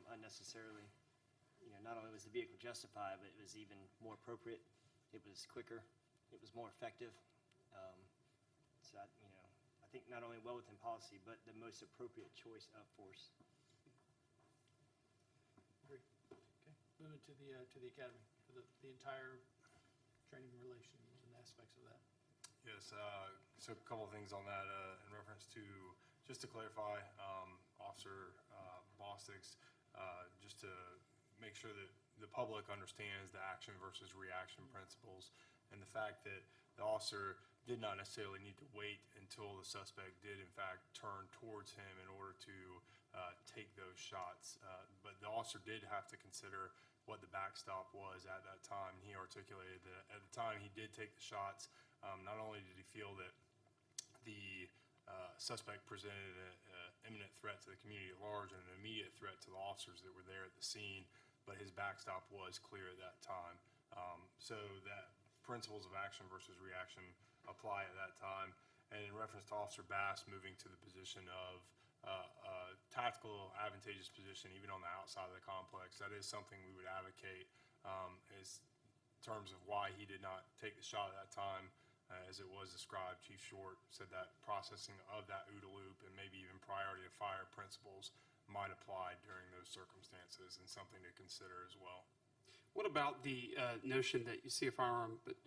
unnecessarily, not only was the vehicle justified, but it was even more appropriate. It was quicker. It was more effective. I think not only well within policy, but the most appropriate choice of force. Agree. Okay, moving to the academy for the entire training relations and aspects of that. Yes, so a couple of things on that in reference to, just to clarify, Officer Bostic's, just to make sure that the public understands the action versus reaction principles and the fact that the officer did not necessarily need to wait until the suspect did in fact turn towards him in order to take those shots. But the officer did have to consider what the backstop was at that time. He articulated that at the time he did take the shots, not only did he feel that the suspect presented an imminent threat to the community at large and an immediate threat to the officers that were there at the scene, but his backstop was clear at that time. So that principles of action versus reaction apply at that time. And in reference to Officer Bass moving to the position of a tactical advantageous position, even on the outside of the complex, that is something we would advocate as terms of why he did not take the shot at that time. As it was described, Chief Short said that processing of that OODA loop and maybe even priority to fire principles might apply during those circumstances, and something to consider as well. What about the notion that you see a firearm, but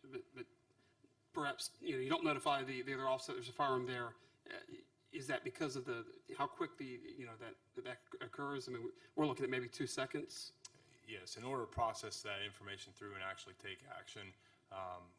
perhaps you don't notify the other officer there's a firearm there? Is that because of how quickly that occurs? I mean, we're looking at maybe 2 seconds. Yes, in order to process that information through and actually take action,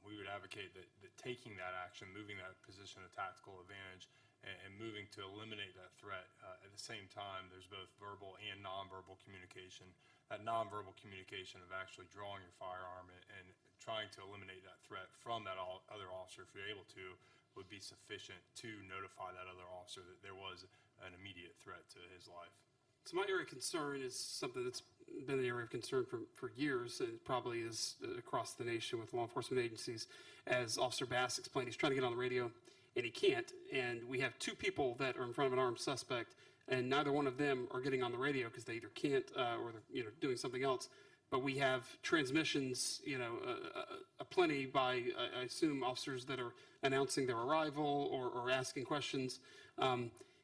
we would advocate that taking that action, moving that position of tactical advantage, and moving to eliminate that threat. At the same time, there's both verbal and nonverbal communication. That nonverbal communication of actually drawing your firearm and trying to eliminate that threat from that other officer, if you're able to, would be sufficient to notify that other officer that there was an immediate threat to his life. So my area of concern is something that's been an area of concern for years, and it probably is across the nation with law enforcement agencies. As Officer Bass explained, he's trying to get on the radio, and he can't. And we have 2 people that are in front of an armed suspect, and neither one of them are getting on the radio because they either can't or they're doing something else. But we have transmissions, aplenty by, I assume, officers that are announcing their arrival or asking questions.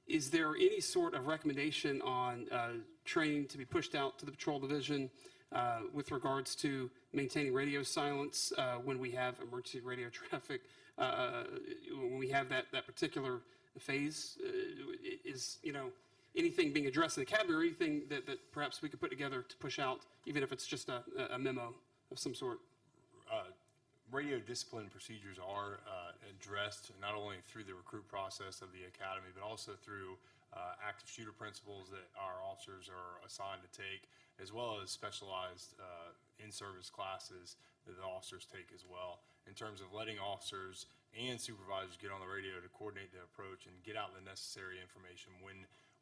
Is there any sort of recommendation on training to be pushed out to the patrol division with regards to maintaining radio silence when we have emergency radio traffic, when we have that particular phase? Is anything being addressed in the academy, or anything that perhaps we could put together to push out, even if it's just a memo of some sort? Radio discipline procedures are addressed not only through the recruit process of the academy, but also through active shooter principles that our officers are assigned to take, as well as specialized in-service classes that the officers take as well, in terms of letting officers and supervisors get on the radio to coordinate their approach and get out the necessary information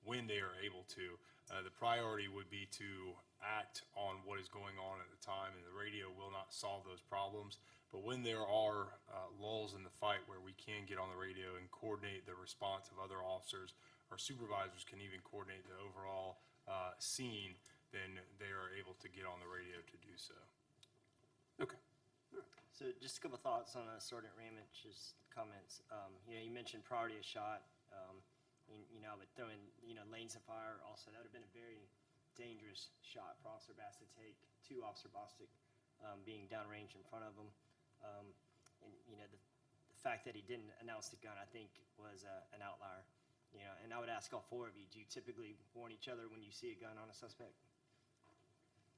when they are able to. The priority would be to act on what is going on at the time, and the radio will not solve those problems. But when there are lulls in the fight where we can get on the radio and coordinate the response of other officers, or supervisors can even coordinate the overall scene, then they are able to get on the radio to do so. Okay. So just a couple thoughts on Sergeant Ramich's comments. You mentioned priority of shot. I would throw in, lanes of fire also. That would have been a very dangerous shot for Officer Bass to take to Officer Bostic being downrange in front of him. The fact that he didn't announce the gun, I think, was an outlier. And I would ask all 4 of you, do you typically warn each other when you see a gun on a suspect?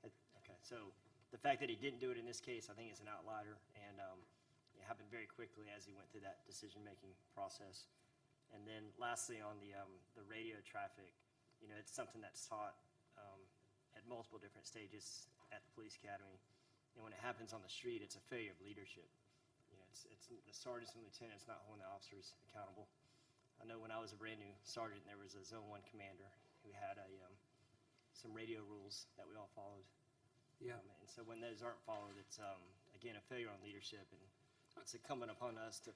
Okay, so the fact that he didn't do it in this case, I think, is an outlier. And happened very quickly as he went through that decision-making process. And then lastly, on the radio traffic, it's something that's taught at multiple different stages at the police academy. And when it happens on the street, it's a failure of leadership. It's the sergeants and lieutenants not holding the officers accountable. I know when I was a brand new sergeant, there was a Zone 1 commander who had some radio rules that we all followed. Yeah. And so when those aren't followed, it's, again, a failure on leadership, and it's incumbent upon us to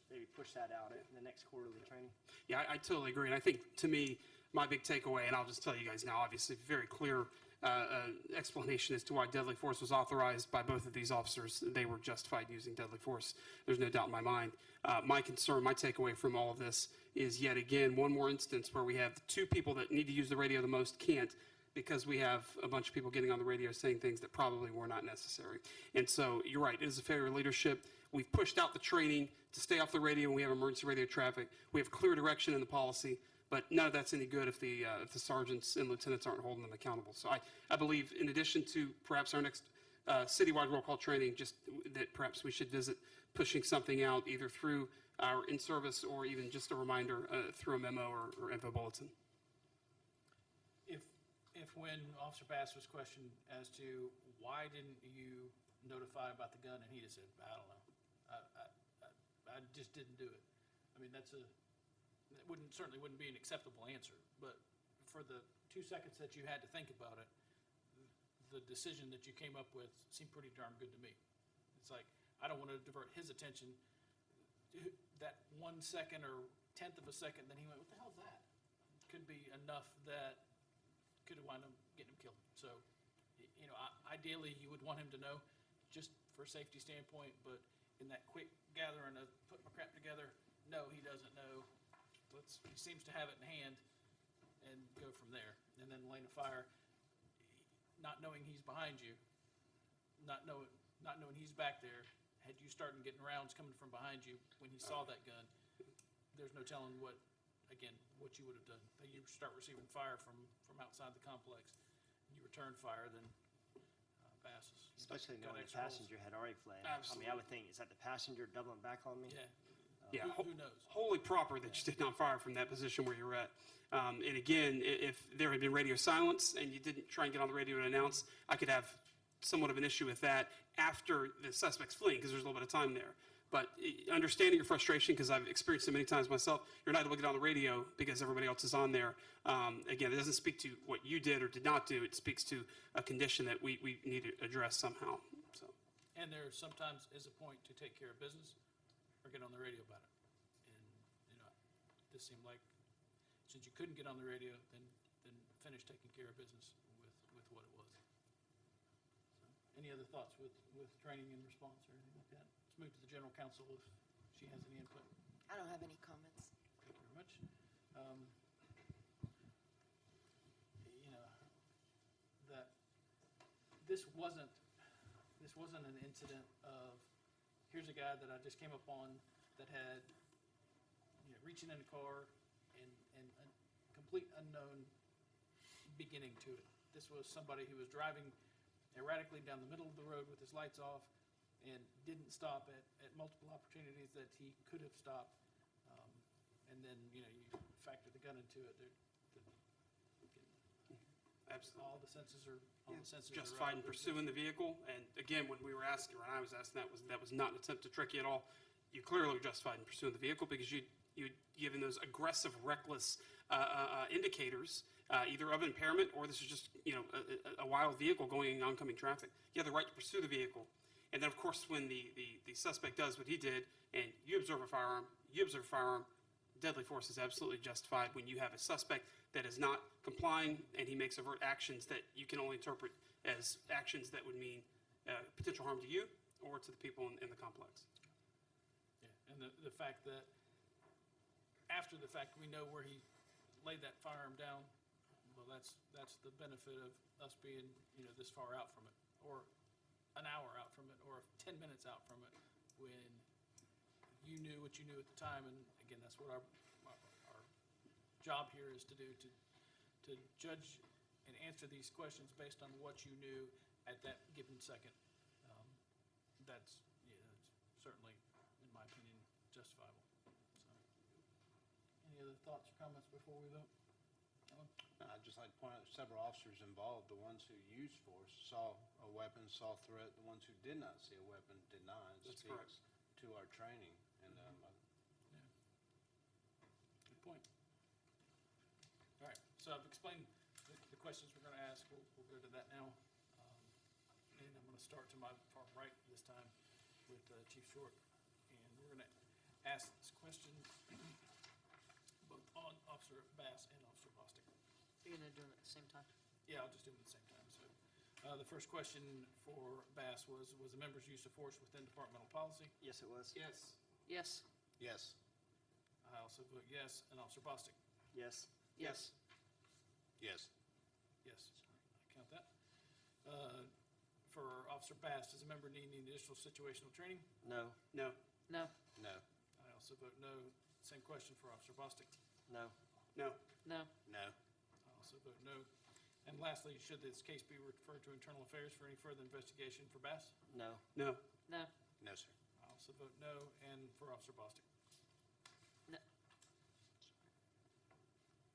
maybe push that out in the next quarterly training. Yeah, I totally agree. And I think, to me, my big takeaway, and I'll just tell you guys now, obviously, very clear explanation as to why deadly force was authorized by both of these officers. They were justified using deadly force. There's no doubt in my mind. My concern, my takeaway from all of this is, yet again, one more instance where we have the two people that need to use the radio the most can't, because we have a bunch of people getting on the radio saying things that probably were not necessary. And so you're right, it is a failure of leadership. We've pushed out the training to stay off the radio when we have emergency radio traffic. We have clear direction in the policy, but none of that's any good if the sergeants and lieutenants aren't holding them accountable. So I believe, in addition to perhaps our next citywide roll call training, just that perhaps we should visit pushing something out either through our in-service or even just a reminder through a memo or info bulletin. If when Officer Bass was questioned as to why didn't you notify about the gun, and he just said, I don't know, I just didn't do it. I mean, certainly wouldn't be an acceptable answer, but for the 2 seconds that you had to think about it, the decision that you came up with seemed pretty darn good to me. It's like, I don't want to divert his attention to that 1 second or tenth of a second, then he went, what the hell's that? Could be enough that could have wound up getting him killed. So, ideally, you would want him to know, just for a safety standpoint, but in that quick gathering of put my crap together, no, he doesn't know. He seems to have it in hand, and go from there. And then lane of fire, not knowing he's behind you, not knowing he's back there, had you started getting rounds coming from behind you when he saw that gun, there's no telling what you would have done. You start receiving fire from outside the complex, and you return fire, then passes. Especially Got knowing the extra passenger had already fled. Absolutely. I mean, I would think, is that the passenger doubling back on me? Yeah. Yeah, Who knows? Wholly proper that you did not fire from that position where you're at. And again, if there had been radio silence and you didn't try and get on the radio and announce, I could have somewhat of an issue with that after the suspect's fleeing, because there's a little bit of time there. But understanding your frustration, because I've experienced it many times myself, you're not able to get on the radio because everybody else is on there. Again, it doesn't speak to what you did or did not do. It speaks to a condition that we need to address somehow. So. And there sometimes is a point to take care of business or get on the radio about it. And, this seemed like, since you couldn't get on the radio, then finish taking care of business with what it was. So, any other thoughts with training and response or anything like that? Let's move to the general counsel if she has any input. I don't have any comments. Thank you very much. That this wasn't an incident of, here's a guy that I just came up on that had, reaching in a car and a complete unknown beginning to it. This was somebody who was driving erratically down the middle of the road with his lights off and didn't stop at multiple opportunities that he could have stopped. And then, you factor the gun into it. Absolutely. All the senses are Justified in pursuing the vehicle. And again, when I was asked that was not an attempt to trick you at all. You clearly were justified in pursuing the vehicle because you'd given those aggressive, reckless indicators, either of impairment or this is just, a wild vehicle going in oncoming traffic. You have the right to pursue the vehicle. And then, of course, when the suspect does what he did and you observe a firearm, deadly force is absolutely justified when you have a suspect that is not complying and he makes overt actions that you can only interpret as actions that would mean potential harm to you or to the people in the complex. Yeah, and the fact that after the fact we know where he laid that firearm down, well, that's the benefit of us being, this far out from it, or an hour out from it, or 10 minutes out from it, when you knew what you knew at the time. And again, that's what our job here is to do, to judge and answer these questions based on what you knew at that given second. That's certainly justifiable. So, any other thoughts or comments before we vote? Alan? I'd just like to point out several officers involved. The ones who used force saw a weapon, saw threat. The ones who did not see a weapon did not. It That's speaks correct. to our training. And Yeah. Good point. All right, so I've explained the questions we're going to ask. We'll go to that now. And I'm going to start to my far right this time with Chief Short. And we're going to ask this question both on Officer Bass and Officer Bostic. You're gonna do them at the same time? Yeah, I'll just do them at the same time. So the first question for Bass was the member's use of force within departmental policy? Yes, it was. Yes. Yes. yes, I also vote yes. And Officer Bostic? Yes. Yes. yes, Yes. I count that. For Officer Bass, does a member need any additional situational training? No. No. No. no, I also vote no. Same question for Officer Bostic. No. No. No. no, I also vote no. And lastly, should this case be referred to Internal Affairs for any further investigation for Bass? No. No. No. no, sir. I also vote no. And for Officer Bostic? No.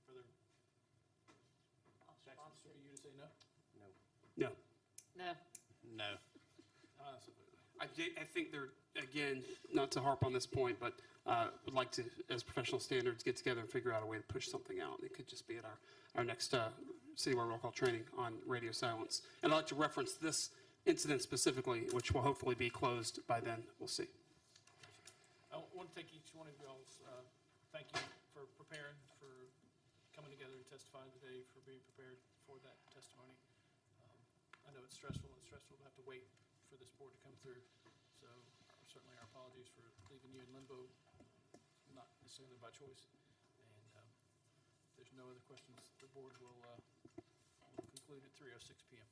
Further, Jackson, this will be you to say no? No. No. No. No, I also vote no. I think they're, again, not to harp on this point, but would like to, as professional standards, get together and figure out a way to push something out. It could just be at our next citywide roll call training on radio silence. And I'd like to reference this incident specifically, which will hopefully be closed by then. We'll see. I want to take each one of y'all's, thank you for preparing, for coming together and testifying today, for being prepared for that testimony. I know it's stressful. It's stressful to have to wait for this board to come through. So certainly our apologies for leaving you in limbo, not necessarily by choice. And if there's no other questions, the board will conclude at 3:06 p.m.